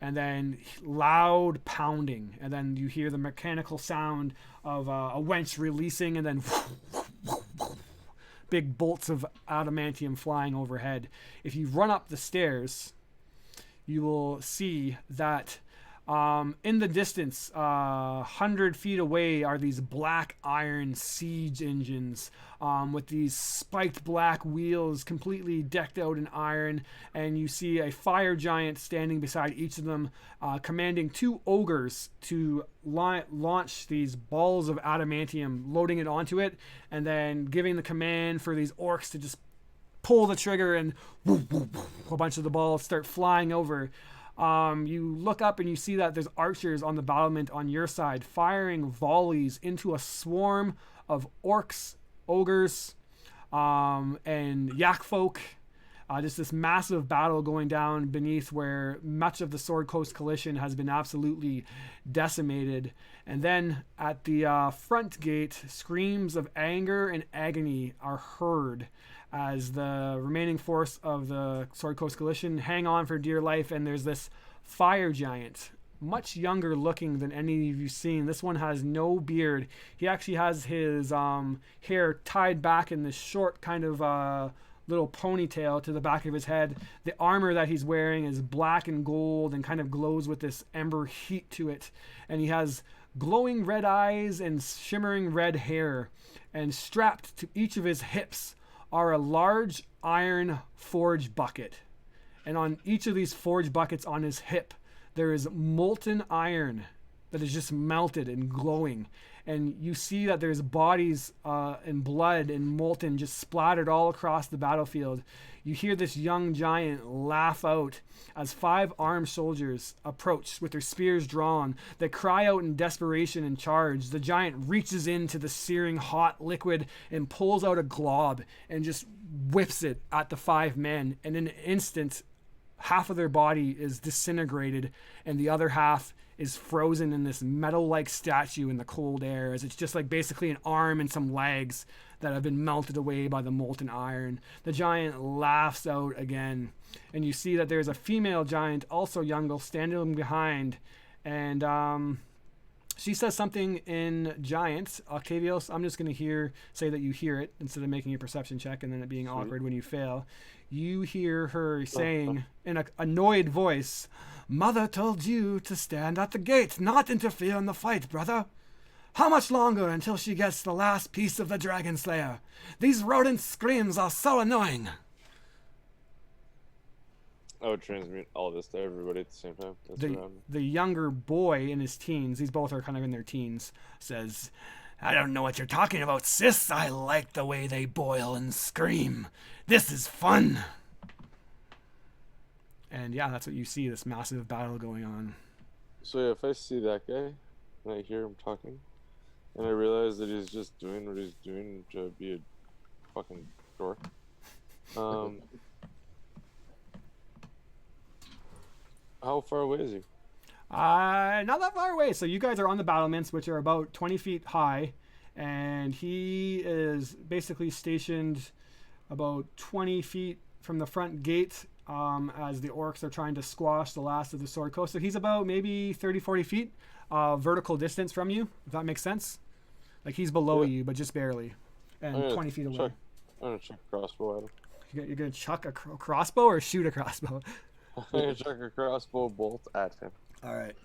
Speaker 1: And then loud pounding, and then you hear the mechanical sound of a winch releasing, and then big bolts of adamantium flying overhead. If you run up the stairs, you will see that in the distance, 100 feet away, are these black iron siege engines with these spiked black wheels completely decked out in iron. And you see a fire giant standing beside each of them, commanding 2 ogres to launch these balls of adamantium, loading it onto it, and then giving the command for these orcs to just pull the trigger, and a bunch of the balls start flying over. You look up and you see that there's archers on the battlement on your side, firing volleys into a swarm of orcs, ogres, and yak folk. Just this massive battle going down beneath, where much of the Sword Coast Coalition has been absolutely decimated. And then at the front gate, screams of anger and agony are heard as the remaining force of the Sword Coast Coalition hang on for dear life. And there's this fire giant, much younger looking than any of you've seen. This one has no beard. He actually has his hair tied back in this short kind of little ponytail to the back of his head. The armor that he's wearing is black and gold and kind of glows with this ember heat to it. And he has glowing red eyes and shimmering red hair. And strapped to each of his hips are a large iron forge bucket. And on each of these forge buckets on his hip, there is molten iron that is just melted and glowing. And you see that there's bodies and blood and molten just splattered all across the battlefield. You hear this young giant laugh out as 5 armed soldiers approach with their spears drawn. They cry out in desperation and charge. The giant reaches into the searing hot liquid and pulls out a glob and just whips it at the 5 men. And in an instant, half of their body is disintegrated and the other half is frozen in this metal-like statue in the cold air, as it's just like basically an arm and some legs that have been melted away by the molten iron. The giant laughs out again, and you see that there's a female giant, also younger, standing behind, and she says something in giant. Octavios, I'm just going to say that you hear it instead of making a perception check and then it being awkward when you fail. You hear her saying in an annoyed voice, "Mother told you to stand at the gate, not interfere in the fight, brother. How much longer until she gets the last piece of the Dragon Slayer? These rodent screams are so annoying."
Speaker 5: I would transmute all this to everybody at the same time. That's
Speaker 1: The younger boy in his teens, these both are kind of in their teens, says, "I don't know what you're talking about, sis. I like the way they boil and scream. This is fun." And yeah, that's what you see, this massive battle going on.
Speaker 5: So yeah, if I see that guy and I hear him talking and I realize that he's just doing what he's doing to be a fucking dork. How far away is he?
Speaker 1: Not that far away. So you guys are on the battlements, which are about 20 feet high, and he is basically stationed about 20 feet from the front gate as the orcs are trying to squash the last of the sword coast. So he's about maybe 30, 40 feet vertical distance from you, if that makes sense. Like he's below you, but just barely, and 20 feet away.
Speaker 5: I'm gonna chuck a crossbow at him.
Speaker 1: You're gonna chuck a crossbow or shoot a crossbow?
Speaker 5: I'm gonna chuck a crossbow bolt at him.
Speaker 1: All right.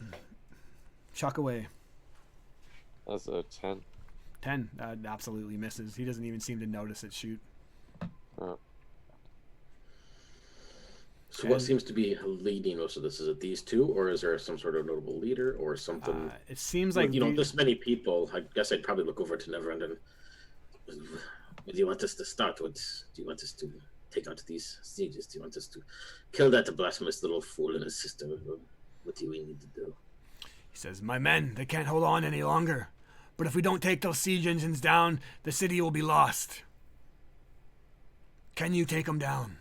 Speaker 1: Chuck away.
Speaker 5: That's a 10.
Speaker 1: 10. Absolutely misses. He doesn't even seem to notice it shoot.
Speaker 3: So what seems to be leading most of this? Is it these two, or is there some sort of notable leader or something?
Speaker 1: It seems like
Speaker 3: this many people. I guess I'd probably look over to Neverend and. What do you want us to start with? Do you want us to take out these sieges? Do you want us to kill that blasphemous little fool and his sister? What do we need to do?
Speaker 1: He says, "My men, they can't hold on any longer. But if we don't take those siege engines down, the city will be lost. Can you take them down?"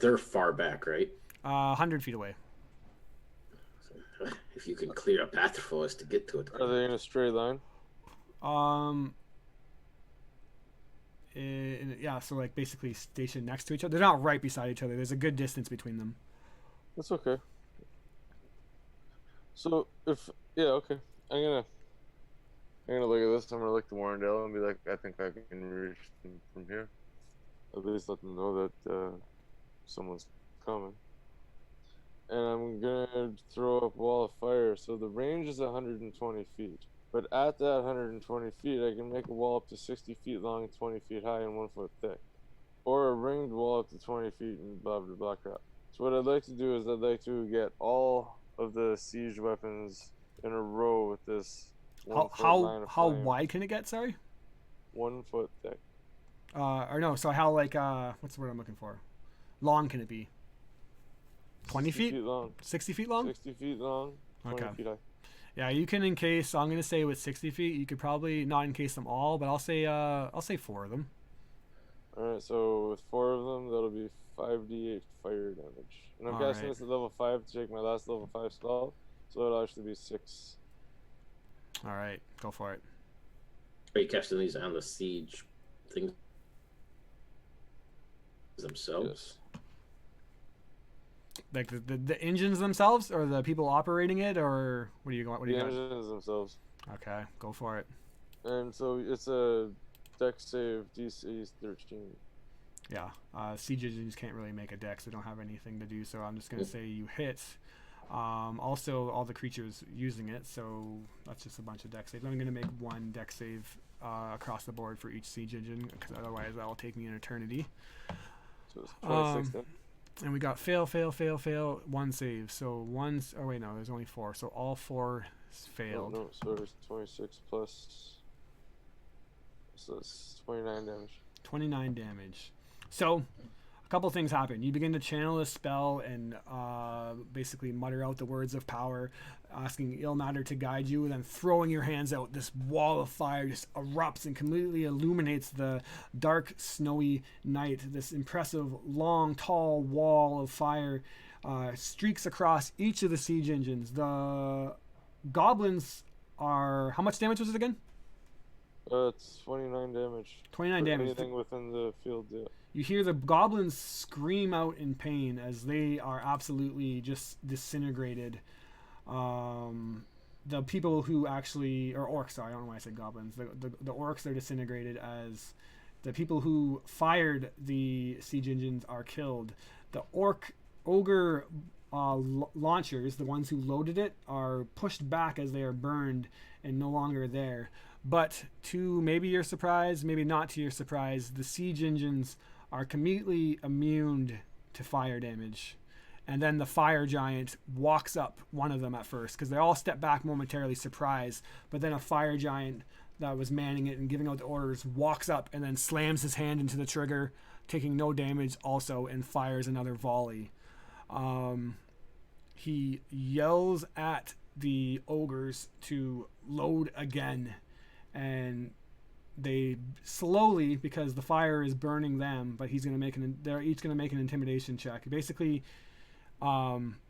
Speaker 3: They're far back, right?
Speaker 1: 100 feet away.
Speaker 3: So, if you can clear a path for us to get to it.
Speaker 5: Are they in a straight line?
Speaker 1: Yeah, so like basically stationed next to each other. They're not right beside each other. There's a good distance between them.
Speaker 5: That's okay. So okay. I'm gonna look at this. I'm gonna look to Warrendale and be like, I think I can reach them from here. At least let them know that someone's coming. And I'm gonna throw up wall of fire. So the range is 120 feet. But at that 120 feet, I can make a wall up to 60 feet long, 20 feet high, and 1 foot thick. Or a ringed wall up to 20 feet and blah, blah, blah crap. So what I'd like to do is I'd like to get all of the siege weapons in a row with this 1 foot line of
Speaker 1: how
Speaker 5: flame.
Speaker 1: wide can it get, sorry?
Speaker 5: 1 foot thick.
Speaker 1: Or no, so how like, what's the word I'm looking for? Long can it be? 20 feet?
Speaker 5: Long.
Speaker 1: 60 feet long?
Speaker 5: 60 feet long, 20 feet high.
Speaker 1: Yeah, you can encase. So I'm gonna say with 60 feet, you could probably not encase them all, but I'll say 4 of them.
Speaker 5: All right, so with 4 of them, that'll be 5d8 fire damage. And I'm casting this at level 5 to take my last level 5 spell, so it'll actually be 6.
Speaker 1: All right, go for it.
Speaker 3: Are you casting these on the siege things themselves?
Speaker 5: Yes.
Speaker 1: Like the engines themselves, or the people operating it, or what do you got? What do you
Speaker 5: The
Speaker 1: got?
Speaker 5: engines themselves.
Speaker 1: Okay, go for it.
Speaker 5: And so it's a dex save, DC 13.
Speaker 1: Yeah, siege engines can't really make a dex. They don't have anything to do, so I'm just gonna say you hit. Also, all the creatures using it, so that's just a bunch of dex saves. I'm gonna make 1 dex save across the board for each siege engine, because otherwise that will take me an eternity.
Speaker 5: So it's 26 then.
Speaker 1: And we got fail, 1 save. So oh wait, no, there's only 4. So all 4 failed.
Speaker 5: No, so it's 26 plus. So it's 29 damage.
Speaker 1: 29 damage. So a couple things happen. You begin to channel a spell and basically mutter out the words of power, asking Ilmater to guide you, and then throwing your hands out. This wall of fire just erupts and completely illuminates the dark, snowy night. This impressive, long, tall wall of fire streaks across each of the siege engines. The goblins are... How much damage was it again?
Speaker 5: It's 29 damage.
Speaker 1: 29 damage.
Speaker 5: Anything within the field, yeah.
Speaker 1: You hear the goblins scream out in pain as they are absolutely just disintegrated. The people who actually, or orcs, sorry, I don't know why I said goblins. The orcs are disintegrated as the people who fired the siege engines are killed. The ogre launchers, the ones who loaded it, are pushed back as they are burned and no longer there. But to maybe your surprise, maybe not to your surprise, the siege engines are completely immune to fire damage. And then the fire giant walks up, one of them at first, because they all step back momentarily surprised. But then a fire giant that was manning it and giving out the orders walks up and then slams his hand into the trigger, taking no damage also, and fires another volley. He yells at the ogres to load again. and they slowly, because the fire is burning them, but they're each going to make an intimidation check. Basically,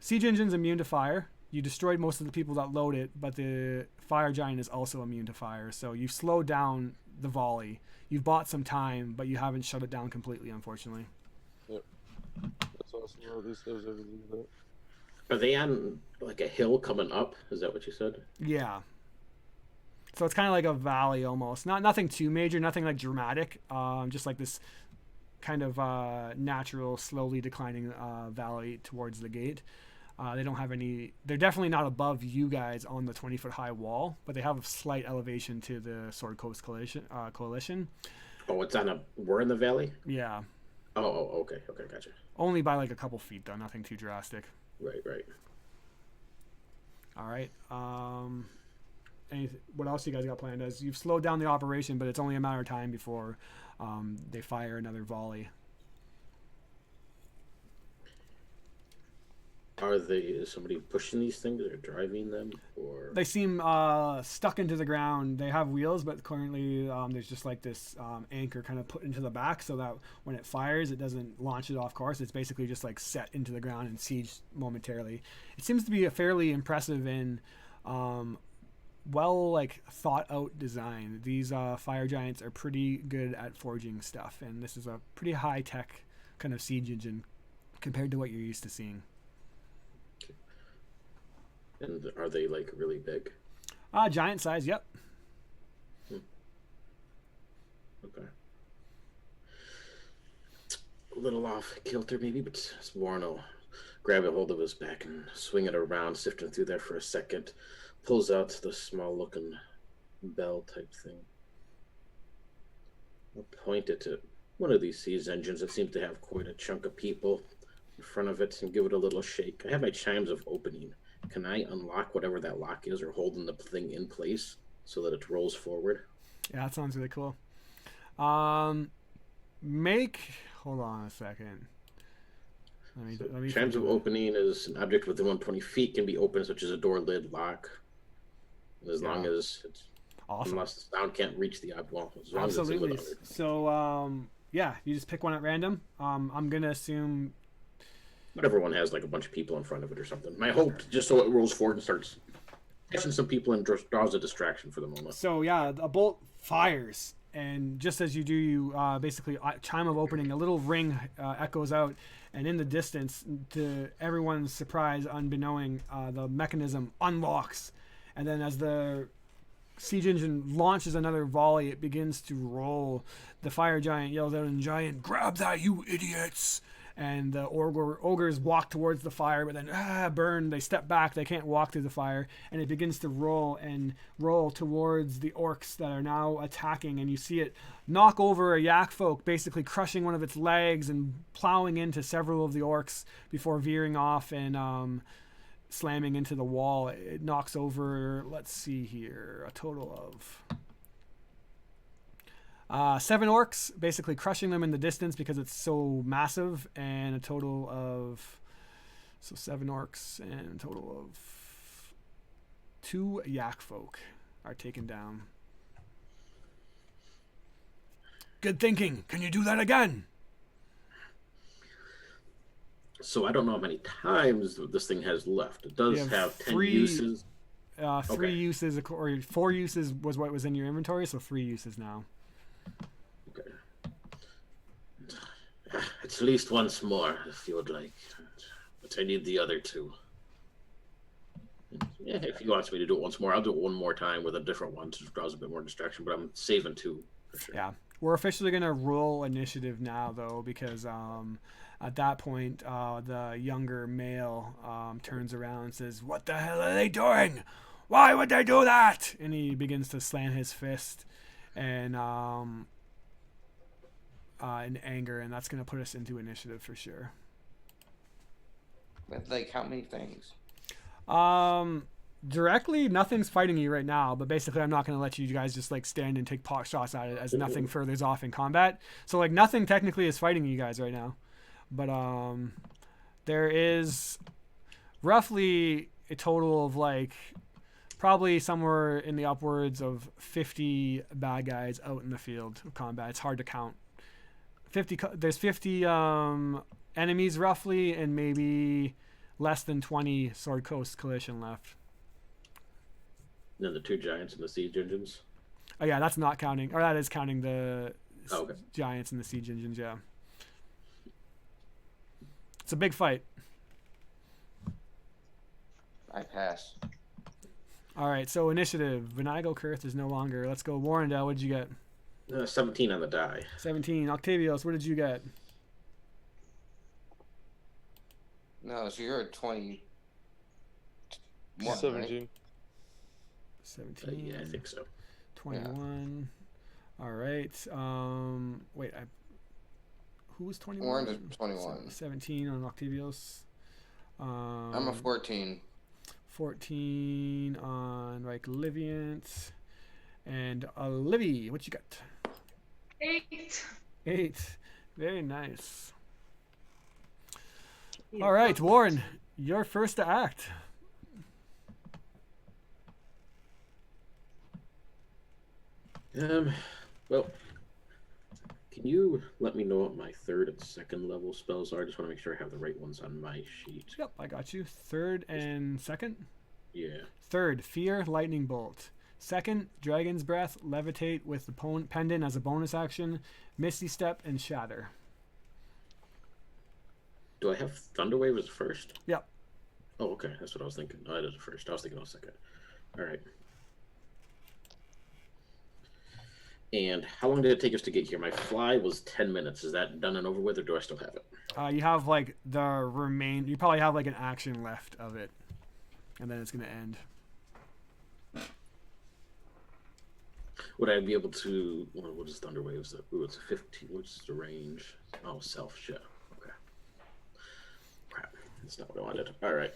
Speaker 1: siege engine's immune to fire. You destroyed most of the people that load it, but the fire giant is also immune to fire. So you've slowed down the volley. You've bought some time, but you haven't shut it down completely, unfortunately.
Speaker 5: Yep. That's awesome. At least there's everything there.
Speaker 3: Are they on like a hill coming up? Is that what you said?
Speaker 1: Yeah. So it's kind of like a valley almost. Nothing too major, nothing like dramatic. Just like this kind of natural, slowly declining valley towards the gate. They don't have any. They're definitely not above you guys on the 20-foot high wall, but they have a slight elevation to the Sword Coast Coalition.
Speaker 3: Oh, we're in the valley?
Speaker 1: Yeah.
Speaker 3: Oh, okay, gotcha.
Speaker 1: Only by like a couple feet though, nothing too drastic.
Speaker 3: Right.
Speaker 1: All right. What else you guys got planned? As you've slowed down the operation, but it's only a matter of time before they fire another volley.
Speaker 3: Is somebody pushing these things or driving them, or
Speaker 1: They seem stuck into the ground. They have wheels, but currently there's just like this anchor kind of put into the back so that when it fires, it doesn't launch it off course. It's basically just like set into the ground and sieged momentarily. It seems to be a fairly impressive and well like thought out design. These fire giants are pretty good at forging stuff, and this is a pretty high tech kind of siege engine compared to what you're used to seeing.
Speaker 3: and are they like really big?
Speaker 1: Giant size, yep.
Speaker 3: Okay. A little off kilter maybe, but Warren will grab a hold of his back and swing it around, sifting through there for a second. Pulls out the small looking bell type thing. I'll point it at one of these siege engines that seems to have quite a chunk of people in front of it and give it a little shake. I have my chimes of opening. Can I unlock whatever that lock is or holding the thing in place so that it rolls forward?
Speaker 1: Yeah, that sounds really cool. Hold on a second. Let me
Speaker 3: Chimes of opening is an object within 120 feet can be opened, such as a door lid lock. And as long as it's
Speaker 1: awesome.
Speaker 3: Unless the sound can't reach the object. Well, as long
Speaker 1: Absolutely.
Speaker 3: As it's
Speaker 1: So, yeah, you just pick one at random. I'm going to assume...
Speaker 3: Whatever one has like a bunch of people in front of it or something. My hope, just so it rolls forward and starts catching some people and draws a distraction for the moment.
Speaker 1: So, yeah, a bolt fires. And just as you do, you basically chime of opening, a little ring echoes out. And in the distance, to everyone's surprise, unbeknowing, the mechanism unlocks. And then as the siege engine launches another volley, it begins to roll. The fire giant yells out in giant, "Grab that, you idiots!" And the ogres walk towards the fire, but then burn. They step back. They can't walk through the fire, and it begins to roll towards the orcs that are now attacking. And you see it knock over a yak folk, basically crushing one of its legs and plowing into several of the orcs before veering off and slamming into the wall. It knocks over, let's see here, a total of 7 orcs, basically crushing them in the distance because it's so massive, and a total of 7 orcs and a total of 2 yak folk are taken down. Good thinking. Can you do that again?
Speaker 3: So I don't know how many times this thing has left. It does have 10 uses.
Speaker 1: 3 uses, or 4 uses was what was in your inventory, so 3 uses now.
Speaker 3: Okay. At least once more, if you would like. But I need the other 2. Yeah, if he wants me to do it once more, I'll do it one more time with a different one to draws a bit more distraction, but I'm saving 2 for sure.
Speaker 1: Yeah. We're officially going to roll initiative now, though, because at that point, the younger male turns around and says, "What the hell are they doing? Why would they do that?" And he begins to slam his fist and in anger, and that's going to put us into initiative for sure.
Speaker 4: With like how many things?
Speaker 1: Directly, nothing's fighting you right now, but basically I'm not going to let you guys just like stand and take pot shots at it as nothing furthers off in combat. So like nothing technically is fighting you guys right now. But there is roughly a total of like probably somewhere in the upwards of 50 bad guys out in the field of combat. It's hard to count. There's 50 enemies roughly, and maybe less than 20 Sword Coast Coalition left.
Speaker 3: And then the 2 giants and the siege engines.
Speaker 1: Oh yeah, that's not counting, or that is counting the
Speaker 3: Okay.
Speaker 1: giants and the siege engines. Yeah, it's a big fight.
Speaker 4: I pass.
Speaker 1: All right, so initiative. Vinago Kurth is no longer. Let's go. Warrendale, what did you get?
Speaker 3: 17 on the die.
Speaker 1: 17. Octavios, what did you get?
Speaker 4: No, so you're at 20.
Speaker 5: 17.
Speaker 1: 17.
Speaker 3: Yeah, I think so.
Speaker 1: 21. All right. Wait, who was 21?
Speaker 4: Orange is 21.
Speaker 1: 17 on Octavios.
Speaker 4: I'm a 14.
Speaker 1: 14 on Reich Liviant. And Livy, what you got?
Speaker 2: 8.
Speaker 1: 8. Very nice. All right, Warren, you're first to act.
Speaker 3: Well, can you let me know what my 3rd and 2nd level spells are? I just want to make sure I have the right ones on my sheet.
Speaker 1: Yep, I got you. 3rd and 2nd?
Speaker 3: Yeah.
Speaker 1: 3rd, Fear, Lightning Bolt. 2nd, Dragon's Breath, Levitate with the pendant as a bonus action, Misty Step, and Shatter.
Speaker 3: Do I have Thunderwave as first?
Speaker 1: Yep.
Speaker 3: Oh, okay. That's what I was thinking. No, that is first. I was thinking of 2nd. All right. And how long did it take us to get here? My fly was 10 minutes. Is that done and over with, or do I still have it?
Speaker 1: You have like you probably have like an action left of it, and then it's going to end.
Speaker 3: Would I be able to? Well, what is Thunderwaves? Ooh, it's a 15. What's the range? Oh, self shit. Okay. Crap. That's not what I wanted. All right.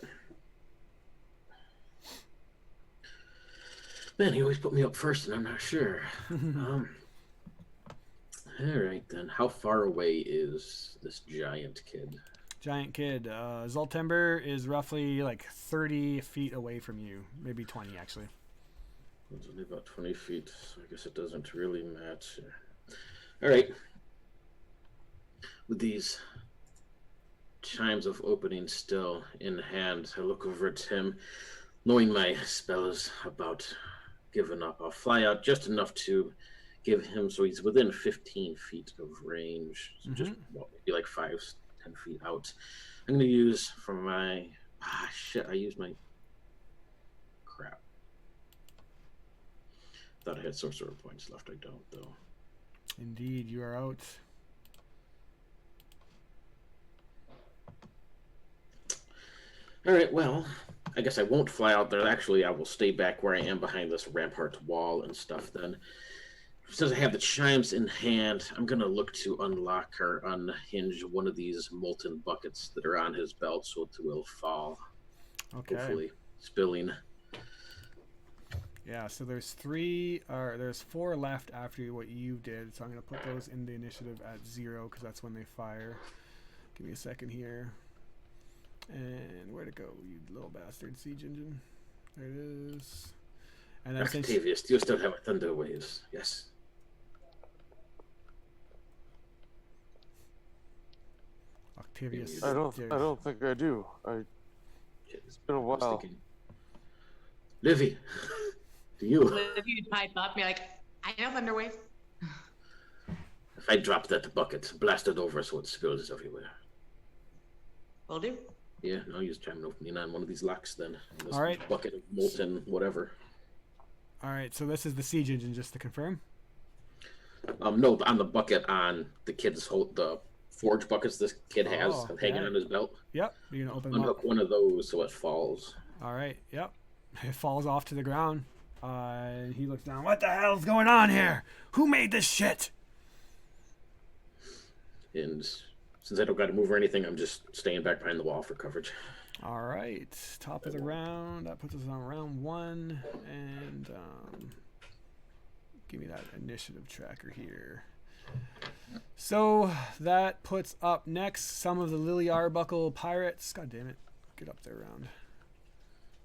Speaker 3: Man, he always put me up first, and I'm not sure. All right, then. How far away is this giant kid?
Speaker 1: Giant kid. Zoltember is roughly like 30 feet away from you. Maybe 20, actually.
Speaker 3: It's only about 20 feet, so I guess it doesn't really match. All right. With these chimes of opening still in hand, I look over at him, knowing my spell is about given up. I'll fly out just enough to give him so he's within 15 feet of range. So just maybe like 5-10 feet out. I'm going to use for my... I used my... Crap. Thought I had sorcerer points left. I don't, though.
Speaker 1: Indeed, you are out.
Speaker 3: All right, well, I guess I won't fly out there. Actually, I will stay back where I am behind this rampart wall and stuff then. Since I have the chimes in hand, I'm going to look to unlock or unhinge one of these molten buckets that are on his belt so it will fall.
Speaker 1: Okay.
Speaker 3: Hopefully, spilling.
Speaker 1: Yeah, so there's 4 left after what you did. So I'm going to put those in the initiative at 0 because that's when they fire. Give me a second here. And where'd it go, you little bastard? Siege engine. There it is. And then
Speaker 3: Octavius, do you still have thunder waves? Yes.
Speaker 1: Octavius.
Speaker 5: I don't think I do. It's been a while.
Speaker 3: Livy, do you?
Speaker 2: If you'd pipe up, be like, I know Thunderwave.
Speaker 3: If I drop that bucket, blast it over so it spills everywhere.
Speaker 2: Will do.
Speaker 3: Yeah, I'll use chime opening on one of these locks then. This
Speaker 1: All right.
Speaker 3: Bucket of molten whatever.
Speaker 1: All right, so this is the siege engine, just to confirm.
Speaker 3: No, on the bucket on the kid's the forge buckets this kid has hanging on his belt.
Speaker 1: Yep, you're gonna open them up.
Speaker 3: Unhook one of those so it falls.
Speaker 1: All right, yep. It falls off to the ground. He looks down. What the hell's going on here? Who made this shit?
Speaker 3: And since I don't got to move or anything, I'm just staying back behind the wall for coverage.
Speaker 1: All right, top of the round. That puts us on round 1. And give me that initiative tracker here. So that puts up next some of the Lily Arbuckle pirates. God damn it. Get up there, round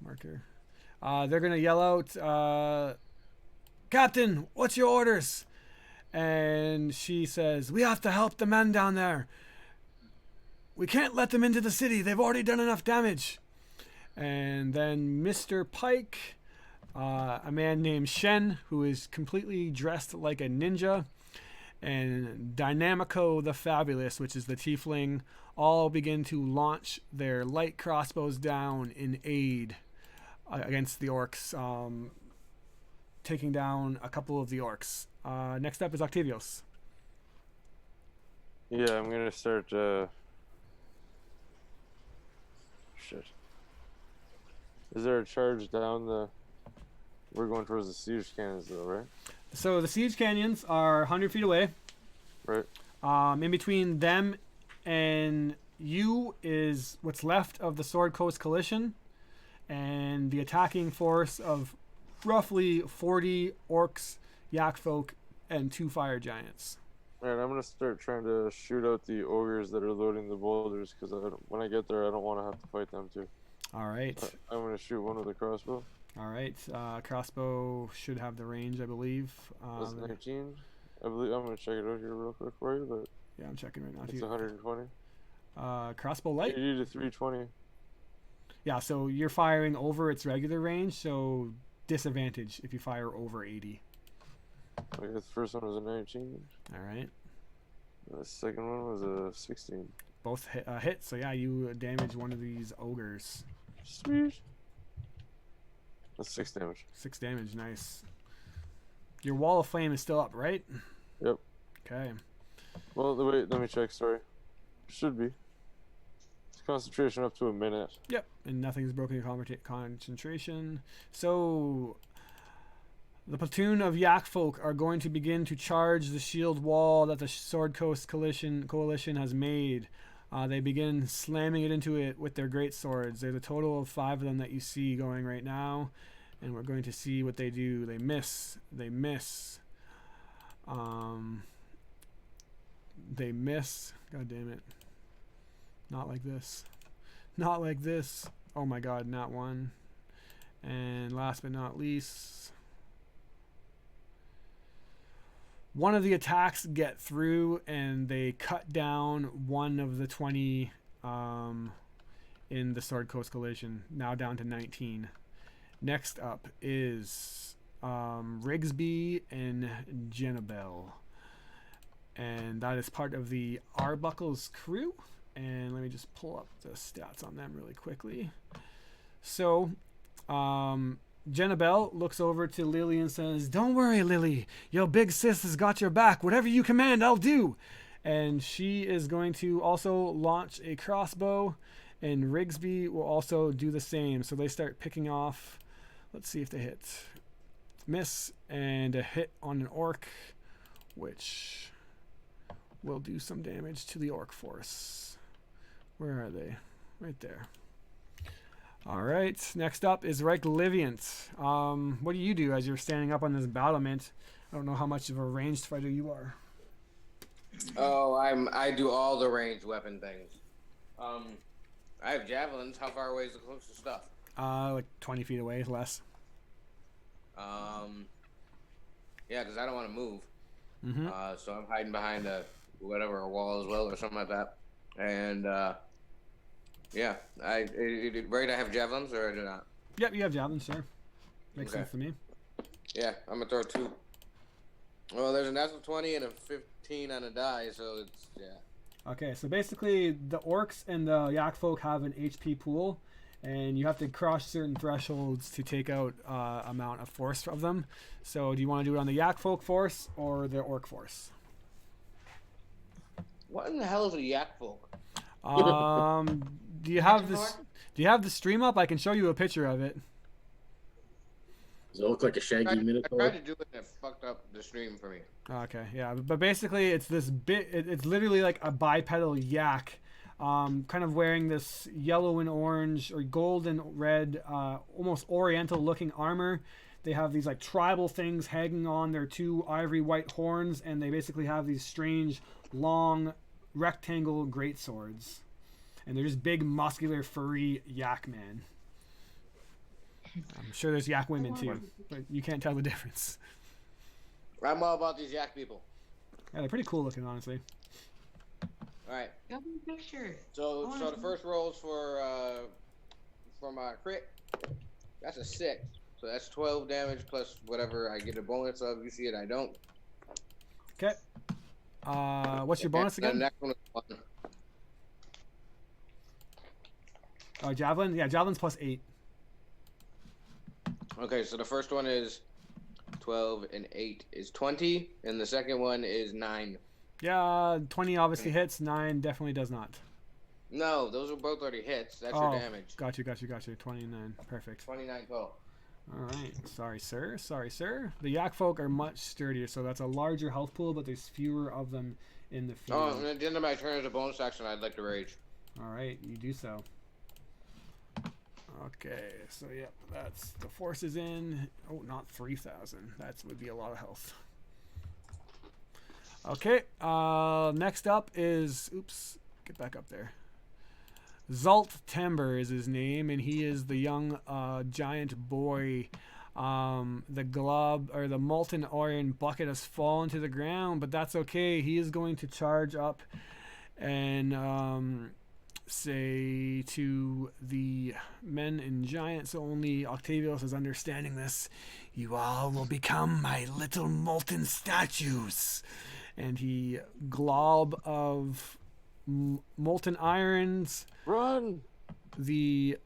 Speaker 1: marker. They're gonna yell out, "Captain, what's your orders?" And she says, "We have to help the men down there. We can't let them into the city. They've already done enough damage." And then Mr. Pike, a man named Shen, who is completely dressed like a ninja, and Dynamico the Fabulous, which is the tiefling, all begin to launch their light crossbows down in aid against the orcs, taking down a couple of the orcs. Next up is Octavios.
Speaker 5: Yeah, I'm gonna start. Shit. Is there a charge down the? We're going towards the siege cannons, though, right?
Speaker 1: So the siege canyons are 100 feet away.
Speaker 5: Right.
Speaker 1: In between them and you is what's left of the Sword Coast Coalition, and the attacking force of roughly 40 orcs, yak folk, and 2 fire giants.
Speaker 5: Alright, I'm gonna start trying to shoot out the ogres that are loading the boulders, because when I get there, I don't want to have to fight them too.
Speaker 1: All right.
Speaker 5: I'm gonna shoot one with a crossbow.
Speaker 1: All right. Crossbow should have the range, I believe.
Speaker 5: That's 19. I believe I'm gonna check it out here real quick for you, but
Speaker 1: Yeah, I'm checking right now.
Speaker 5: it's 120.
Speaker 1: Crossbow light?
Speaker 5: 80 to 320.
Speaker 1: Yeah, so you're firing over its regular range, so disadvantage if you fire over 80.
Speaker 5: Okay, the first one was a 19.
Speaker 1: All right.
Speaker 5: The second one was a 16.
Speaker 1: Both hit, so yeah, you damage one of these ogres.
Speaker 5: Sweet. That's 6 damage.
Speaker 1: 6 damage, nice. Your wall of flame is still up, right?
Speaker 5: Yep.
Speaker 1: Okay.
Speaker 5: Well, wait, let me check, sorry. Should be. It's concentration up to a minute.
Speaker 1: Yep, and nothing's broken concentration. So the platoon of yak folk are going to begin to charge the shield wall that the Sword Coast Coalition has made. They begin slamming it into it with their great swords. There's a total of 5 of them that you see going right now, and we're going to see what they do. They miss. They miss. They miss. God damn it. Not like this. Not like this. Oh my god, not one. And last but not least, one of the attacks get through and they cut down one of the 20 in the Sword Coast Collision, now down to 19. Next up is Rigsby and Jenabel. And that is part of the Arbuckle's crew. And let me just pull up the stats on them really quickly. So, Jenabel looks over to Lily and says, "Don't worry, Lily. Your big sis has got your back. Whatever you command, I'll do." And she is going to also launch a crossbow. And Rigsby will also do the same. So they start picking off. Let's see if they hit. Miss. And a hit on an orc, which will do some damage to the orc force. Where are they? Right there. All right. Next up is Reich Liviant. What do you do as you're standing up on this battlement? I don't know how much of a ranged fighter you are.
Speaker 4: Oh, I do all the ranged weapon things. I have javelins. How far away is the closest stuff?
Speaker 1: Like 20 feet away, less.
Speaker 4: Yeah, because I don't want to move.
Speaker 1: Mm-hmm.
Speaker 4: So I'm hiding behind a wall as well or something like that. And yeah, I have javelins or I do not?
Speaker 1: Yep, you have javelins, sure. Makes sense to me.
Speaker 4: Yeah, I'm gonna throw 2. Well, there's a natural 20 and a 15 on a die, so it's
Speaker 1: Okay, so basically the orcs and the yak folk have an HP pool, and you have to cross certain thresholds to take out amount of force of them. So do you want to do it on the yak folk force or the orc force?
Speaker 4: What in the hell is a yak folk?
Speaker 1: Do you have this? Do you have the stream up? I can show you a picture of it.
Speaker 3: Does it look like a shaggy
Speaker 4: I
Speaker 3: minotaur?
Speaker 4: tried to do it and it fucked up the stream for me.
Speaker 1: Okay, yeah, but basically it's this bit. It's literally like a bipedal yak, kind of wearing this yellow and orange or gold and red, almost oriental-looking armor. They have these like tribal things hanging on their 2 ivory white horns, and they basically have these strange, long, rectangle greatswords. And they're just big, muscular, furry yak man. I'm sure there's yak women too, but you can't tell the difference.
Speaker 4: I'm all about these yak people.
Speaker 1: Yeah, they're pretty cool looking, honestly.
Speaker 4: All right.
Speaker 2: Got my picture.
Speaker 4: So the first rolls for my crit. That's a 6. So that's 12 damage plus whatever I get a bonus of. You see it, I don't.
Speaker 1: Okay. What's your bonus
Speaker 4: And the
Speaker 1: again?
Speaker 4: next one is 1.
Speaker 1: Oh, javelin. Yeah, javelin's +8.
Speaker 4: Okay, so the first one is 12 and 8 is 20, and the second one is 9.
Speaker 1: Yeah, 20 obviously hits. 9 definitely does not.
Speaker 4: No, those are both already hits. That's
Speaker 1: Oh,
Speaker 4: your damage.
Speaker 1: Got you. 29. Perfect.
Speaker 4: 29 total.
Speaker 1: All right. Sorry, sir. The yak folk are much sturdier, so that's a larger health pool, but there's fewer of them in the field.
Speaker 4: Oh, and at the end of my turn as a bonus action, I'd like to rage.
Speaker 1: All right, you do so. Okay, so yep, that's the force is in. Oh, not 3,000. That would be a lot of health. Okay, next up is, oops, get back up there. Zalt Timber is his name, and he is the young giant boy. The glob or the molten iron bucket has fallen to the ground, but that's okay. He is going to charge up and say to the men in giant, so only Octavius is understanding this, you all will become my little molten statues. And he glob of molten irons.
Speaker 5: Run!
Speaker 1: The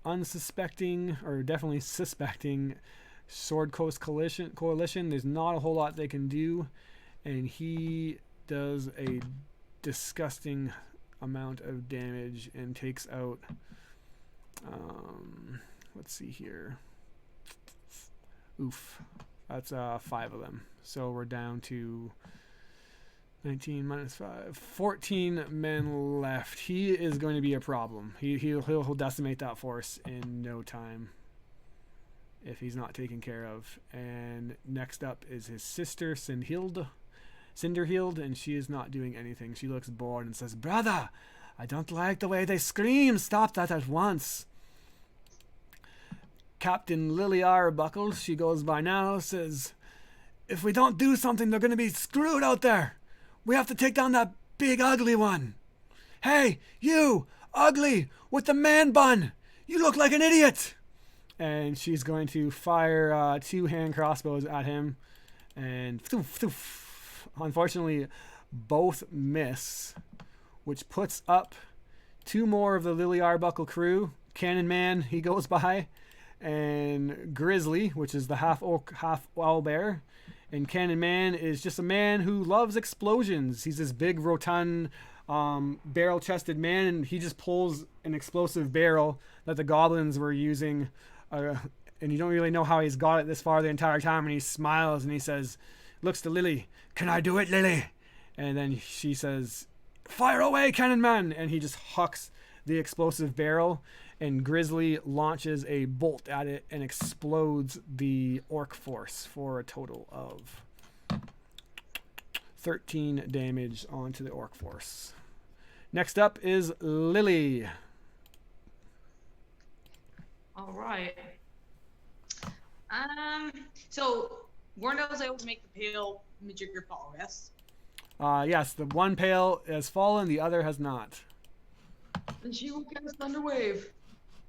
Speaker 1: unsuspecting, or definitely suspecting, Sword Coast Coalition, there's not a whole lot they can do, and he does a disgusting amount of damage and takes out, let's see here, oof, that's 5 of them, so we're down to 19 minus 5, 14 men left. He is going to be a problem. He'll decimate that force in no time if he's not taken care of. And next up is his sister Cinderhild, and she is not doing anything. She looks bored and says, "Brother, I don't like the way they scream. Stop that at once." Captain Lily Arbuckle, she goes by now, says, "If we don't do something, they're going to be screwed out there. We have to take down that big ugly one. Hey, you, ugly, with the man bun. You look like an idiot." And she's going to fire 2 hand crossbows at him. And unfortunately, both miss, which puts up 2 more of the Lily Arbuckle crew. Cannon Man, he goes by. And Grizzly, which is the half orc, half owlbear. And Cannon Man is just a man who loves explosions. He's this big, rotund, barrel-chested man, and he just pulls an explosive barrel that the goblins were using. And you don't really know how he's got it this far the entire time. And he smiles and he says, looks to Lily, "Can I do it, Lily?" And then she says, "Fire away, Cannon Man!" And he just hucks the explosive barrel, and Grizzly launches a bolt at it and explodes the orc force for a total of 13 damage onto the orc force. Next up is Lily.
Speaker 2: All right. So Warnell's able to make the pale majigger fall, yes?
Speaker 1: Yes, the one pail has fallen, the other has not.
Speaker 2: And she will cast Thunderwave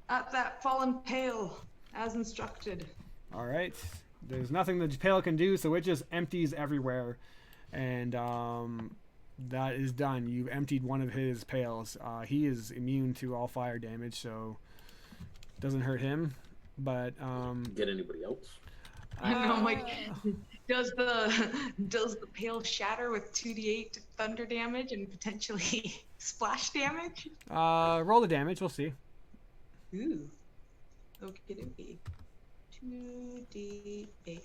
Speaker 2: at that fallen pale, as instructed.
Speaker 1: All right. There's nothing the pail can do, so it just empties everywhere. And that is done. You've emptied one of his pails. He is immune to all fire damage, so it doesn't hurt him. But
Speaker 3: Get anybody else?
Speaker 2: I know, I'm like, does the pail shatter with 2d8 thunder damage and potentially splash damage?
Speaker 1: Roll the damage. We'll see.
Speaker 2: Ooh. Okie dokie. 2d8.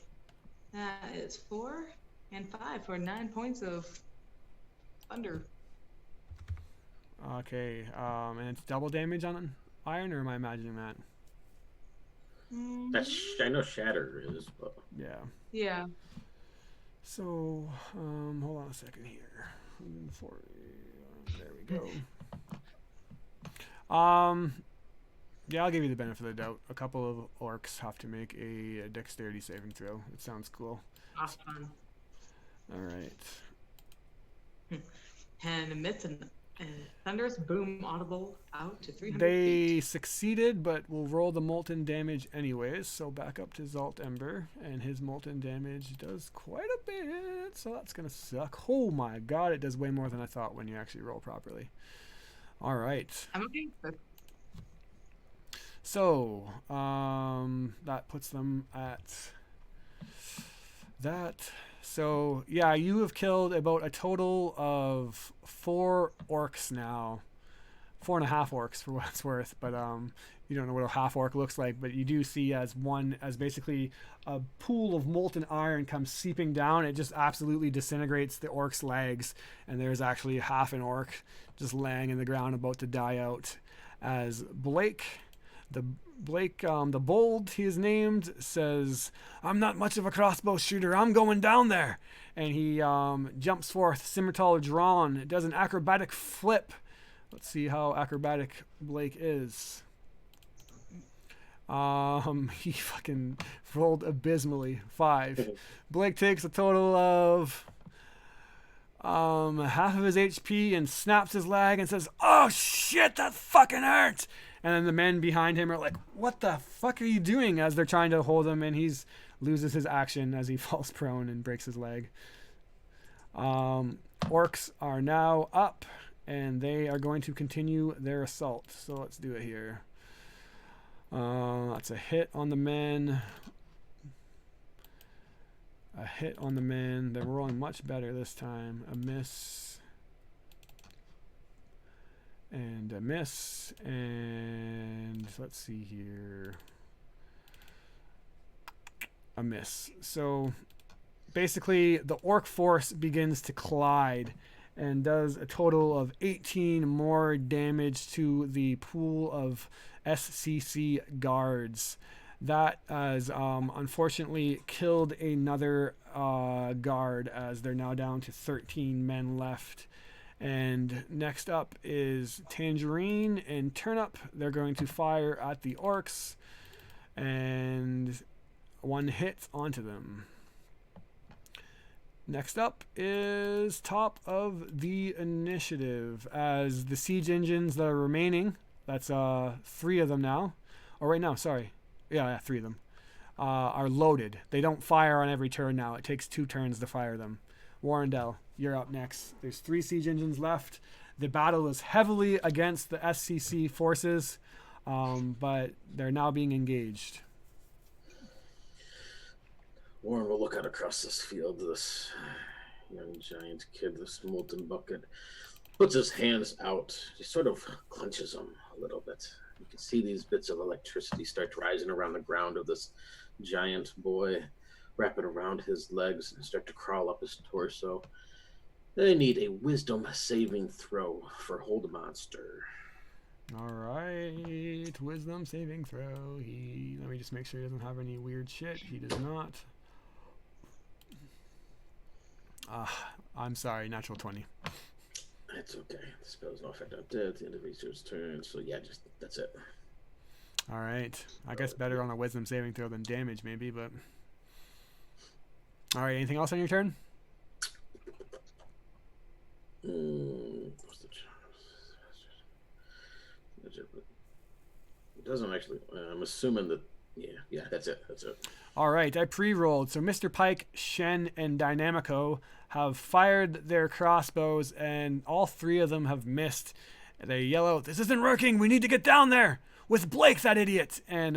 Speaker 2: That is 4 and 5 for 9 points of thunder.
Speaker 1: Okay. And it's double damage on iron, or am I imagining that?
Speaker 3: That's I know Shatter is, but
Speaker 1: Yeah.
Speaker 2: Yeah.
Speaker 1: So, hold on a second here. 140. There we go. Yeah, I'll give you the benefit of the doubt. A couple of orcs have to make a dexterity saving throw. It sounds cool.
Speaker 2: Awesome.
Speaker 1: All right.
Speaker 2: And emits a thunderous boom audible out to 300
Speaker 1: They
Speaker 2: feet.
Speaker 1: succeeded, but we'll roll the molten damage anyways. So back up to Zalt Ember, and his molten damage does quite a bit. So that's gonna suck. Oh my god, it does way more than I thought when you actually roll properly. All right.
Speaker 2: I'm okay with
Speaker 1: So that puts them at that. So yeah, you have killed about a total of 4 orcs now. 4.5 orcs for what it's worth, but you don't know what a half orc looks like, but you do see as basically a pool of molten iron comes seeping down. It just absolutely disintegrates the orc's legs, and there's actually half an orc just laying in the ground about to die out. As Blake, the bold he is named, says, "I'm not much of a crossbow shooter. I'm going down there," and he jumps forth, scimitar drawn, does an acrobatic flip. Let's see how acrobatic Blake is. He fucking rolled abysmally. 5. Blake takes a total of half of his HP and snaps his leg and says, "Oh shit, that fucking hurts!" And then the men behind him are like, "What the fuck are you doing?" as they're trying to hold him, and he's loses his action as he falls prone and breaks his leg. Orcs are now up, and they are going to continue their assault. So let's do it here. That's a hit on the men. A hit on the men. They're rolling much better this time. A miss. And a miss. And let's see here. A miss. So basically the orc force begins to collide and does a total of 18 more damage to the pool of SCC guards. That has unfortunately killed another guard, as they're now down to 13 men left. And next up is Tangerine and Turnip. They're going to fire at the orcs, and one hit onto them. Next up is top of the initiative, as the siege engines that are remaining, that's 3 of them now. Oh, right now, sorry. Yeah, 3 of them are loaded. They don't fire on every turn now. It takes 2 turns to fire them. Warrendell, you're up next. There's 3 siege engines left. The battle is heavily against the SCC forces, but they're now being engaged.
Speaker 3: Warren will look out across this field. This young giant kid, this molten bucket, puts his hands out. He sort of clenches them a little bit. You can see these bits of electricity start rising around the ground of this giant boy, wrapping around his legs and start to crawl up his torso. They need a wisdom saving throw for Hold Monster.
Speaker 1: All right, wisdom saving throw. Let me just make sure he doesn't have any weird shit. He does not. I'm sorry, natural 20.
Speaker 3: It's okay. The spell's no effect on death at the end of each turn. So yeah, just that's it.
Speaker 1: All right, I guess better on a wisdom saving throw than damage, maybe. But all right, anything else on your turn?
Speaker 3: What's the it doesn't actually. I'm assuming that. Yeah, that's it. That's it.
Speaker 1: All right, I pre-rolled. So Mr. Pike, Shen, and Dynamico have fired their crossbows, and all 3 of them have missed. They yell out, "This isn't working! We need to get down there! With Blake, that idiot!" And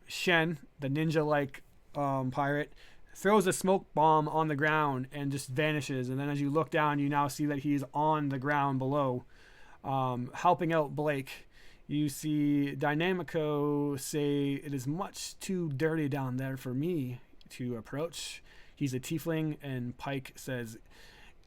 Speaker 1: Shen, the ninja-like pirate, throws a smoke bomb on the ground and just vanishes. And then as you look down, you now see that he's on the ground below, helping out Blake. You see Dynamico say, "It is much too dirty down there for me to approach." He's a tiefling, and Pike says,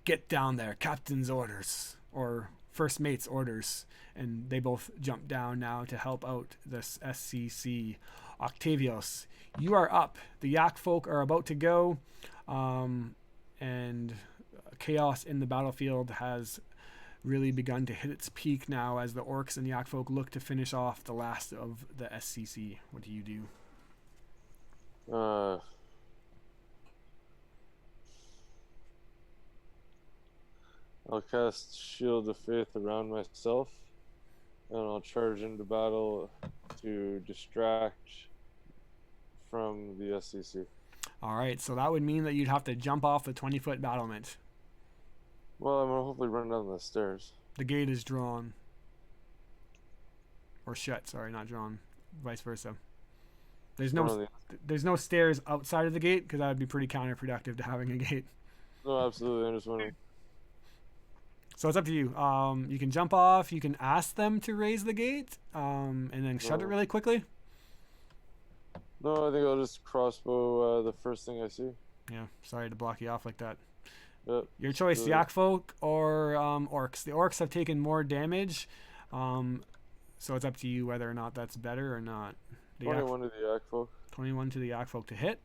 Speaker 1: "Get down there, captain's orders," or first mate's orders. And they both jump down now to help out this SCC. Octavios, you are up. The Yak folk are about to go, and chaos in the battlefield has really begun to hit its peak now as the orcs and yak folk look to finish off the last of the SCC. What do you do?
Speaker 5: I'll cast Shield of Faith around myself, and I'll charge into battle to distract from the SCC.
Speaker 1: All right, so that would mean that you'd have to jump off the 20-foot battlement.
Speaker 5: Well, I'm gonna hopefully run down the stairs.
Speaker 1: The gate is drawn. Or shut, sorry, not drawn. Vice versa. There's no stairs outside of the gate, because that would be pretty counterproductive to having a gate.
Speaker 5: No, absolutely. I'm just wondering.
Speaker 1: So it's up to you. You can jump off. You can ask them to raise the gate, and then shut it really quickly.
Speaker 5: No, I think I'll just crossbow the first thing I see.
Speaker 1: Yeah, sorry to block you off like that.
Speaker 5: Yep.
Speaker 1: Your choice, yak folk or orcs. The orcs have taken more damage, so it's up to you whether or not that's better or not.
Speaker 5: 21 to the yak folk.
Speaker 1: 21 to the yak folk to hit.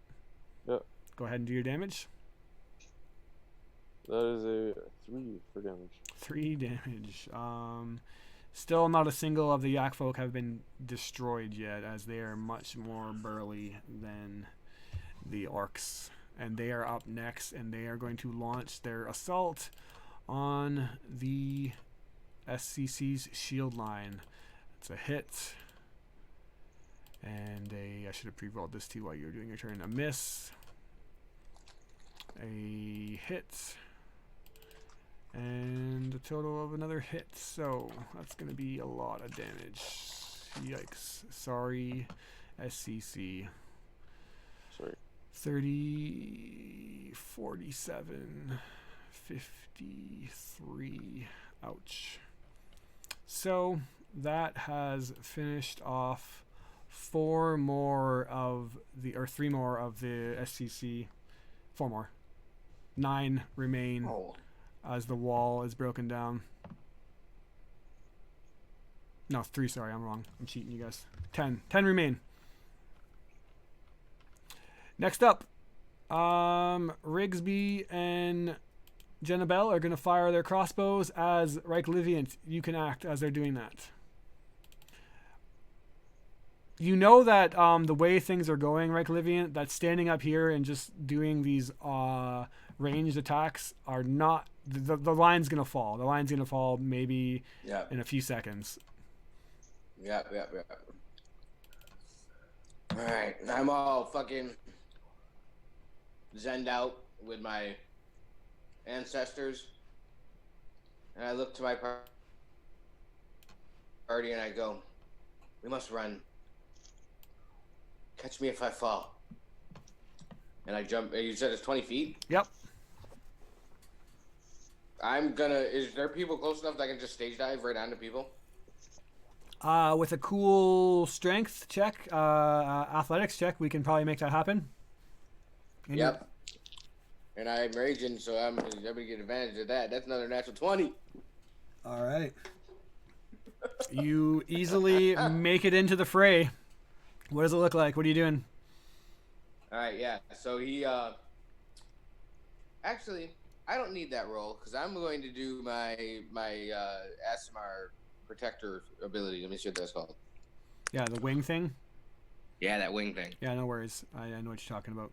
Speaker 5: Yep.
Speaker 1: Go ahead and do your damage.
Speaker 5: That is a 3 for damage.
Speaker 1: 3 damage. Still not a single of the yak folk have been destroyed yet, as they are much more burly than the orcs. And they are up next, and they are going to launch their assault on the SCC's shield line. It's a hit. And I should have pre-rolled this too while you were doing your turn. A miss. A hit. And a total of another hit. So that's going to be a lot of damage. Yikes. Sorry, SCC.
Speaker 5: Sorry.
Speaker 1: 30, 47, 53. Ouch. So that has finished off 3 more of the SCC. 4 more. 9 remain as the wall is broken down. No, 3, sorry, I'm wrong. I'm cheating you guys. 10 remain. Next up, Rigsby and Jennabelle are going to fire their crossbows as Reich Liviant. You can act as they're doing that. You know that the way things are going, Reich Liviant, that standing up here and just doing these ranged attacks are not... The line's going to fall. The line's going to fall maybe in a few seconds.
Speaker 4: Yeah. Alright, I'm all fucking zenned out with my ancestors. And I look to my party and I go, we must run. Catch me if I fall. And I jump. You said it's 20 feet?
Speaker 1: Yep.
Speaker 4: Is there people close enough that I can just stage dive right onto people?
Speaker 1: With a cool strength check, athletics check, we can probably make that happen. And
Speaker 4: yep. And I'm raging, so I'm gonna get advantage of that. That's another natural 20.
Speaker 1: All right. You easily make it into the fray. What does it look like? What are you doing?
Speaker 4: All right, yeah. So he, actually, I don't need that roll because I'm going to do my Asmar protector ability. Let me see what that's called.
Speaker 1: Yeah, the wing thing.
Speaker 4: Yeah, that wing thing.
Speaker 1: Yeah, no worries. I know what you're talking about.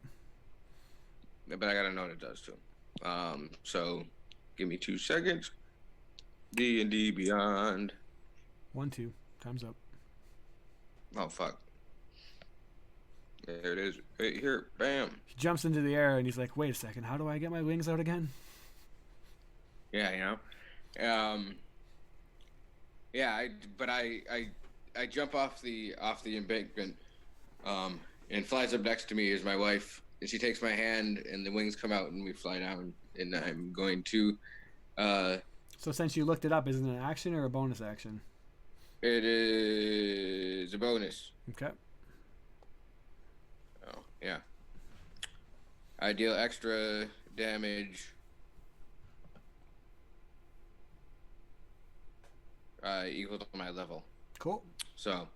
Speaker 4: But I gotta know what it does too. So give me 2 seconds. D&D Beyond.
Speaker 1: 1, 2. Time's up.
Speaker 4: Oh fuck. There it is. Right here. Bam.
Speaker 1: He jumps into the air and he's like, "Wait a second. How do I get my wings out again?"
Speaker 4: Yeah, you know. Yeah, I jump off the embankment, and flies up next to me is my wife, and she takes my hand, and the wings come out, and we fly down, and I'm going to.
Speaker 1: So since you looked it up, is it an action or a bonus action?
Speaker 4: It is a bonus.
Speaker 1: Okay.
Speaker 4: Oh yeah. I deal extra damage. Equal to my level.
Speaker 1: Cool.
Speaker 4: So,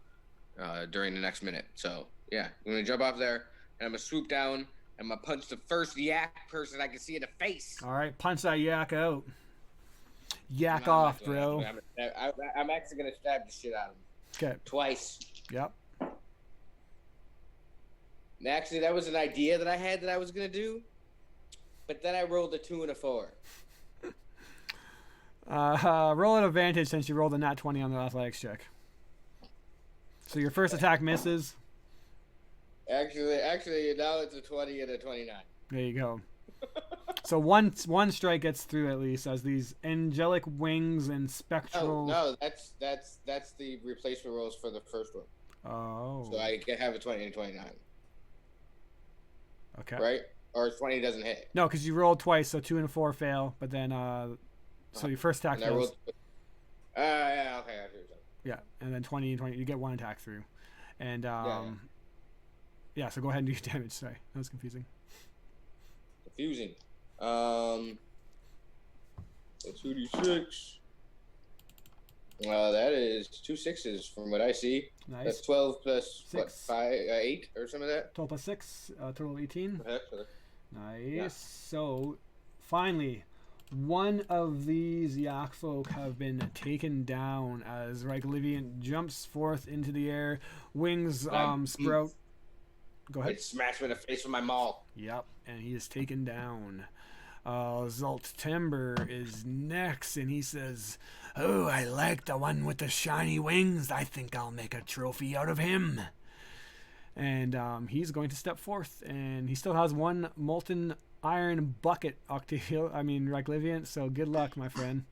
Speaker 4: during the next minute. So, yeah, I'm gonna jump off there, and I'm gonna swoop down, and I'm gonna punch the first yak person I can see in the face.
Speaker 1: All right, punch that yak out. yak
Speaker 4: No, I'm not
Speaker 1: off,
Speaker 4: doing
Speaker 1: bro.
Speaker 4: that. I'm actually gonna stab the shit out of him
Speaker 1: Okay.
Speaker 4: twice.
Speaker 1: Yep.
Speaker 4: And actually, that was an idea that I had that I was gonna do, but then I rolled a 2 and a 4.
Speaker 1: Roll an advantage since you rolled a nat 20 on the athletics check. So your first attack misses.
Speaker 4: Actually, now it's a 20 and a 29.
Speaker 1: There you go. So one strike gets through at least, as these angelic wings and spectral.
Speaker 4: No, that's the replacement rolls for the first one.
Speaker 1: Oh.
Speaker 4: So I have a 20 and 29.
Speaker 1: Okay.
Speaker 4: Right? Or 20 doesn't hit.
Speaker 1: No, because you rolled twice, so 2 and 4 fail. But then, so your first attack
Speaker 4: And I
Speaker 1: fails.
Speaker 4: rolled. Yeah, okay, I see.
Speaker 1: Yeah, and then 20 and 20, you get one attack through, and yeah. So go ahead and do your damage. Sorry, that was confusing.
Speaker 4: Confusing. 2d6. That is 2 6s from what I see.
Speaker 1: Nice.
Speaker 4: That's 12 plus what,
Speaker 1: 6.
Speaker 4: 8 or some of that.
Speaker 1: 12 plus 6, total 18.
Speaker 4: Okay.
Speaker 1: Nice.
Speaker 4: Yeah.
Speaker 1: So finally, one of these yak folk have been taken down as Ryglivian jumps forth into the air. Wings sprout. Go ahead.
Speaker 4: It smashed me in the face with my maul.
Speaker 1: Yep, and he is taken down. Zolttember is next, and he says, "Oh, I like the one with the shiny wings. I think I'll make a trophy out of him." And he's going to step forth, and he still has one molten iron bucket, Ryglivian. So good luck, my friend.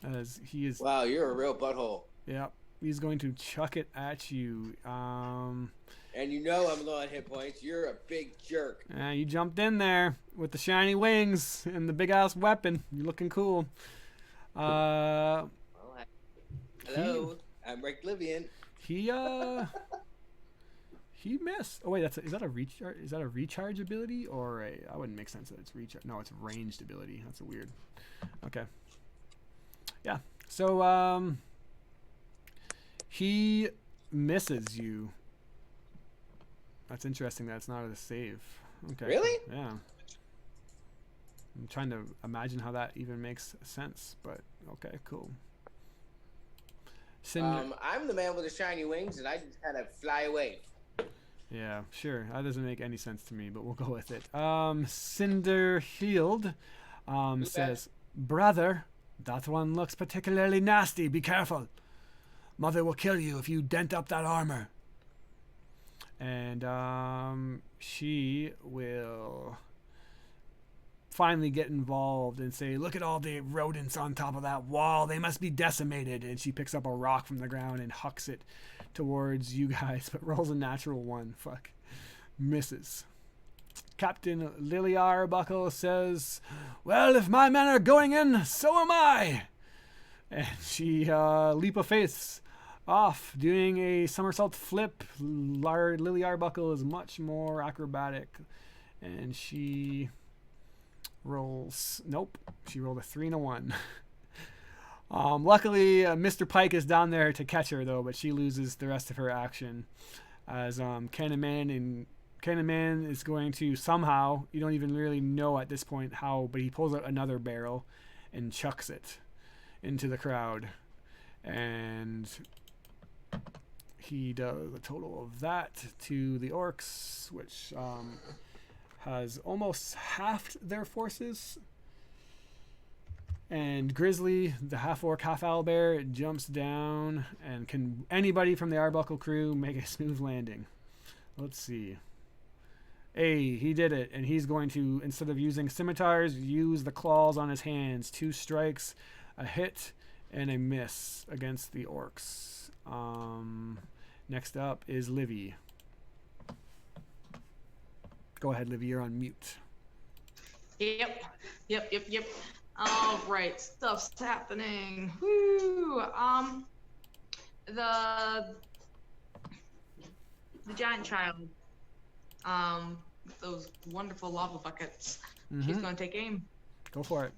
Speaker 1: As he is.
Speaker 4: Wow, you're a real butthole.
Speaker 1: Yep, he's going to chuck it at you.
Speaker 4: And you know I'm low on hit points. You're a big jerk.
Speaker 1: You jumped in there with the shiny wings and the big ass weapon. You're looking cool.
Speaker 4: Hello, I'm Ryglivian.
Speaker 1: He missed. Oh wait, is that a recharge? Is that a recharge ability or a? I wouldn't make sense that it's recharge. No, it's ranged ability. That's a weird. Okay. Yeah. So he misses you. That's interesting that it's not a save. Okay.
Speaker 4: Really?
Speaker 1: Yeah. I'm trying to imagine how that even makes sense, but okay, cool.
Speaker 4: I'm the man with the shiny wings, and I just kind of fly away.
Speaker 1: Yeah, sure. That doesn't make any sense to me, but we'll go with it. Cinderfield says, "Brother, that one looks particularly nasty. Be careful. Mother will kill you if you dent up that armor." And she will finally get involved and say, "Look at all the rodents on top of that wall. They must be decimated." And she picks up a rock from the ground and hucks it towards you guys, but rolls a natural 1. Fuck. Misses. Captain Lily Arbuckle says, "Well, if my men are going in, so am I." And she leap of faith off, doing a somersault flip. Lily Arbuckle is much more acrobatic, and she rolls. Nope, she rolled a 3 and a 1. Luckily, Mr. Pike is down there to catch her though, but she loses the rest of her action as Cannon Man is going to somehow, you don't even really know at this point how, but he pulls out another barrel and chucks it into the crowd, and he does a total of that to the orcs, which has almost halved their forces. And Grizzly, the half-orc, half-owlbear, jumps down, and can anybody from the Arbuckle crew make a smooth landing? Let's see. Hey, he did it, and he's going to, instead of using scimitars, use the claws on his hands. 2 strikes, a hit, and a miss against the orcs. Next up is Livy. Go ahead, Livy, you're on mute.
Speaker 2: Yep. All right, stuff's happening. Woo! The giant child, those wonderful lava buckets. She's gonna take aim.
Speaker 1: Go for it.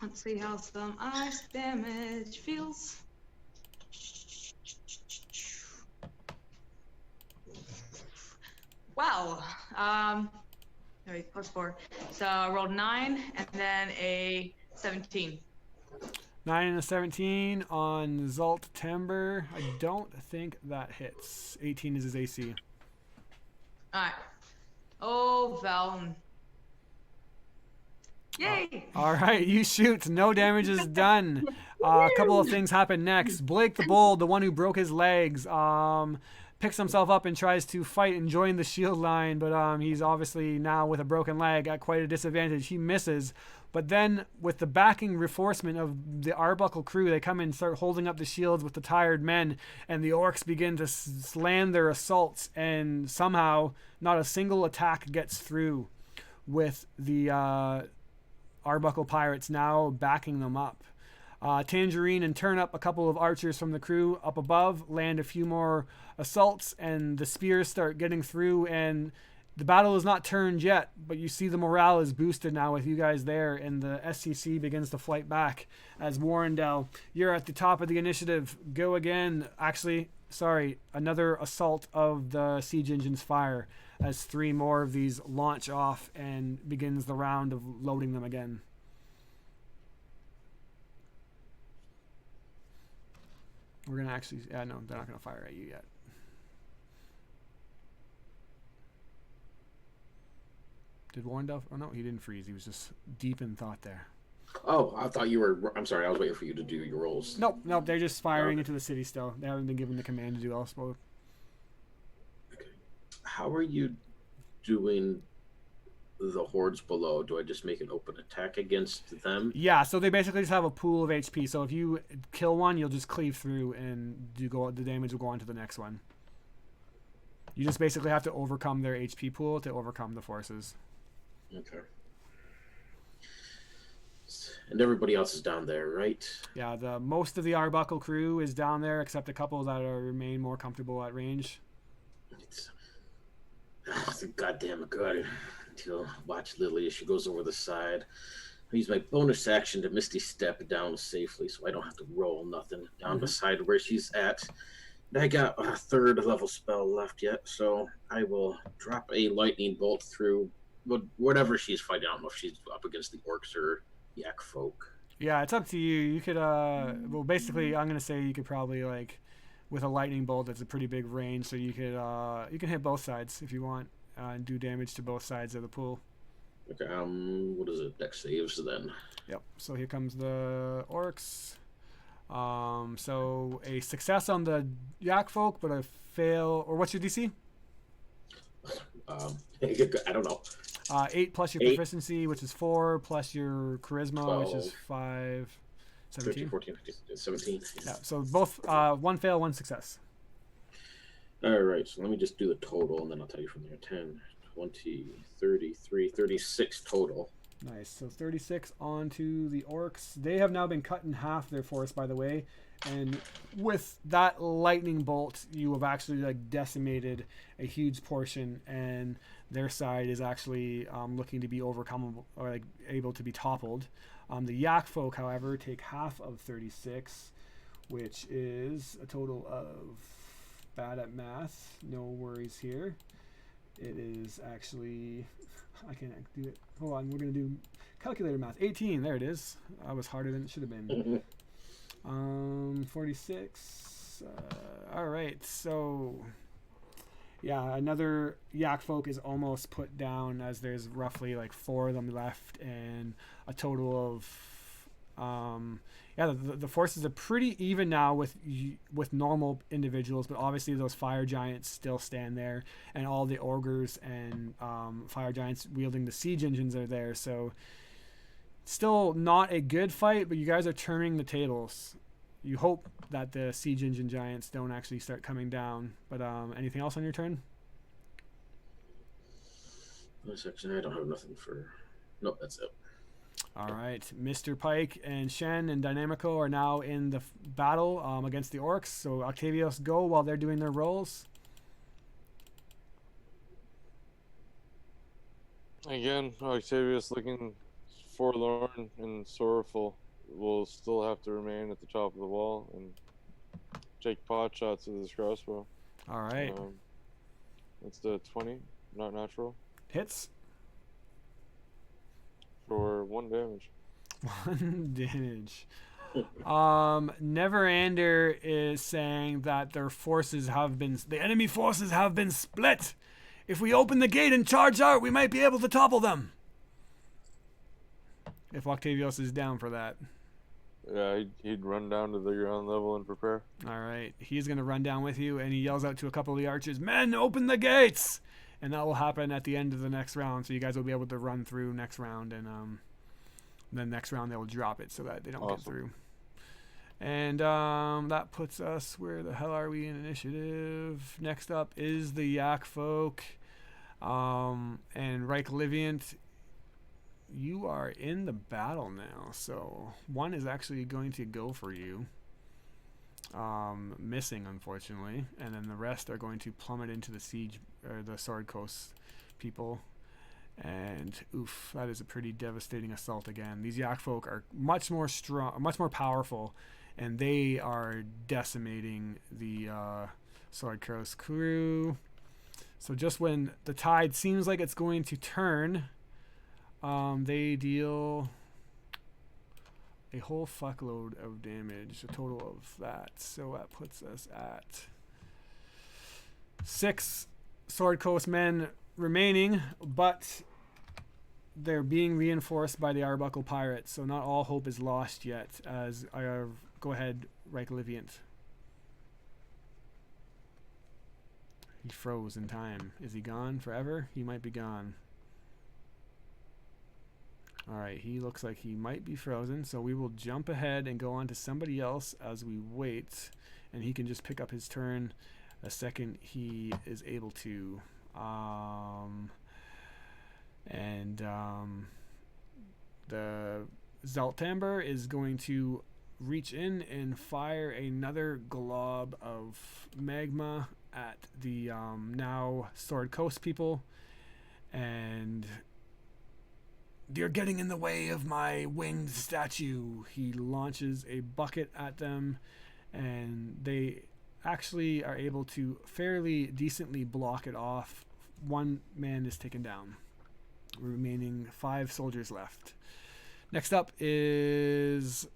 Speaker 2: Let's see how some ice damage feels. Wow. Alright, +4. So I rolled 9 and then a 17.
Speaker 1: 9 and a 17 on Zalt Timber. I don't think that hits. 18 is his AC.
Speaker 2: All right. Oh, Valen. Yay!
Speaker 1: All right, you shoot. No damage is done. A couple of things happen next. Blake the Bold, the one who broke his legs, picks himself up and tries to fight and join the shield line, but he's obviously now with a broken leg at quite a disadvantage. He misses. But then, with the backing reinforcement of the Arbuckle crew, they come and start holding up the shields with the tired men, and the orcs begin to slam their assaults, and somehow not a single attack gets through with the Arbuckle pirates now backing them up. Tangerine and Turnip, a couple of archers from the crew up above, land a few more assaults, and the spears start getting through, and the battle is not turned yet, but you see the morale is boosted now with you guys there, and the SCC begins to fight back as Warrendale, you're at the top of the initiative. Go again. Actually, sorry, another assault of the siege engines fire as 3 more of these launch off and begins the round of loading them again. We're going to actually, no, they're not going to fire at you yet. Did Warrendale? Oh no, he didn't freeze. He was just deep in thought there.
Speaker 3: Oh, I thought you were. I'm sorry. I was waiting for you to do your rolls.
Speaker 1: Nope. They're just firing into the city still. They haven't been given the command to do elsewhere.
Speaker 3: Okay. How are you doing the hordes below? Do I just make an open attack against them?
Speaker 1: Yeah. So they basically just have a pool of HP. So if you kill one, you'll just cleave through, and the damage will go on to the next one. You just basically have to overcome their HP pool to overcome the forces.
Speaker 3: Okay. And everybody else is down there, right?
Speaker 1: Yeah, most of the Arbuckle crew is down there, except a couple that remain more comfortable at range.
Speaker 3: It's a goddamn good to watch Lily as she goes over the side. I use my bonus action to Misty Step down safely, so I don't have to roll nothing down beside where she's at. And I got a 3rd level spell left yet, so I will drop a lightning bolt through whatever she's fighting. I don't know if she's up against the orcs or yak folk.
Speaker 1: Yeah, it's up to you. You could, well, basically, I'm going to say you could probably, like, with a lightning bolt, that's a pretty big range, so you can hit both sides if you want, and do damage to both sides of the pool.
Speaker 3: Okay, what is it? Dex saves then.
Speaker 1: Yep, so here comes the orcs. So a success on the yak folk, but a fail, or what's your DC?
Speaker 3: I don't know.
Speaker 1: 8 plus your
Speaker 3: 8.
Speaker 1: Proficiency, which is 4, plus your Charisma,
Speaker 3: 12,
Speaker 1: which is 5, 17.
Speaker 3: 13, 14, 15, 17.
Speaker 1: Yeah, so both, 1 fail, 1 success.
Speaker 3: All right, so let me just do the total, and then I'll tell you from there. 10, 20, 33, 36 total.
Speaker 1: Nice. So 36 onto the orcs. They have now been cut in half, their force, by the way. And with that lightning bolt, you have actually like decimated a huge portion, and their side is actually looking to be overcomable or like able to be toppled. The yak folk, however, take half of 36, which is a total of, bad at math, no worries here. It is actually, I can't do it. Hold on, we're going to do calculator math. 18, there it is. I was harder than it should have been. 46. All right, so yeah, another yak folk is almost put down, as there's roughly like 4 of them left, and a total of the forces are pretty even now with normal individuals, but obviously those fire giants still stand there, and all the ogres and fire giants wielding the siege engines are there. So still not a good fight, but you guys are turning the tables. You hope that the siege engine giants don't actually start coming down. But anything else on your turn?
Speaker 3: This section, I don't have nothing for. Nope, that's it.
Speaker 1: All right, Mr. Pike and Shen and Dynamico are now in the battle against the orcs. So Octavius, go while they're doing their rolls.
Speaker 5: Again, Octavius looking forlorn and sorrowful will still have to remain at the top of the wall and take pot shots with his crossbow.
Speaker 1: All right.
Speaker 5: It's the 20, not natural.
Speaker 1: Hits.
Speaker 5: For 1 damage.
Speaker 1: 1 damage. Neverander is saying that the enemy forces have been split. If we open the gate and charge out, we might be able to topple them. If Octavios is down for that.
Speaker 5: Yeah, he'd run down to the ground level and prepare.
Speaker 1: All right. He's going to run down with you, and he yells out to a couple of the archers, "Men, open the gates!" And that will happen at the end of the next round, so you guys will be able to run through next round, and then next round they will drop it so that they don't get through. And that puts us, where the hell are we in initiative? Next up is the Yak folk. And Reich Liviant, you are in the battle now, so one is actually going to go for you. Missing, unfortunately, and then the rest are going to plummet into the siege, or the Sword Coast people. And oof, that is a pretty devastating assault again. These Yak folk are much more strong, much more powerful, and they are decimating the Sword Coast crew. So just when the tide seems like it's going to turn, they deal a whole fuckload of damage, a total of that. So that puts us at 6 Sword Coast men remaining, but they're being reinforced by the Arbuckle Pirates, so not all hope is lost yet. As I go ahead, Reich Liviant. He froze in time. Is he gone forever? He might be gone. Alright, he looks like he might be frozen, so we will jump ahead and go on to somebody else as we wait, and he can just pick up his turn a second he is able to. The Zaltamber is going to reach in and fire another glob of magma at the now Sword Coast people, and "You're getting in the way of my winged statue." He launches a bucket at them, and they actually are able to fairly decently block it off. 1 man is taken down. Remaining 5 soldiers left. Next up is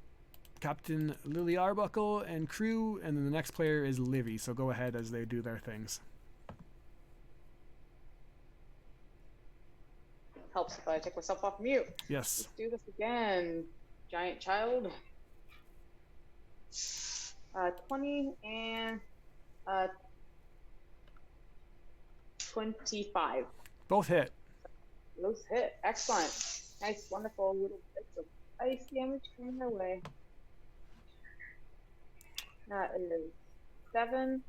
Speaker 1: Captain Lily Arbuckle and crew, and then the next player is Livy. So go ahead as they do their things.
Speaker 2: Helps if I take myself off mute.
Speaker 1: Yes.
Speaker 2: Let's do this again. Giant child. 20 and 25.
Speaker 1: Both hit.
Speaker 2: Those hit. Excellent. Nice, wonderful little bits of ice damage coming their way. That is 7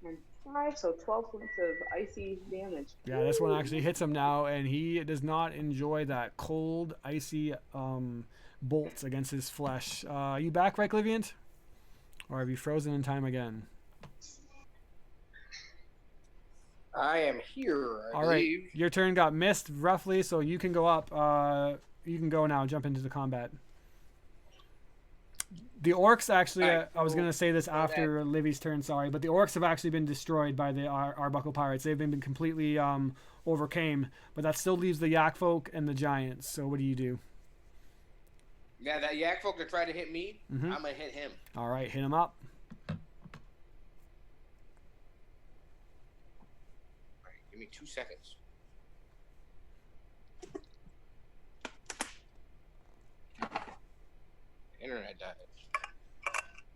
Speaker 2: and 5, so 12 points of icy damage.
Speaker 1: Yeah, this one actually hits him now, and he does not enjoy that cold, icy bolts against his flesh. Are you back, Reich Liviant? Or have you frozen in time again?
Speaker 4: I am here. I
Speaker 1: All right,
Speaker 4: believe.
Speaker 1: your turn got missed roughly, so you can go up. You can go now. Jump into the combat. The orcs actually,
Speaker 4: Right,
Speaker 1: I was going to say this
Speaker 4: so
Speaker 1: after Livy's turn, sorry, but the orcs have actually been destroyed by the Arbuckle Pirates. They've been completely overcame, but that still leaves the Yak folk and the giants. So what do you do?
Speaker 4: Yeah, that yak folk that tried to hit me,
Speaker 1: Mhm.
Speaker 4: I'm gonna hit him.
Speaker 1: All right, hit him up.
Speaker 4: Alright, give me 2 seconds. Internet died.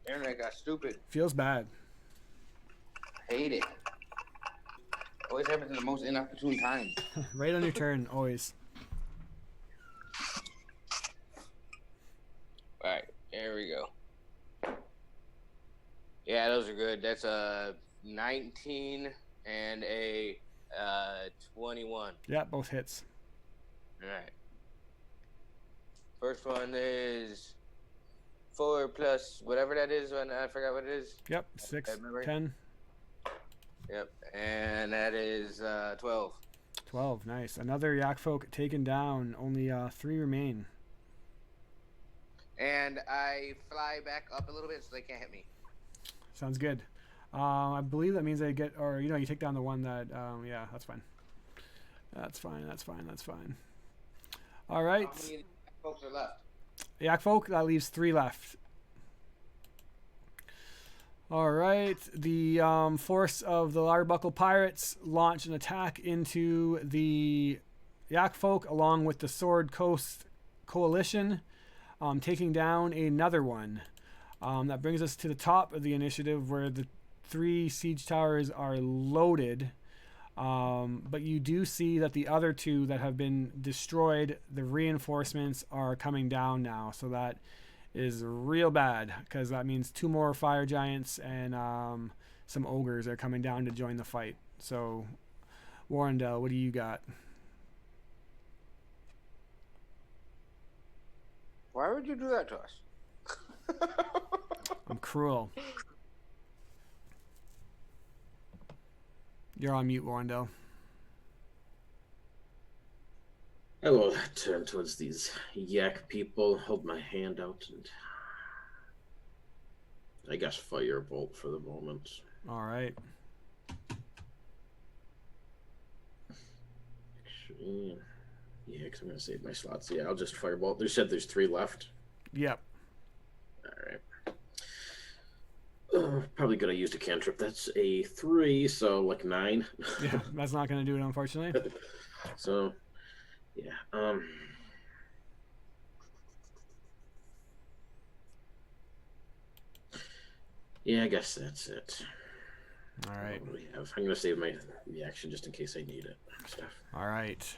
Speaker 4: Internet got stupid.
Speaker 1: Feels bad.
Speaker 4: Hate it. Always happens at the most inopportune time.
Speaker 1: Right on your turn, always.
Speaker 4: Alright, there we go. Yeah, those are good. That's a 19 and a 21.
Speaker 1: Yeah, both hits.
Speaker 4: Alright. First one is 4 plus whatever that is. I forgot what it is.
Speaker 1: Yep, 6,
Speaker 4: Bad memory.
Speaker 1: 10,
Speaker 4: Yep, and that is 12.
Speaker 1: 12. Nice. Another Yak folk taken down. Only 3 remain.
Speaker 4: And I fly back up a little bit so they can't hit me.
Speaker 1: Sounds good. I believe that means they get, or you take down the one that, yeah, that's fine. That's fine. All right.
Speaker 4: How many folks are left?
Speaker 1: Yak folk, that leaves 3 left. All right, the force of the Larbuckle Pirates launch an attack into the Yak folk along with the Sword Coast Coalition, taking down another one. That brings us to the top of the initiative where the 3 siege towers are loaded. But you do see that the other 2 that have been destroyed, the reinforcements are coming down now. So that is real bad because that means 2 more fire giants and some ogres are coming down to join the fight. So, Warrendale, what do you got?
Speaker 4: Why would you do that to us?
Speaker 1: I'm cruel. You're on mute, Warrendale.
Speaker 3: I will turn towards these yak people, hold my hand out, and I guess firebolt for the moment.
Speaker 1: All right.
Speaker 3: Actually, yeah, because I'm going to save my slots. Yeah, I'll just firebolt. They said there's 3 left.
Speaker 1: Yep.
Speaker 3: All right. Probably going to use a cantrip. That's a 3, so like 9.
Speaker 1: Yeah, that's not going to do it, unfortunately.
Speaker 3: So, yeah. Yeah, I guess that's it.
Speaker 1: All right.
Speaker 3: I'm going to save my reaction just in case I need it.
Speaker 1: All right.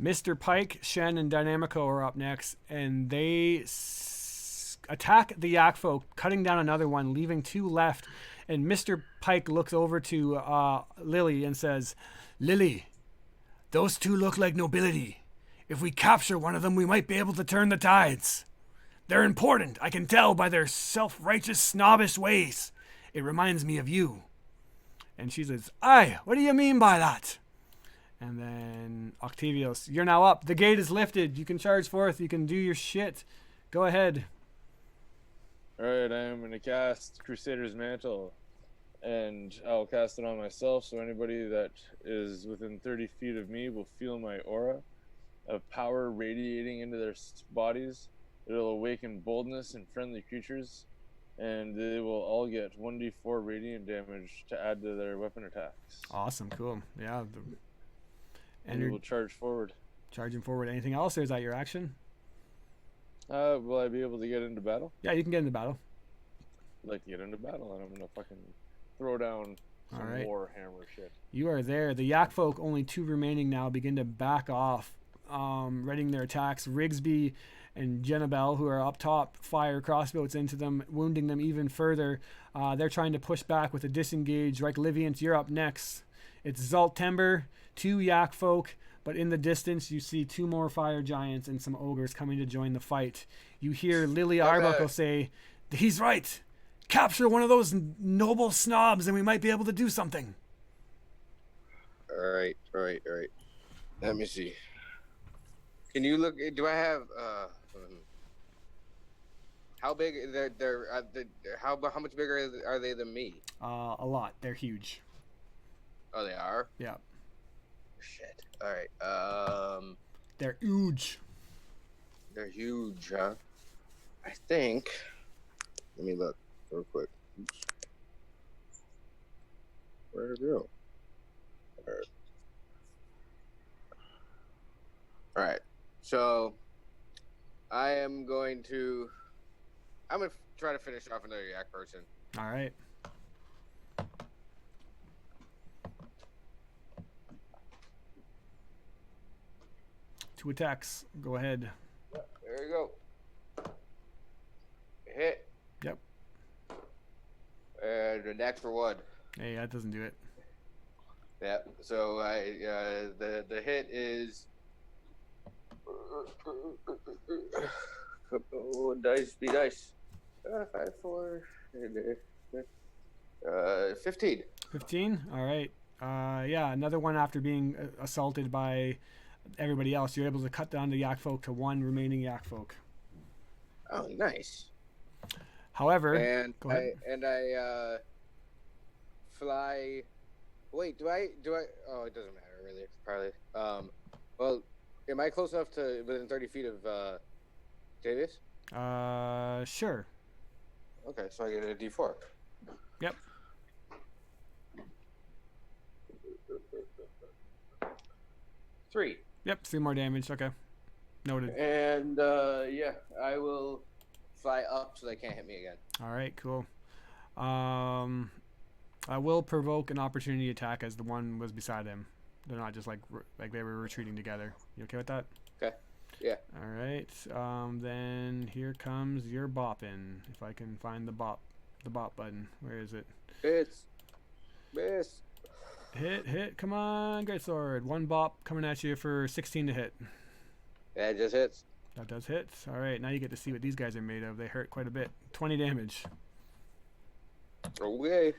Speaker 1: Mr. Pike, Shen, and Dynamico are up next, and they attack the Yak folk, cutting down another one, leaving 2 left. And Mr. Pike looks over to Lily and says, "Lily, those 2 look like nobility. If we capture one of them, we might be able to turn the tides. They're important, I can tell by their self-righteous, snobbish ways. It reminds me of you." And she says, "Aye, what do you mean by that?" And then Octavius, you're now up. The gate is lifted. You can charge forth. You can do your shit. Go ahead.
Speaker 5: Alright, I am going to cast Crusader's Mantle. And I'll cast it on myself, so anybody that is within 30 feet of me will feel my aura of power radiating into their bodies. It'll awaken boldness in friendly creatures, and they will all get 1d4 radiant damage to add to their weapon attacks.
Speaker 1: Awesome. Cool. Yeah.
Speaker 5: And you will charge forward.
Speaker 1: Charging forward. Anything else, or is that your action?
Speaker 5: Will I be able to get into battle?
Speaker 1: Yeah, you can get into battle.
Speaker 5: I'd like to get into battle, and I'm going to fucking throw down some
Speaker 1: All right.
Speaker 5: warhammer shit.
Speaker 1: You are there. The Yak folk, only 2 remaining now, begin to back off, readying their attacks. Rigsby and Jenabel, who are up top, fire crossbows into them, wounding them even further. They're trying to push back with a disengage. Right, Liviant, you're up next. It's Zaltember, 2 Yak folk, but in the distance you see 2 more fire giants and some ogres coming to join the fight. You hear Lily Arbuckle say, "He's right. Capture one of those noble snobs and we might be able to do something."
Speaker 4: All right. Let me see. Can you look? Do I have? How big? How much bigger are they than me?
Speaker 1: A lot. They're huge.
Speaker 4: Oh, they are.
Speaker 1: Yeah.
Speaker 4: Shit. All right.
Speaker 1: They're huge.
Speaker 4: They're huge, huh? I think. Let me look real quick. Oops. Where'd it go? All right. So, I'm going to try to finish off another yak person.
Speaker 1: All right. Two attacks. Go ahead.
Speaker 4: There you go. Hit.
Speaker 1: Yep.
Speaker 4: And the next for 1.
Speaker 1: Hey, that doesn't do it.
Speaker 4: Yeah. So the hit is. Oh, dice be dice. 5, 4, 15.
Speaker 1: 15. All right. Yeah, another one after being assaulted by everybody else. You're able to cut down the yak folk to 1 remaining yak folk.
Speaker 4: Oh, nice.
Speaker 1: However,
Speaker 4: and
Speaker 1: go ahead.
Speaker 4: I fly. Wait, do I? Oh, it doesn't matter really. Probably. Well, am I close enough to within 30 feet of Davis?
Speaker 1: Sure.
Speaker 4: Okay, so I get a D4.
Speaker 1: Yep.
Speaker 4: Three.
Speaker 1: Yep, 3 more damage. Okay. Noted.
Speaker 4: And yeah, I will fly up so they can't hit me again.
Speaker 1: All right, cool. I will provoke an opportunity attack as the one was beside him. They're not just like they were retreating together. You okay with that?
Speaker 4: Okay. Yeah.
Speaker 1: All right. Then here comes your bopping. If I can find the bop button. Where is it?
Speaker 4: Miss.
Speaker 1: Hit. Come on, great sword. 1 bop coming at you for 16 to hit.
Speaker 4: Yeah, it just hits.
Speaker 1: That does hit. All right, now you get to see what these guys are made of. They hurt quite a bit. 20 damage.
Speaker 4: Okay.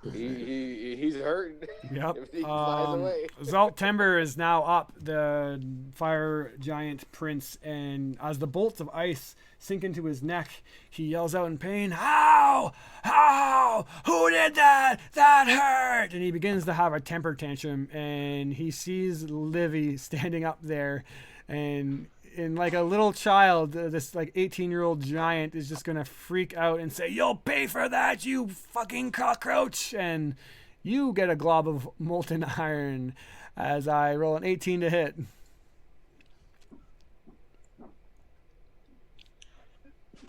Speaker 4: He's hurting.
Speaker 1: Yep.
Speaker 4: He flies away.
Speaker 1: Zaltember is now up, the fire giant prince, and as the bolts of ice sink into his neck, he yells out in pain, "How? How? Who did that? That hurt!" And he begins to have a temper tantrum, and he sees Livy standing up there, and like a little child, this like 18-year-old giant is just gonna freak out and say, "You'll pay for that, you fucking cockroach!" And you get a glob of molten iron as I roll an 18 to hit.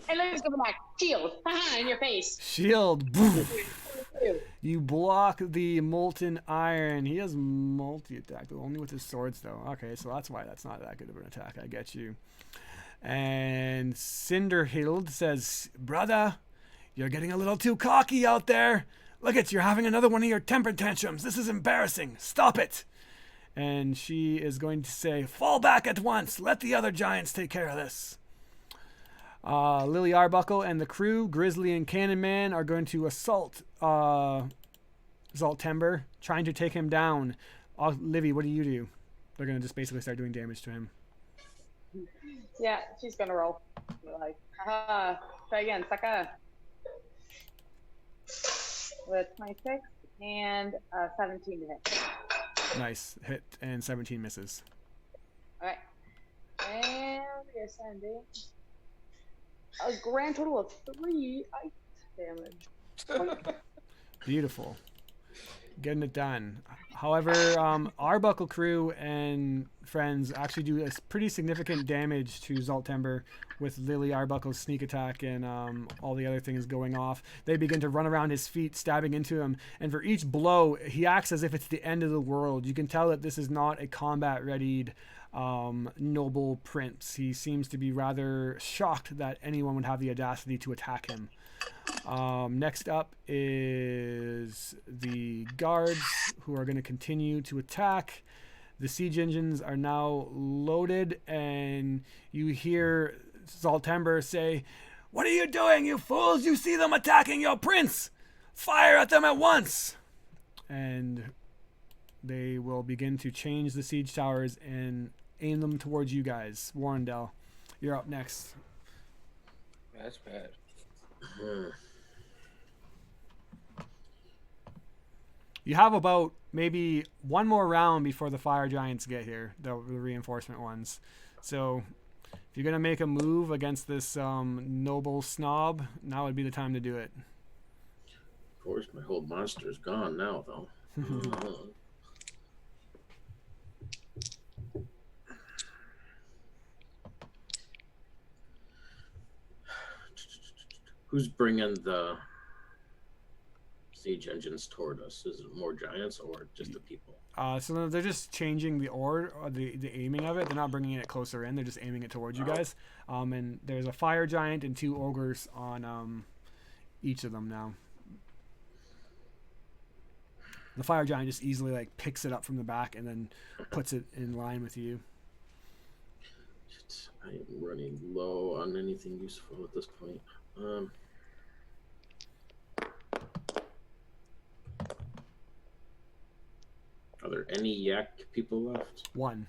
Speaker 6: Hey, let's go back. Shield. Haha, in your face.
Speaker 1: Shield. You block the molten iron. He has multi-attack, but only with his swords, though. Okay, so that's why that's not that good of an attack. I get you. And Cinderhild says, "Brother, you're getting a little too cocky out there. Look at, you're having another one of your temper tantrums. This is embarrassing. Stop it." And she is going to say, "Fall back at once. Let the other giants take care of this." Lily Arbuckle and the crew, Grizzly and Cannon Man, are going to assault Zaltember, trying to take him down. Livy, what do you do? They're going to just basically start doing damage to him.
Speaker 6: Yeah, she's gonna roll. Like, haha, try again, sucker. With 26 and 17 to hit.
Speaker 1: Nice. Hit and 17 misses.
Speaker 6: Alright. And we're sending a grand total of 3 ice damage.
Speaker 1: Beautiful. Getting it done. However, Arbuckle crew and friends actually do a pretty significant damage to Zaltember with Lily Arbuckle's sneak attack and all the other things going off. They begin to run around his feet, stabbing into him. And for each blow, he acts as if it's the end of the world. You can tell that this is not a combat-readied noble prince. He seems to be rather shocked that anyone would have the audacity to attack him. Next up is the guards, who are going to continue to attack. The siege engines are now loaded, and you hear Zaltember say, "What are you doing, you fools? You see them attacking your prince! Fire at them at once!" And they will begin to change the siege towers and aim them towards you guys. Warrendale, you're up next.
Speaker 4: That's bad.
Speaker 1: You have about maybe one more round before the fire giants get here, the reinforcement ones. So if you're going to make a move against this noble snob, now would be the time to do it.
Speaker 3: Of course, my whole monster is gone now, though. Who's bringing the siege engines toward us? Is it more giants or just the people?
Speaker 1: So they're just changing the order, or the aiming of it. They're not bringing it closer in. They're just aiming it towards you guys. And there's a fire giant and 2 ogres on each of them now. The fire giant just easily like picks it up from the back and then puts it in line with you.
Speaker 3: I am running low on anything useful at this point. Are there any yak people left?
Speaker 1: 1.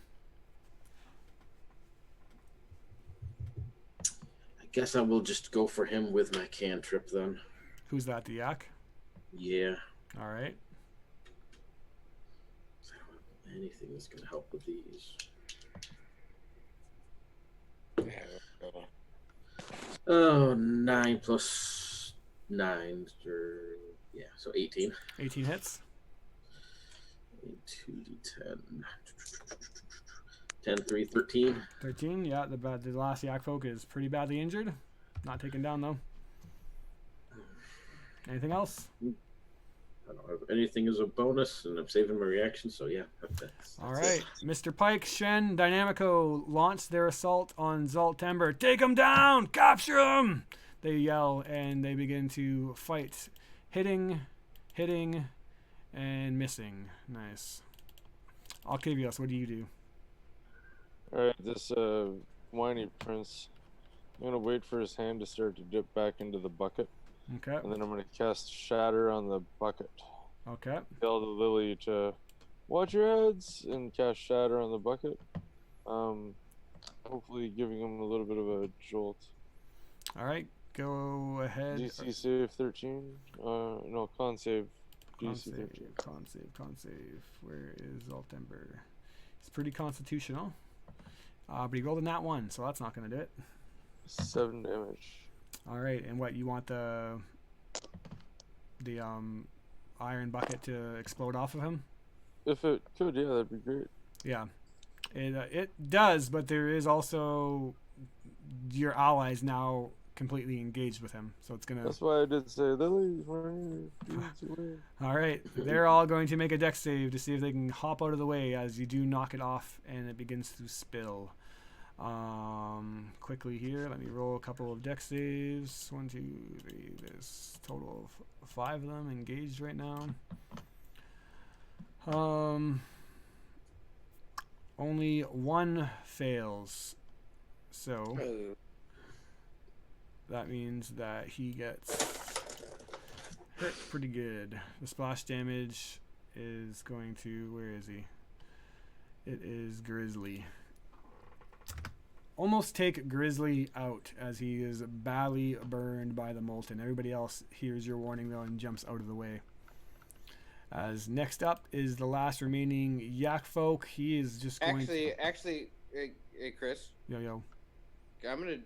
Speaker 3: I guess I will just go for him with my cantrip then.
Speaker 1: Who's that, the yak?
Speaker 3: Yeah.
Speaker 1: All right.
Speaker 3: I don't have anything that's going to help with these. Oh, 9 plus 9, yeah, so 18.
Speaker 1: 18 hits.
Speaker 3: 2d10. 10, 3, 13.
Speaker 1: 13. Yeah, the last yak folk is pretty badly injured. Not taken down though. Anything else?
Speaker 3: I don't have anything as a bonus, and I'm saving my reaction, so yeah. That's
Speaker 1: All
Speaker 3: it.
Speaker 1: right. Mr. Pike, Shen, Dynamico launch their assault on Zaltember. Take him down! Capture him! They yell and they begin to fight. Hitting, and missing. Nice. Octavius, what do you do?
Speaker 5: Alright, this whiny prince. I'm gonna wait for his hand to start to dip back into the bucket.
Speaker 1: Okay.
Speaker 5: And then I'm gonna cast Shatter on the bucket.
Speaker 1: Okay.
Speaker 5: Tell the lily to watch your heads and cast Shatter on the bucket. Hopefully giving him a little bit of a jolt.
Speaker 1: All right. Go ahead.
Speaker 5: DC save 13. No, con save.
Speaker 1: Con
Speaker 5: DC
Speaker 1: save,
Speaker 5: 13.
Speaker 1: con save. Where is Zaltember? He's pretty constitutional. But he rolled a nat 1, so that's not going to do it.
Speaker 5: 7 damage.
Speaker 1: All right, and what, you want the iron bucket to explode off of him?
Speaker 5: If it could, yeah, that'd be great.
Speaker 1: Yeah, it does, but there is also your allies now completely engaged with him, so it's gonna.
Speaker 5: That's why I did say, Lily, where are you?
Speaker 1: All right, they're all going to make a dex save to see if they can hop out of the way as you do knock it off and it begins to spill. Quickly here, let me roll a couple of dex saves. 1, 2, 3. There's a total of 5 of them engaged right now. Only 1 fails, so that means that he gets hit pretty good. The splash damage is going to, where is he? It is Grizzly. Almost take Grizzly out as he is badly burned by the molten. Everybody else hears your warning though and jumps out of the way. As next up is the last remaining yak folk. He is just going.
Speaker 4: Actually, hey, Chris.
Speaker 1: Yo.
Speaker 4: I'm gonna.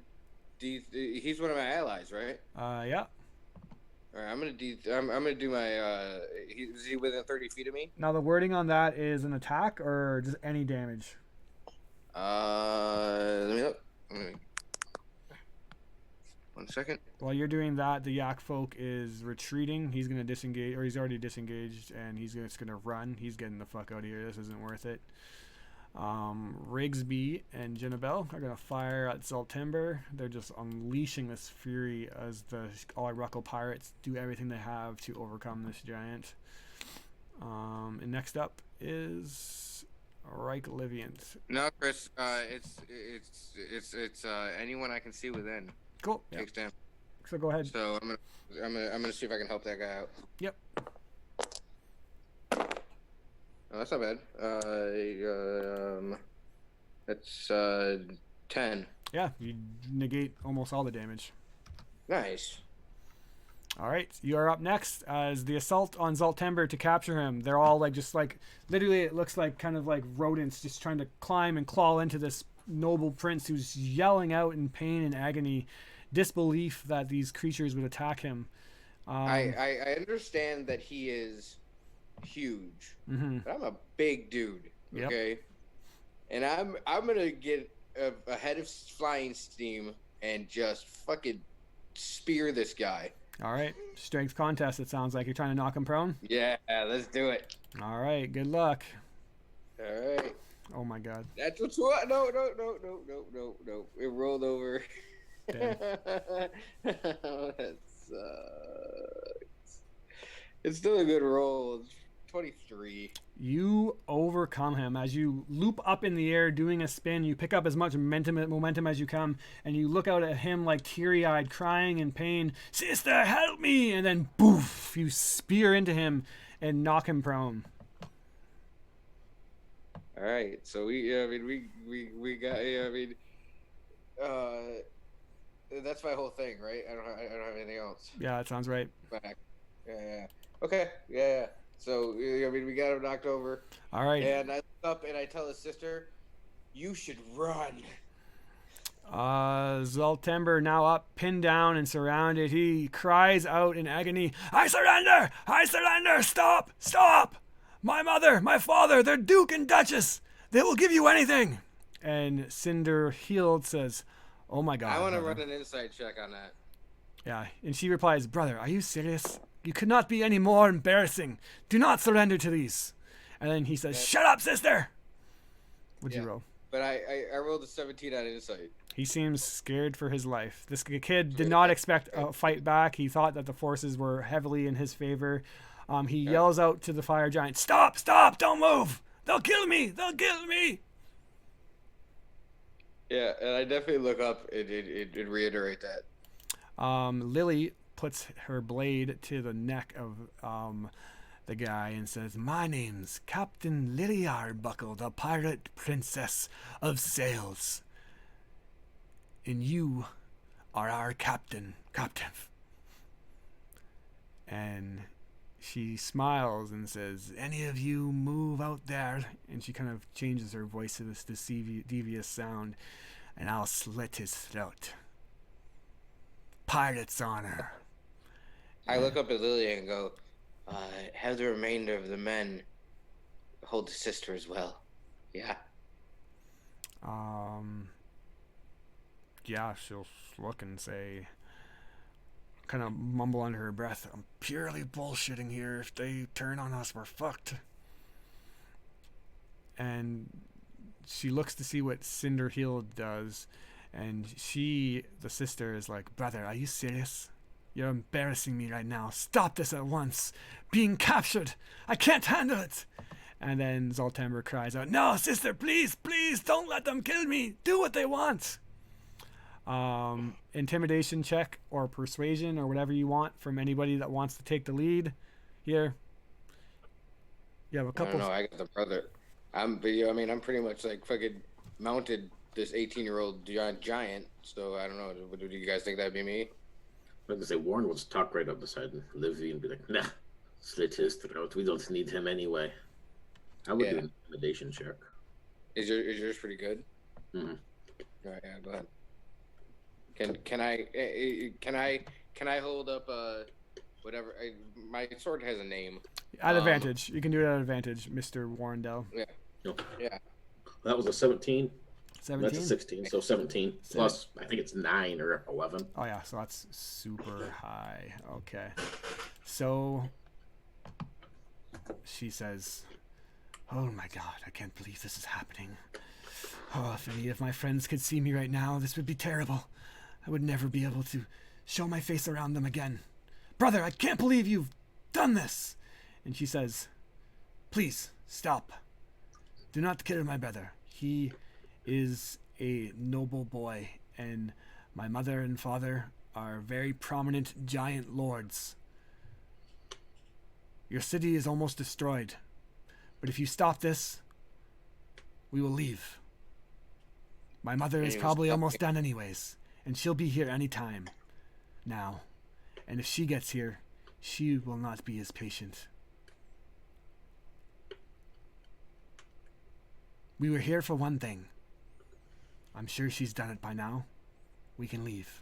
Speaker 4: He's one of my allies, right?
Speaker 1: Yeah.
Speaker 4: All right, I'm gonna do my. Is he within 30 feet of me?
Speaker 1: Now the wording on that is an attack or just any damage.
Speaker 4: Let me look. 1 second.
Speaker 1: While you're doing that, the yak folk is retreating. He's going to disengage, or he's already disengaged, and he's just going to run. He's getting the fuck out of here. This isn't worth it. Rigsby and Jenabel are going to fire at Zaltember. They're just unleashing this fury as the Ruckle pirates do everything they have to overcome this giant. And next up is Reich Liviant.
Speaker 4: No, Chris. It's anyone I can see within.
Speaker 1: Cool.
Speaker 4: Takes damage.
Speaker 1: So go ahead.
Speaker 4: So I'm gonna see if I can help that guy out.
Speaker 1: Yep.
Speaker 4: Oh, that's not bad. That's 10.
Speaker 1: Yeah, you negate almost all the damage.
Speaker 4: Nice.
Speaker 1: All right, you are up next as the assault on Zaltember to capture him. They're all literally it looks like kind of like rodents just trying to climb and claw into this noble prince who's yelling out in pain and agony, disbelief that these creatures would attack him.
Speaker 4: I understand that he is huge, but I'm a big dude.
Speaker 1: Yep.
Speaker 4: Okay, and I'm gonna get a head of flying steam and just fucking spear this guy.
Speaker 1: All right, strength contest. It sounds like you're trying to knock him prone.
Speaker 4: Yeah, let's do it.
Speaker 1: All right, good luck.
Speaker 4: All right.
Speaker 1: Oh my God.
Speaker 4: That's what's what? No. It rolled over.
Speaker 1: Damn.
Speaker 4: That sucks. It's still a good roll. It's 23.
Speaker 1: You overcome him as you loop up in the air doing a spin. You pick up as much momentum as you can, and you look out at him like teary-eyed, crying in pain. Sister, help me! And then boof, you spear into him and knock him prone.
Speaker 4: All right, so we got. That's my whole thing, right? I don't have anything else.
Speaker 1: Yeah, that sounds right.
Speaker 4: Back. Yeah. Okay. Yeah. So we got him knocked over.
Speaker 1: All right.
Speaker 4: And I look up and I tell his sister, "You should run."
Speaker 1: Zoltember, now up, pinned down and surrounded, he cries out in agony, I surrender! I surrender! Stop! Stop! My mother, my father, they're Duke and Duchess! They will give you anything! And Cinder Healed says, oh my god.
Speaker 4: I want to
Speaker 1: brother."
Speaker 4: run an insight check on that.
Speaker 1: Yeah, and she replies, brother, are you serious? You could not be any more embarrassing. Do not surrender to these. And then he says, shut up, sister! What'd you roll?
Speaker 4: But I rolled a 17 on insight.
Speaker 1: He seems scared for his life. This kid did not expect a fight back. He thought that the forces were heavily in his favor. He yells out to the fire giant, stop, stop, don't move. They'll kill me. They'll kill me.
Speaker 4: Yeah, and I definitely look up and reiterate that.
Speaker 1: Lily puts her blade to the neck of the guy and says, my name's Captain Lily Arbuckle, the pirate princess of sails. And you are our captain. And she smiles and says, any of you move out there, and she kind of changes her voice to this devious sound, and I'll slit his throat. Pirate's honor.
Speaker 4: I look up at Lily and go, have the remainder of the men hold the sister as well. Yeah.
Speaker 1: Yeah, she'll look and say, kind of mumble under her breath, I'm purely bullshitting here. If they turn on us, we're fucked. And she looks to see what Cinder Healed does, and she, the sister, is like, brother, are you serious? You're embarrassing me right now. Stop this at once. Being captured. I can't handle it. And then Zoltember cries out, no, sister, please, please, don't let them kill me. Do what they want. Intimidation check or persuasion or whatever you want from anybody that wants to take the lead here. You have a couple.
Speaker 4: I got the brother. I'm pretty much like fucking mounted this 18-year-old giant. So I don't know. Do you guys think that'd be me?
Speaker 3: Like I say, Warren would talk right up beside Livy and be like, nah, slit his throat. We don't need him anyway. I would do an intimidation check.
Speaker 4: Is yours pretty good?
Speaker 3: Mm-hmm.
Speaker 4: All right, yeah, go ahead. Can I hold up whatever? My sword has a name.
Speaker 1: At advantage. You can do it at advantage, Mr. Warrendale.
Speaker 4: Yeah.
Speaker 3: No.
Speaker 4: Yeah.
Speaker 3: That was a 17.
Speaker 1: 17?
Speaker 3: That's a 16, so 17. Plus, I think it's 9 or 11.
Speaker 1: Oh, yeah, so that's super high. Okay. So, she says, oh my god, I can't believe this is happening. Oh, if any of my friends could see me right now, this would be terrible. I would never be able to show my face around them again. Brother, I can't believe you've done this. And she says, please, stop. Do not kill my brother. He is a noble boy, and my mother and father are very prominent giant lords. Your city is almost destroyed, but if you stop this, we will leave. My mother is probably almost done anyways, and she'll be here any time now. And if she gets here, she will not be as patient. We were here for one thing. I'm sure she's done it by now. We can leave.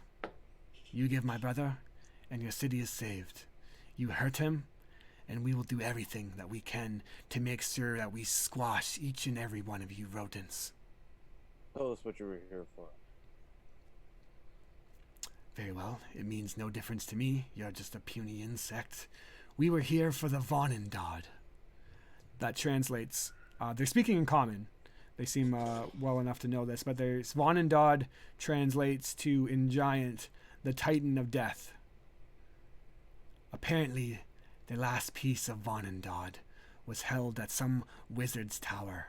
Speaker 1: You give my brother, and your city is saved. You hurt him, and we will do everything that we can to make sure that we squash each and every one of you rodents.
Speaker 5: Tell us what you were here for.
Speaker 1: Very well. It means no difference to me. You're just a puny insect. We were here for the Vonendod. That translates. They're speaking in common. They seem well enough to know this, but there's Vonendod translates to, in Giant, the Titan of Death. Apparently, the last piece of Vonendod was held at some wizard's tower.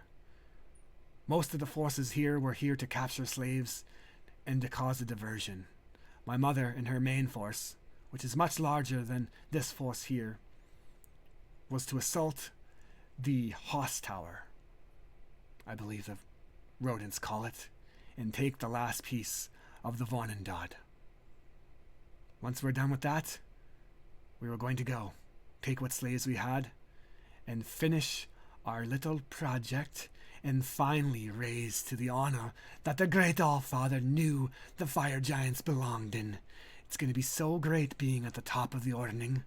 Speaker 1: Most of the forces here were here to capture slaves and to cause a diversion. My mother and her main force, which is much larger than this force here, was to assault the Hoss Tower, I believe the rodents call it, and take the last piece of the Vonendod. Once we're done with that, we were going to go, take what slaves we had, and finish our little project and finally raised to the honor that the great Allfather knew the fire giants belonged in. It's going to be so great being at the top of the ordning.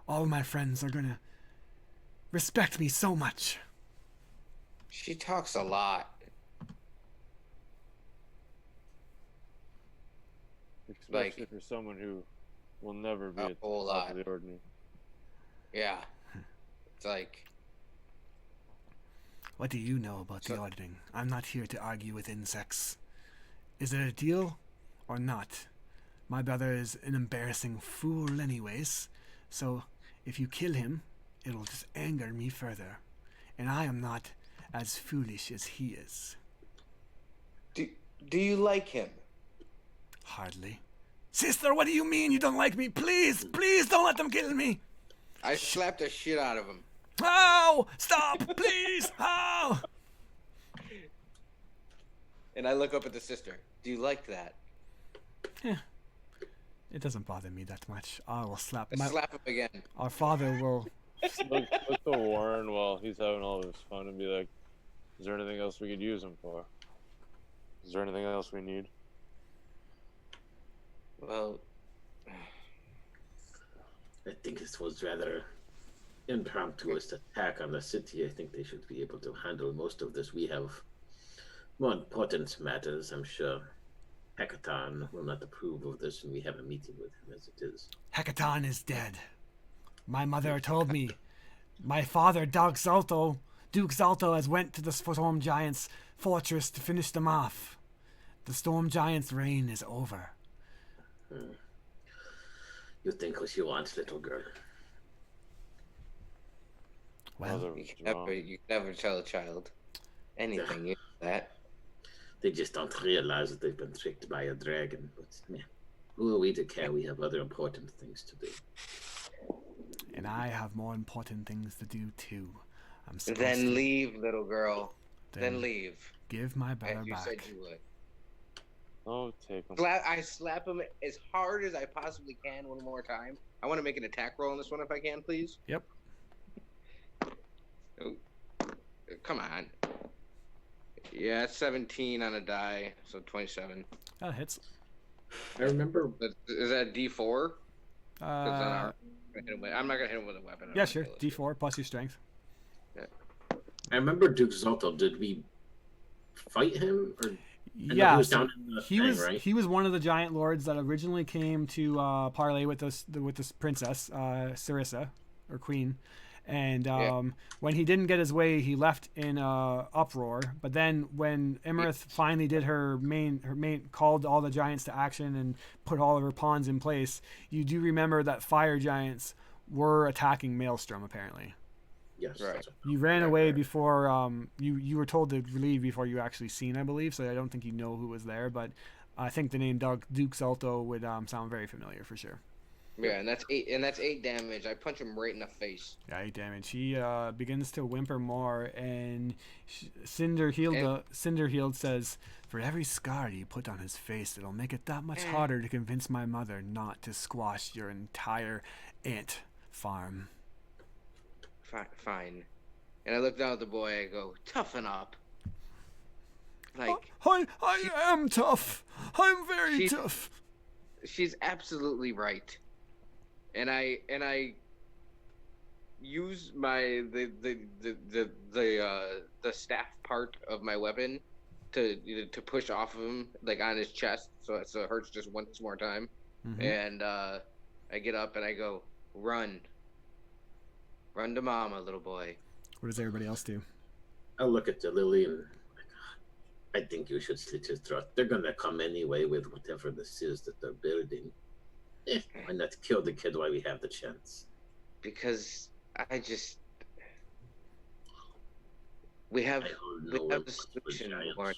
Speaker 1: All my friends are going to respect me so much.
Speaker 4: She talks a lot.
Speaker 5: Especially for someone who will never be
Speaker 4: A
Speaker 5: at the
Speaker 4: whole
Speaker 5: top
Speaker 4: lot.
Speaker 5: of the ordinary.
Speaker 4: Yeah. It's like,
Speaker 1: What do you know about the ordning? I'm not here to argue with insects. Is it a deal or not? My brother is an embarrassing fool anyways, so if you kill him, it'll just anger me further. And I am not as foolish as he is.
Speaker 4: do you like him?
Speaker 1: Hardly. Sister, what do you mean you don't like me? Please, please don't let them kill me.
Speaker 4: I slapped the shit out of him.
Speaker 1: Ow! Stop, please! Ow!
Speaker 4: And I look up at the sister. Do you like that?
Speaker 1: It doesn't bother me that much. I will slap
Speaker 4: I slap him again.
Speaker 1: Our father will...
Speaker 5: Look to Warren while he's having all this fun and be like, is there anything else we could use him for? Is there anything else we need?
Speaker 4: Well,
Speaker 3: I think this was rather impromptuous attack on the city. I think they should be able to handle most of this. We have more important matters, I'm sure. Hekaton will not approve of this, and we have a meeting with him as it is.
Speaker 1: Hekaton is dead. My mother told me. My father, Duke Zalto, has went to the Storm Giants' fortress to finish them off. The Storm Giants' reign is over.
Speaker 3: You think what you want, little girl.
Speaker 1: Well,
Speaker 4: you can never tell a child anything. You know that.
Speaker 3: They just don't realize that they've been tricked by a dragon. But yeah, who are we to care? We have other important things to do.
Speaker 1: And I have more important things to do too.
Speaker 4: Then leave, little girl. Then leave.
Speaker 1: Give my brother
Speaker 4: As you
Speaker 1: back.
Speaker 4: said you would.
Speaker 5: Oh, take him.
Speaker 4: I slap him as hard as I possibly can one more time. I want to make an attack roll on this one if I can, please.
Speaker 1: Yep.
Speaker 4: Oh, come on. Yeah, it's 17 on a die, so 27.
Speaker 1: That hits.
Speaker 3: I remember.
Speaker 4: Is that D4?
Speaker 1: Uh,
Speaker 4: I'm not gonna hit him with a weapon.
Speaker 1: yeah, sure. D4 plus your strength.
Speaker 3: I remember Duke Zolto. Did we fight him? Or
Speaker 1: Yeah,
Speaker 3: he was down in the thing, right?
Speaker 1: he was one of the giant lords that originally came to parley with this princess, Sarissa, or queen. And when he didn't get his way, he left in uproar. But then when Emerith finally did her main called all the giants to action and put all of her pawns in place, you do remember that fire giants were attacking Maelstrom apparently.
Speaker 3: Yes.
Speaker 4: Right.
Speaker 1: You ran away before you were told to leave before you actually seen, I believe. So I don't think you know who was there, but I think the name Duke Salto would sound very familiar for sure.
Speaker 4: Yeah, and that's 8 damage. I punch him right in the face.
Speaker 1: Yeah, 8 damage. He begins to whimper more, and Cinderhealed says, "For every scar you put on his face, it'll make it that much harder to convince my mother not to squash your entire ant farm."
Speaker 4: Fine. And I look down at the boy. I go, "Toughen up." Like
Speaker 1: I am tough. I'm very tough.
Speaker 4: She's absolutely right. And I use my the staff part of my weapon to push off of him, like on his chest, so it hurts just once more time.
Speaker 1: Mm-hmm.
Speaker 4: And I get up and I go, run to mama, little boy.
Speaker 1: What does everybody else do?
Speaker 3: I look at the Lily and I think you should slit his throat. They're gonna come anyway with whatever this is that they're building. Why not kill the kid while we have the chance?
Speaker 4: Because we have the solution, Warren.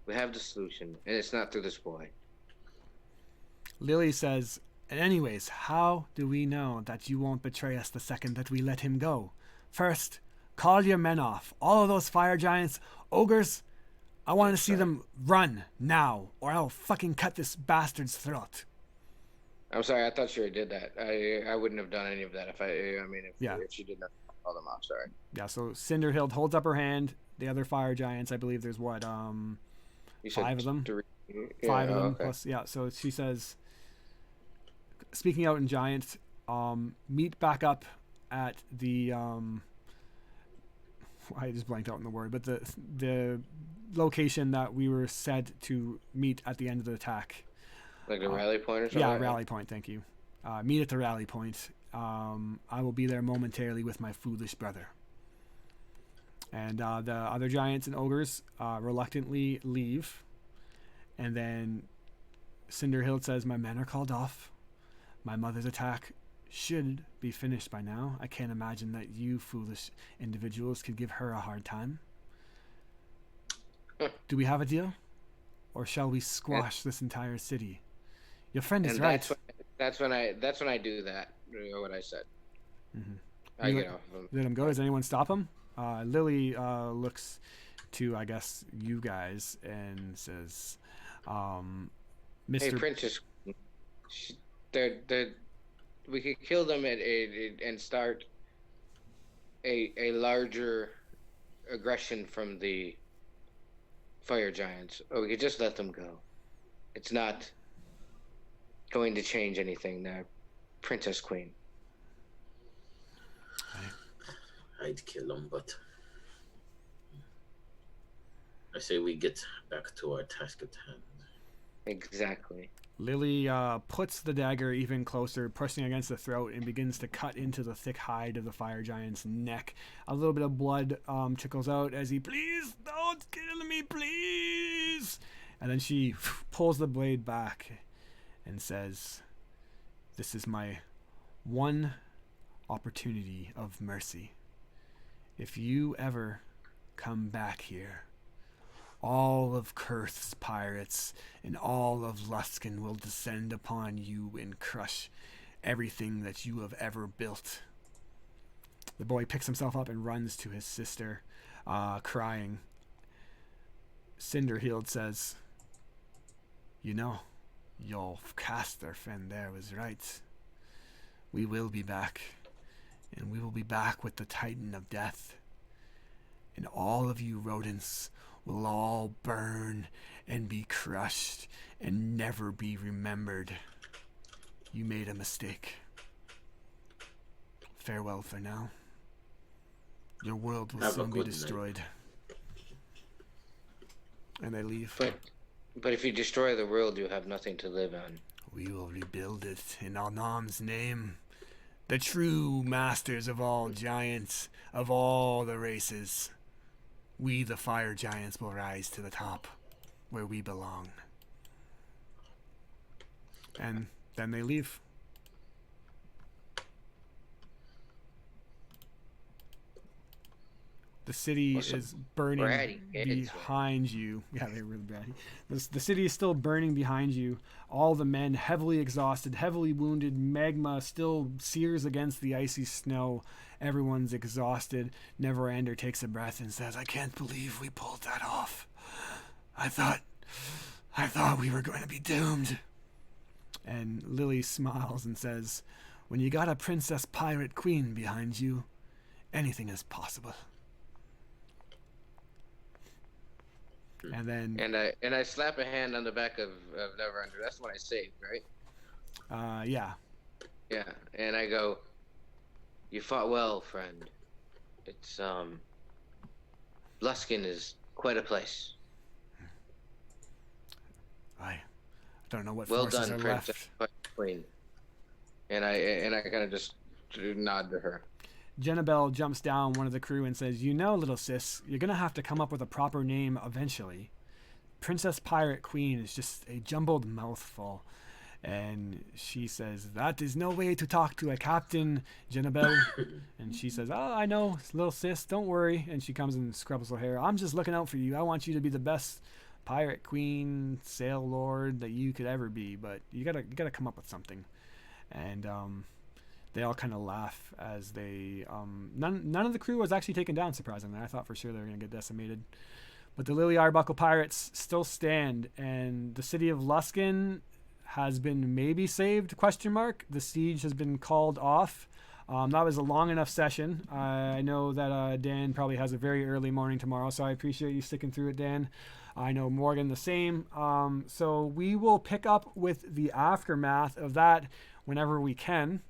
Speaker 4: We have the solution, and it's not through this boy.
Speaker 1: Lily says, "And anyways, how do we know that you won't betray us the second that we let him go? First, call your men off. All of those fire giants, ogres, I want to see them run now, or I'll fucking cut this bastard's throat."
Speaker 4: I'm sorry, I thought she did that. I wouldn't have done any of that if she did not call them off. Sorry.
Speaker 1: Yeah, so Cinderhild holds up her hand. The other fire giants, I believe there's what,
Speaker 4: You said
Speaker 1: 5 of them?
Speaker 4: 3.
Speaker 1: 5 of them
Speaker 4: okay.
Speaker 1: plus, yeah. So she says, speaking out in giant, meet back up at the, I just blanked out on the word, but the location that we were said to meet at the end of the attack.
Speaker 4: Like a rally point or something?
Speaker 1: Yeah, rally point, thank you. Meet at the rally point. I will be there momentarily with my foolish brother. And the other giants and ogres reluctantly leave. And then Cinderhild says, my men are called off. My mother's attack should be finished by now. I can't imagine that you foolish individuals could give her a hard time. Do we have a deal? Or shall we squash this entire city? Your friend is
Speaker 4: And
Speaker 1: right.
Speaker 4: that's when I do that. What I said.
Speaker 1: Mm-hmm.
Speaker 4: I get off him.
Speaker 1: Let him go. Does anyone stop him? Lily looks to, I guess, you guys and says, Mr.
Speaker 4: Hey, Princess, we could kill them and start a larger aggression from the fire giants, or we could just let them go. It's not going to change anything. They're Princess Queen.
Speaker 3: I'd kill them, but I say we get back to our task at hand.
Speaker 4: Exactly.
Speaker 1: Lily puts the dagger even closer, pressing against the throat, and begins to cut into the thick hide of the fire giant's neck. A little bit of blood trickles out as he, please don't kill me, please. And then she pulls the blade back and says, this is my one opportunity of mercy. If you ever come back here, all of Kurth's pirates and all of Luskan will descend upon you and crush everything that you have ever built. The boy picks himself up and runs to his sister, crying. Cinderhild says, you know, your caster friend there was right. We will be back, and we will be back with the Titan of Death. And all of you rodents will all burn and be crushed and never be remembered. You made a mistake. Farewell for now. Your world will soon be destroyed. And they leave.
Speaker 4: But if you destroy the world, you have nothing to live on.
Speaker 1: We will rebuild it in Alnam's name. The true masters of all giants, of all the races. We, the fire giants, will rise to the top, where we belong. And then they leave. The city is burning behind you. Yeah, they're really bratty. The city is still burning behind you. All the men heavily exhausted, heavily wounded. Magma still sears against the icy snow. Everyone's exhausted. Neverander takes a breath and says, I can't believe we pulled that off. I thought we were going to be doomed. And Lily smiles and says, when you got a princess pirate queen behind you, anything is possible. And then
Speaker 4: and I slap a hand on the back of Neverander. That's what I saved, right?
Speaker 1: Yeah.
Speaker 4: Yeah, and I go, you fought well, friend. It's Luskan is quite a place.
Speaker 1: I don't know what
Speaker 4: well
Speaker 1: forces
Speaker 4: done,
Speaker 1: are
Speaker 4: Princess Queen. And I kind of just nod to her.
Speaker 1: Jennabelle jumps down one of the crew and says, you know, little sis, you're going to have to come up with a proper name eventually. Princess Pirate Queen is just a jumbled mouthful. And she says, that is no way to talk to a captain, Jennabelle. And she says, oh, I know, little sis, don't worry. And she comes and scrubs her hair. I'm just looking out for you. I want you to be the best pirate queen, sail lord that you could ever be. But you gotta come up with something. And they all kind of laugh as they none of the crew was actually taken down, surprisingly. I thought for sure they were going to get decimated. But the Lily Arbuckle pirates still stand, and the city of Luskan has been maybe saved, ? The siege has been called off. That was a long enough session. I know that Dan probably has a very early morning tomorrow, so I appreciate you sticking through it, Dan. I know Morgan the same. So we will pick up with the aftermath of that whenever we can.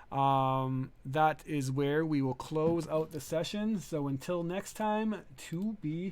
Speaker 1: That is where we will close out the session. So until next time, to be